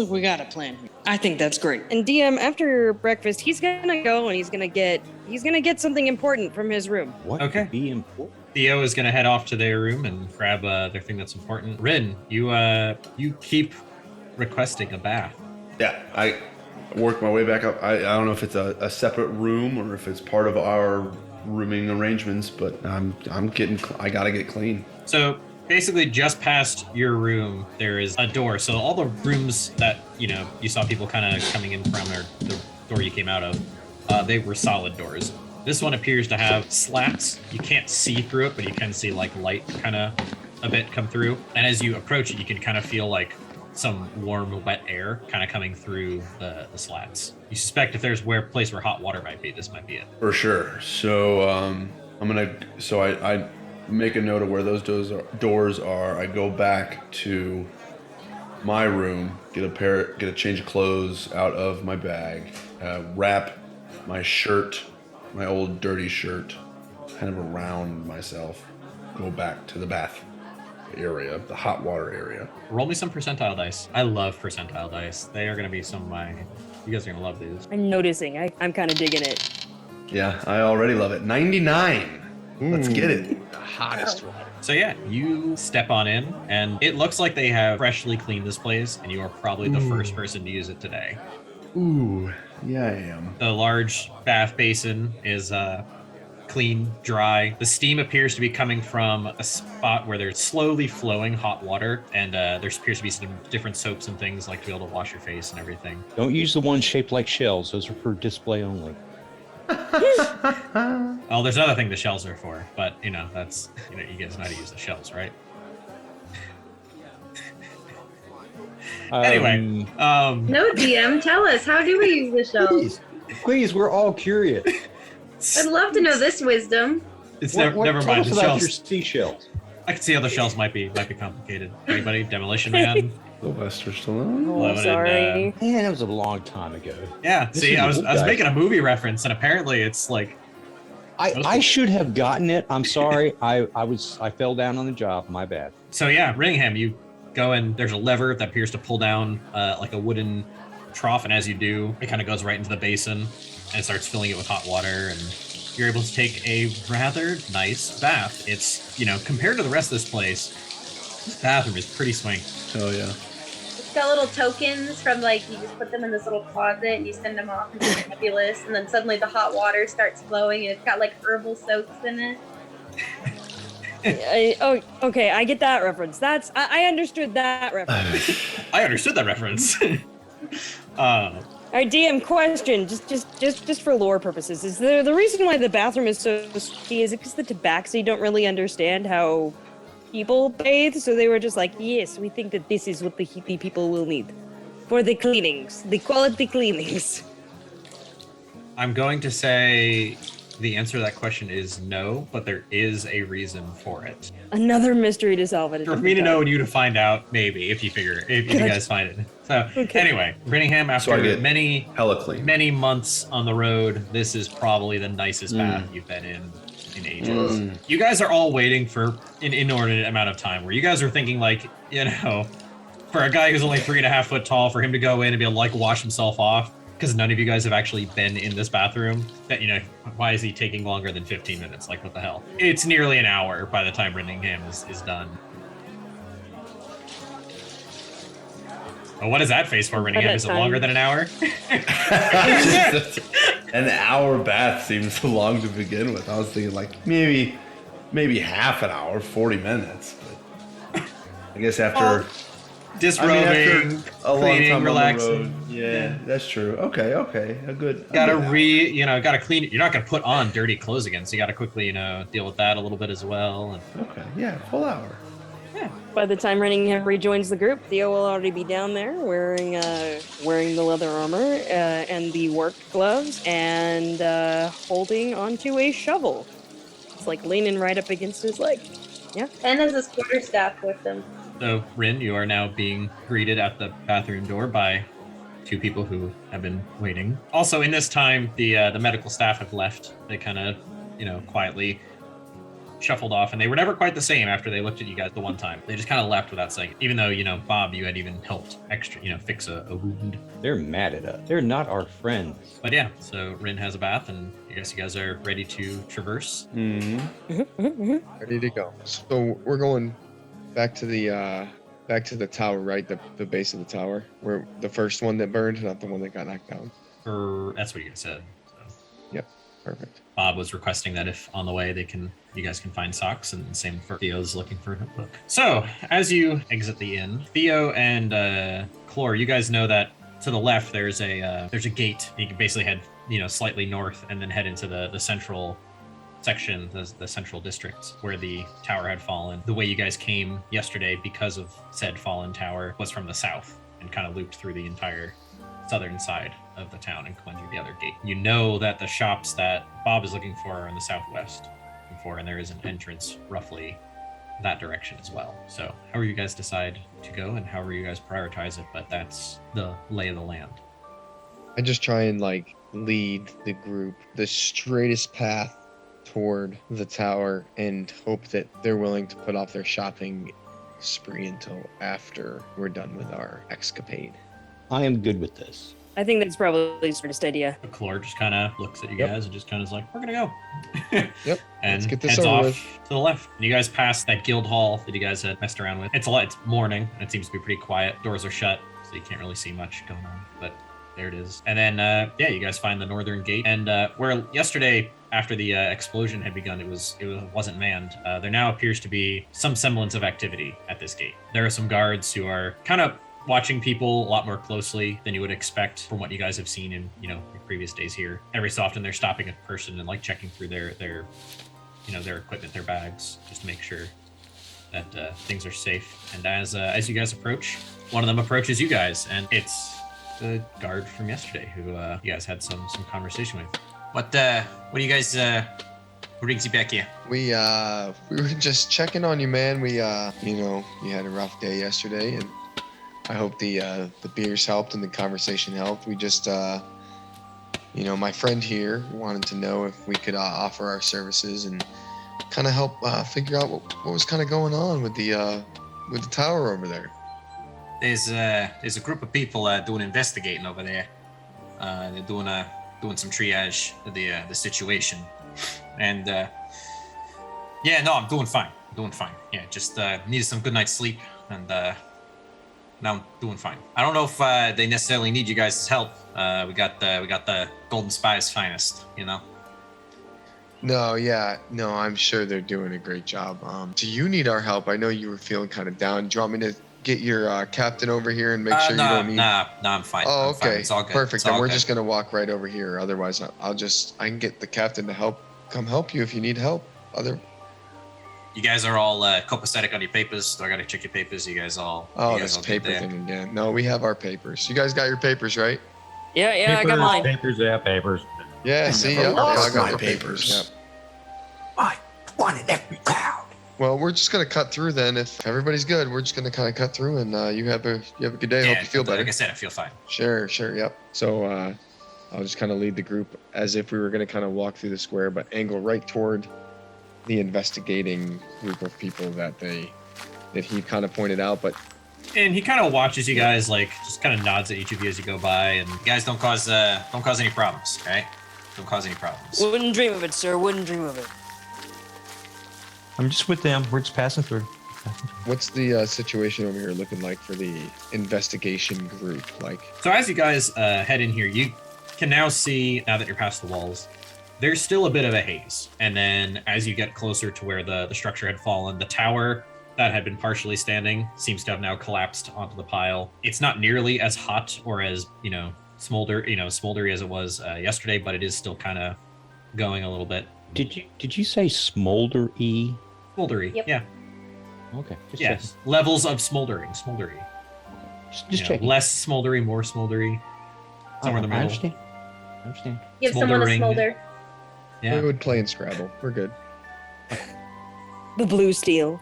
we got a plan. I think that's great. and DM, after breakfast, he's gonna go and he's gonna get something important from his room. What Okay. could be important? Theo is gonna head off to their room and grab their thing that's important. Rin, you keep requesting a bath. Yeah, I work my way back up. I don't know if it's a separate room or if it's part of our rooming arrangements, but I gotta get clean. So basically, just past your room, there is a door. So all the rooms that you saw people kind of coming in from, or the door you came out of, they were solid doors. This one appears to have slats. You can't see through it, but you can see like light kind of a bit come through. And as you approach it, you can kind of feel like some warm, wet air kind of coming through the slats. You suspect if there's a place where hot water might be, this might be it. For sure. So I make a note of where those doors are. I go back to my room, get a change of clothes out of my bag, wrap my shirt, my old dirty shirt, kind of around myself, go back to the bath area, the hot water area. Roll me some percentile dice. I love percentile dice. They are going to be some of my... You guys are going to love these. I'm noticing. I'm kind of digging it. Yeah, I already love it. 99. Let's get it. The hottest one. So yeah, you step on in, and it looks like they have freshly cleaned this place, and you are probably the first person to use it today. Ooh, yeah, I am. The large bath basin is clean, dry. The steam appears to be coming from a spot where there's slowly flowing hot water, and there appears to be some different soaps and things like to be able to wash your face and everything. Don't use the ones shaped like shells. Those are for display only. Well, there's another thing the shells are for, but that's you guys know how to use the shells, right? Anyway, No, DM, tell us, how do we use the shells? Please, we're all curious. I'd love to know this wisdom. It's never tell mind. us The about shells. your seashells. I can see how the shells might be complicated. Anybody? Demolition Man? Sylvester Stallone. Oh, Loaded, sorry. Man, that was a long time ago. Yeah. This See, is I was old guy. making a movie reference, and apparently it's like I should have gotten it. I'm sorry. I fell down on the job. My bad. so. Yeah, Ringham, you go and there's a lever that appears to pull down like a wooden trough, and as you do, it kind of goes right into the basin and starts filling it with hot water, and you're able to take a rather nice bath. It's compared to the rest of this place, this bathroom is pretty swanky. Oh yeah. It's got little tokens from you just put them in this little closet and you send them off into the nebulous, and then suddenly the hot water starts flowing and it's got herbal soaks in it. Okay, I get that reference. I understood that reference. I understood that reference. I All right, DM question, just for lore purposes, is the reason why the bathroom is so key is it because the Tabaxi don't really understand how people bathe, so they were just like, yes, we think that this is what the people will need for the cleanings, the quality cleanings. I'm going to say the answer to that question is no, but there is a reason for it. Another mystery to solve at a For different me to time. know and you to find out, maybe, if you guys find it. So, anyway, Brittingham, after I get many hella clean. many months on the road, this is probably the nicest bath you've been in ages. You guys are all waiting for an inordinate amount of time, where you guys are thinking, like, you know, for a guy who's only 3.5 foot tall, for him to go in and be able to, like, wash himself off, because none of you guys have actually been in this bathroom, that, you know, why is he taking longer than 15 minutes? Like, what the hell? It's nearly an hour by the time Brittingham is done. Oh, what is that face for, Brittingham? Is it longer than an hour? An hour bath seems long to begin with. I was thinking like maybe half an hour, 40 minutes. But I guess after disrobing, after a long cleaning, time relaxing. on the road, yeah, that's true. Okay, a good. Gotta clean it. You're not gonna put on dirty clothes again, so you gotta quickly, deal with that a little bit as well. And okay, yeah, full hour. By the time Renningham rejoins the group, Theo will already be down there wearing the leather armor and the work gloves and holding onto a shovel. It's like leaning right up against his leg. Yeah. And has his quarterstaff with him. So, Rin, you are now being greeted at the bathroom door by two people who have been waiting. Also, in this time, the medical staff have left. They kind of, quietly shuffled off, and they were never quite the same after they looked at you guys the one time. They just kind of left without saying it. Even though, Bob, you had even helped fix a wound. They're mad at us. They're not our friends. But yeah, so Rin has a bath, and I guess you guys are ready to traverse. Ready to go. So we're going back to the tower, right? The base of the tower, where the first one that burned, not the one that got knocked down. That's what you guys said. So. Yep, perfect. Bob was requesting that if on the way you guys can find socks, and same for Theo's looking for a notebook. So as you exit the inn, Theo and Chlor, you guys know that to the left there's a gate. You can basically head slightly north and then head into the central section, the central district where the tower had fallen. The way you guys came yesterday because of said fallen tower was from the south and kind of looped through the entire southern side of the town and went through the other gate. You know that the shops that Bob is looking for are in the southwest, and there is an entrance roughly that direction as well. So however you guys decide to go and however you guys prioritize it, but that's the lay of the land. I just try and lead the group the straightest path toward the tower and hope that they're willing to put off their shopping spree until after we're done with our escapade. I am good with this. I think that's probably the smartest idea. Chlor just kind of looks at you guys and just kind of is like, we're gonna go. Yep. And let's get this heads over off with. to the left. And you guys pass that guild hall that you guys had messed around with. It's morning, and it seems to be pretty quiet. Doors are shut, so you can't really see much going on. But there it is. And then, you guys find the northern gate. And where yesterday, after the explosion had begun, it wasn't manned. There now appears to be some semblance of activity at this gate. There are some guards who are kind of watching people a lot more closely than you would expect from what you guys have seen in your previous days here. Every so often they're stopping a person and checking through their equipment, their bags, just to make sure that things are safe. And as you guys approach, one of them approaches you guys, and it's the guard from yesterday who you guys had some conversation with. What do you guys what brings you back here? We were just checking on you, man. We you had a rough day yesterday, and I hope the beers helped and the conversation helped. We just my friend here wanted to know if we could offer our services and kind of help figure out what was kind of going on with the tower over there. There's a group of people doing investigating over there. They're doing some triage of the situation, and I'm doing fine. Yeah, just needed some good night's sleep, and now I'm doing fine. I don't know if they necessarily need you guys' help. We got the Golden Spy's finest, No, I'm sure they're doing a great job. Do you need our help? I know you were feeling kind of down. Do you want me to get your captain over here and make sure you don't need? Nah, I'm fine. Oh, I'm fine. okay. It's all good. Perfect. It's Then all we're good. just gonna walk right over here. Otherwise, I can get the captain to come help you if you need help. You guys are all copacetic on your papers. Do I gotta check your papers? You guys all? Oh, you guys this all good paper there? thing again. No, we have our papers. You guys got your papers, right? Yeah, I got mine. Papers, yeah, papers. Yeah. See, never yeah, lost I got my the papers. One in every cloud. Well, we're just gonna cut through then. If everybody's good, we're just gonna kind of cut through, and you have a good day. Yeah, Hope you feel better. Like I said, I feel fine. Sure, yep. So I'll just kind of lead the group as if we were going to kind of walk through the square, but angle right toward the investigating group of people that he kind of pointed out. But And he kind of watches you guys, like just kind of nods at each of you as you go by, and You guys don't cause any problems, right? Don't cause any problems. Wouldn't dream of it, sir. Wouldn't dream of it. I'm just with them. We're just passing through. what's the situation over here looking like for the investigation group? Like, so as you guys head in here, you can now see, now that you're past the walls, there's still a bit of a haze. And then as you get closer to where the structure had fallen, the tower that had been partially standing seems to have now collapsed onto the pile. It's not nearly as hot or as, smoldery as it was yesterday, but it is still kind of going a little bit. Did you say smolder-y? Smoldery, Yep. yeah. Okay. Just Yes, checking. levels of smoldery. Just checking. Less smoldery, more smoldery, somewhere in the I middle. understand. Give someone a Smoldering. smolder. Yeah. we would play in Scrabble. We're good. The blue steel.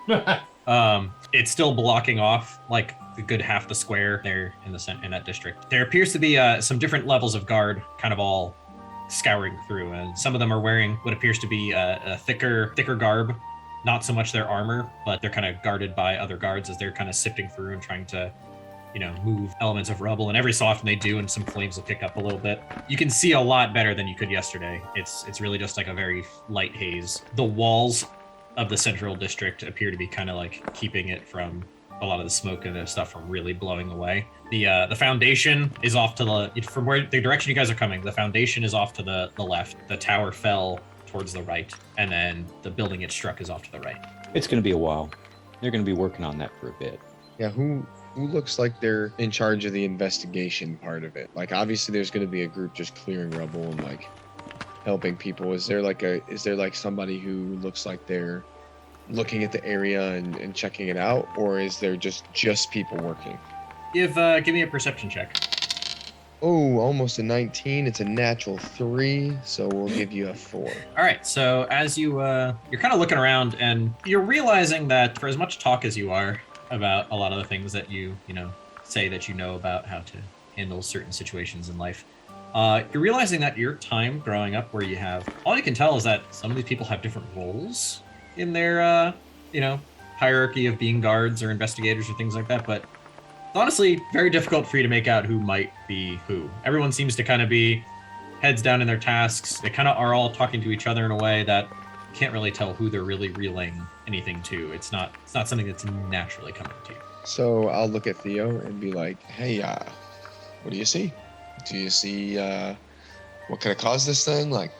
It's still blocking off like a good half the square there in that district. There appears to be some different levels of guard, kind of all scouring through, and some of them are wearing what appears to be a thicker garb. Not so much their armor, but they're kind of guarded by other guards as they're kind of sifting through and trying to, move elements of rubble. And every so often they do, and some flames will kick up a little bit. You can see a lot better than you could yesterday. It's really just like a very light haze. The walls of the central district appear to be kind of like keeping it from a lot of the smoke and the stuff from really blowing away. The foundation is off to from where the direction you guys are coming. The foundation is off to the left. The tower fell towards the right, and then the building it struck is off to the right. It's going to be a while. They're going to be working on that for a bit. Yeah, who looks like they're in charge of the investigation part of it? Like, obviously there's going to be a group just clearing rubble and like helping people. Is there like somebody who looks like they're looking at the area and checking it out, or is there just people working? Give me a perception check. Oh, almost a 19. It's a natural 3, so we'll give you a 4. All right, so as you're kind of looking around, and you're realizing that for as much talk as you are about a lot of the things that you say that you know about how to handle certain situations in life, you're realizing that your time growing up, where you have all you can tell is that some of these people have different roles in their hierarchy of being guards or investigators or things like that, but it's honestly very difficult for you to make out who might be who. Everyone seems to kind of be heads down in their tasks. They kind of are all talking to each other in a way that you can't really tell who they're really relaying anything to. It's not something that's naturally coming to you. So I'll look at Theo and be like, hey, what do you see? Do you see what could have caused this thing? Like,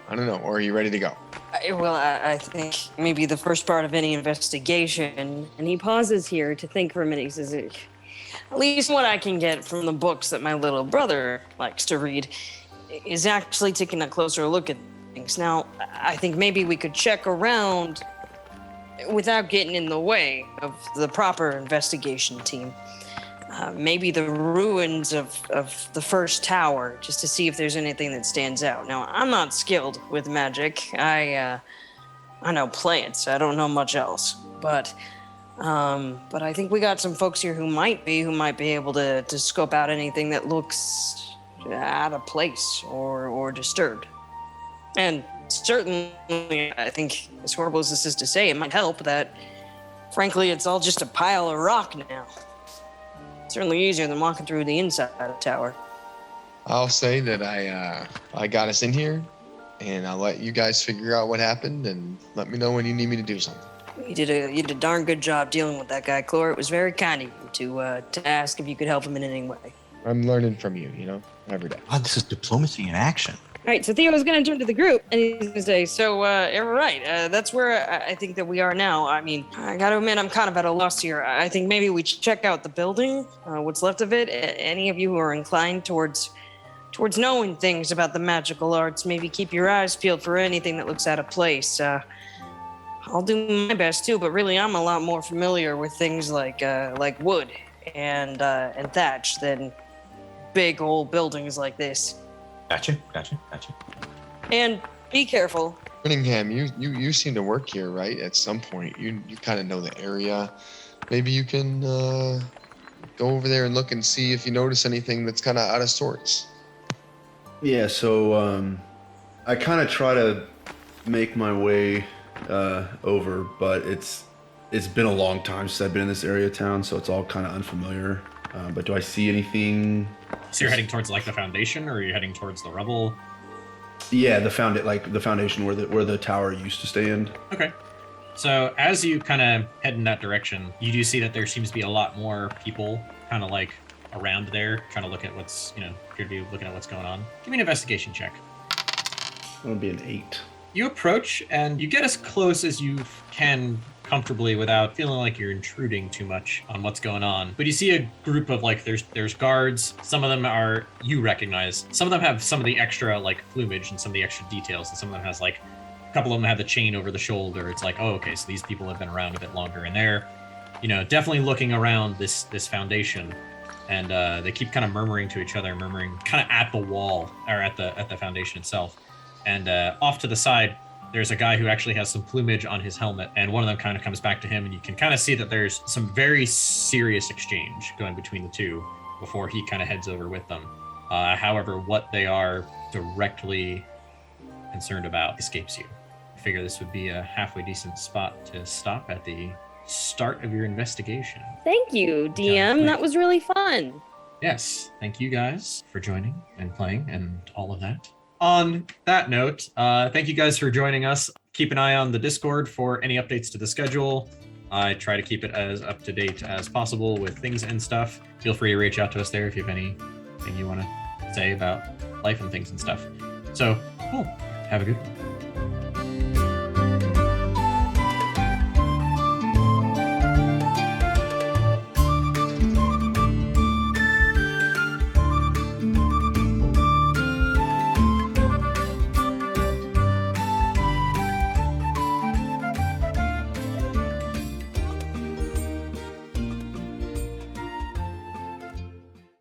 I don't know. Or are you ready to go? I think maybe the first part of any investigation, and he pauses here to think for a minute. He says, at least what I can get from the books that my little brother likes to read is actually taking a closer look at things. Now, I think maybe we could check around without getting in the way of the proper investigation team. Maybe the ruins of the first tower, just to see if there's anything that stands out. Now, I'm not skilled with magic. I know plants. I don't know much else. But I think we got some folks here who might be able to scope out anything that looks out of place or disturbed. And certainly, I think, as horrible as this is to say, it might help that, frankly, it's all just a pile of rock now. Certainly easier than walking through the inside of the tower. I'll say that I got us in here, and I'll let you guys figure out what happened, and let me know when you need me to do something. You did a darn good job dealing with that guy, Clore. It was very kind of you to ask if you could help him in any way. I'm learning from you, every day. Oh, this is diplomacy in action. right, so Theo's gonna turn to the group and he's gonna say, "So, right, that's where I think that we are now. I mean, I gotta admit, I'm kind of at a loss here. I think maybe we check out the building, what's left of it. Any of you who are inclined towards knowing things about the magical arts, maybe keep your eyes peeled for anything that looks out of place. I'll do my best too, but really, I'm a lot more familiar with things like wood and thatch than big old buildings like this. Gotcha. And be careful. Cunningham, you seem to work here, right? At some point, you kind of know the area. Maybe you can go over there and look and see if you notice anything that's kind of out of sorts. Yeah, so I kind of try to make my way over, but it's been a long time since I've been in this area of town, so it's all kind of unfamiliar. But do I see anything? So you're heading towards like the foundation, or are you heading towards the rubble? Yeah, the foundation where the tower used to stand. Okay. So as you kind of head in that direction, you do see that there seems to be a lot more people kind of like around there, trying to look at what's, appear to be looking at what's going on. Give me an investigation check. That would be an 8. You approach and you get as close as you can comfortably without feeling like you're intruding too much on what's going on. But you see a group of there's guards. Some of them are you recognize. Some of them have some of the extra plumage and some of the extra details, and some of them has a couple of them have the chain over the shoulder. It's like, oh, okay, so these people have been around a bit longer, and they're, definitely looking around this foundation. And they keep kind of murmuring to each other, murmuring kind of at the wall or at the foundation itself. And off to the side, there's a guy who actually has some plumage on his helmet, and one of them kind of comes back to him, and you can kind of see that there's some very serious exchange going between the two before he kind of heads over with them. However, what they are directly concerned about escapes you. I figure this would be a halfway decent spot to stop at the start of your investigation. Thank you, DM. That was really fun. Yes, thank you guys for joining and playing and all of that. On that note, thank you guys for joining us. Keep an eye on the Discord for any updates to the schedule. I try to keep it as up to date as possible with things and stuff. Feel free to reach out to us there if you have anything you want to say about life and things and stuff. So, cool. Have a good one.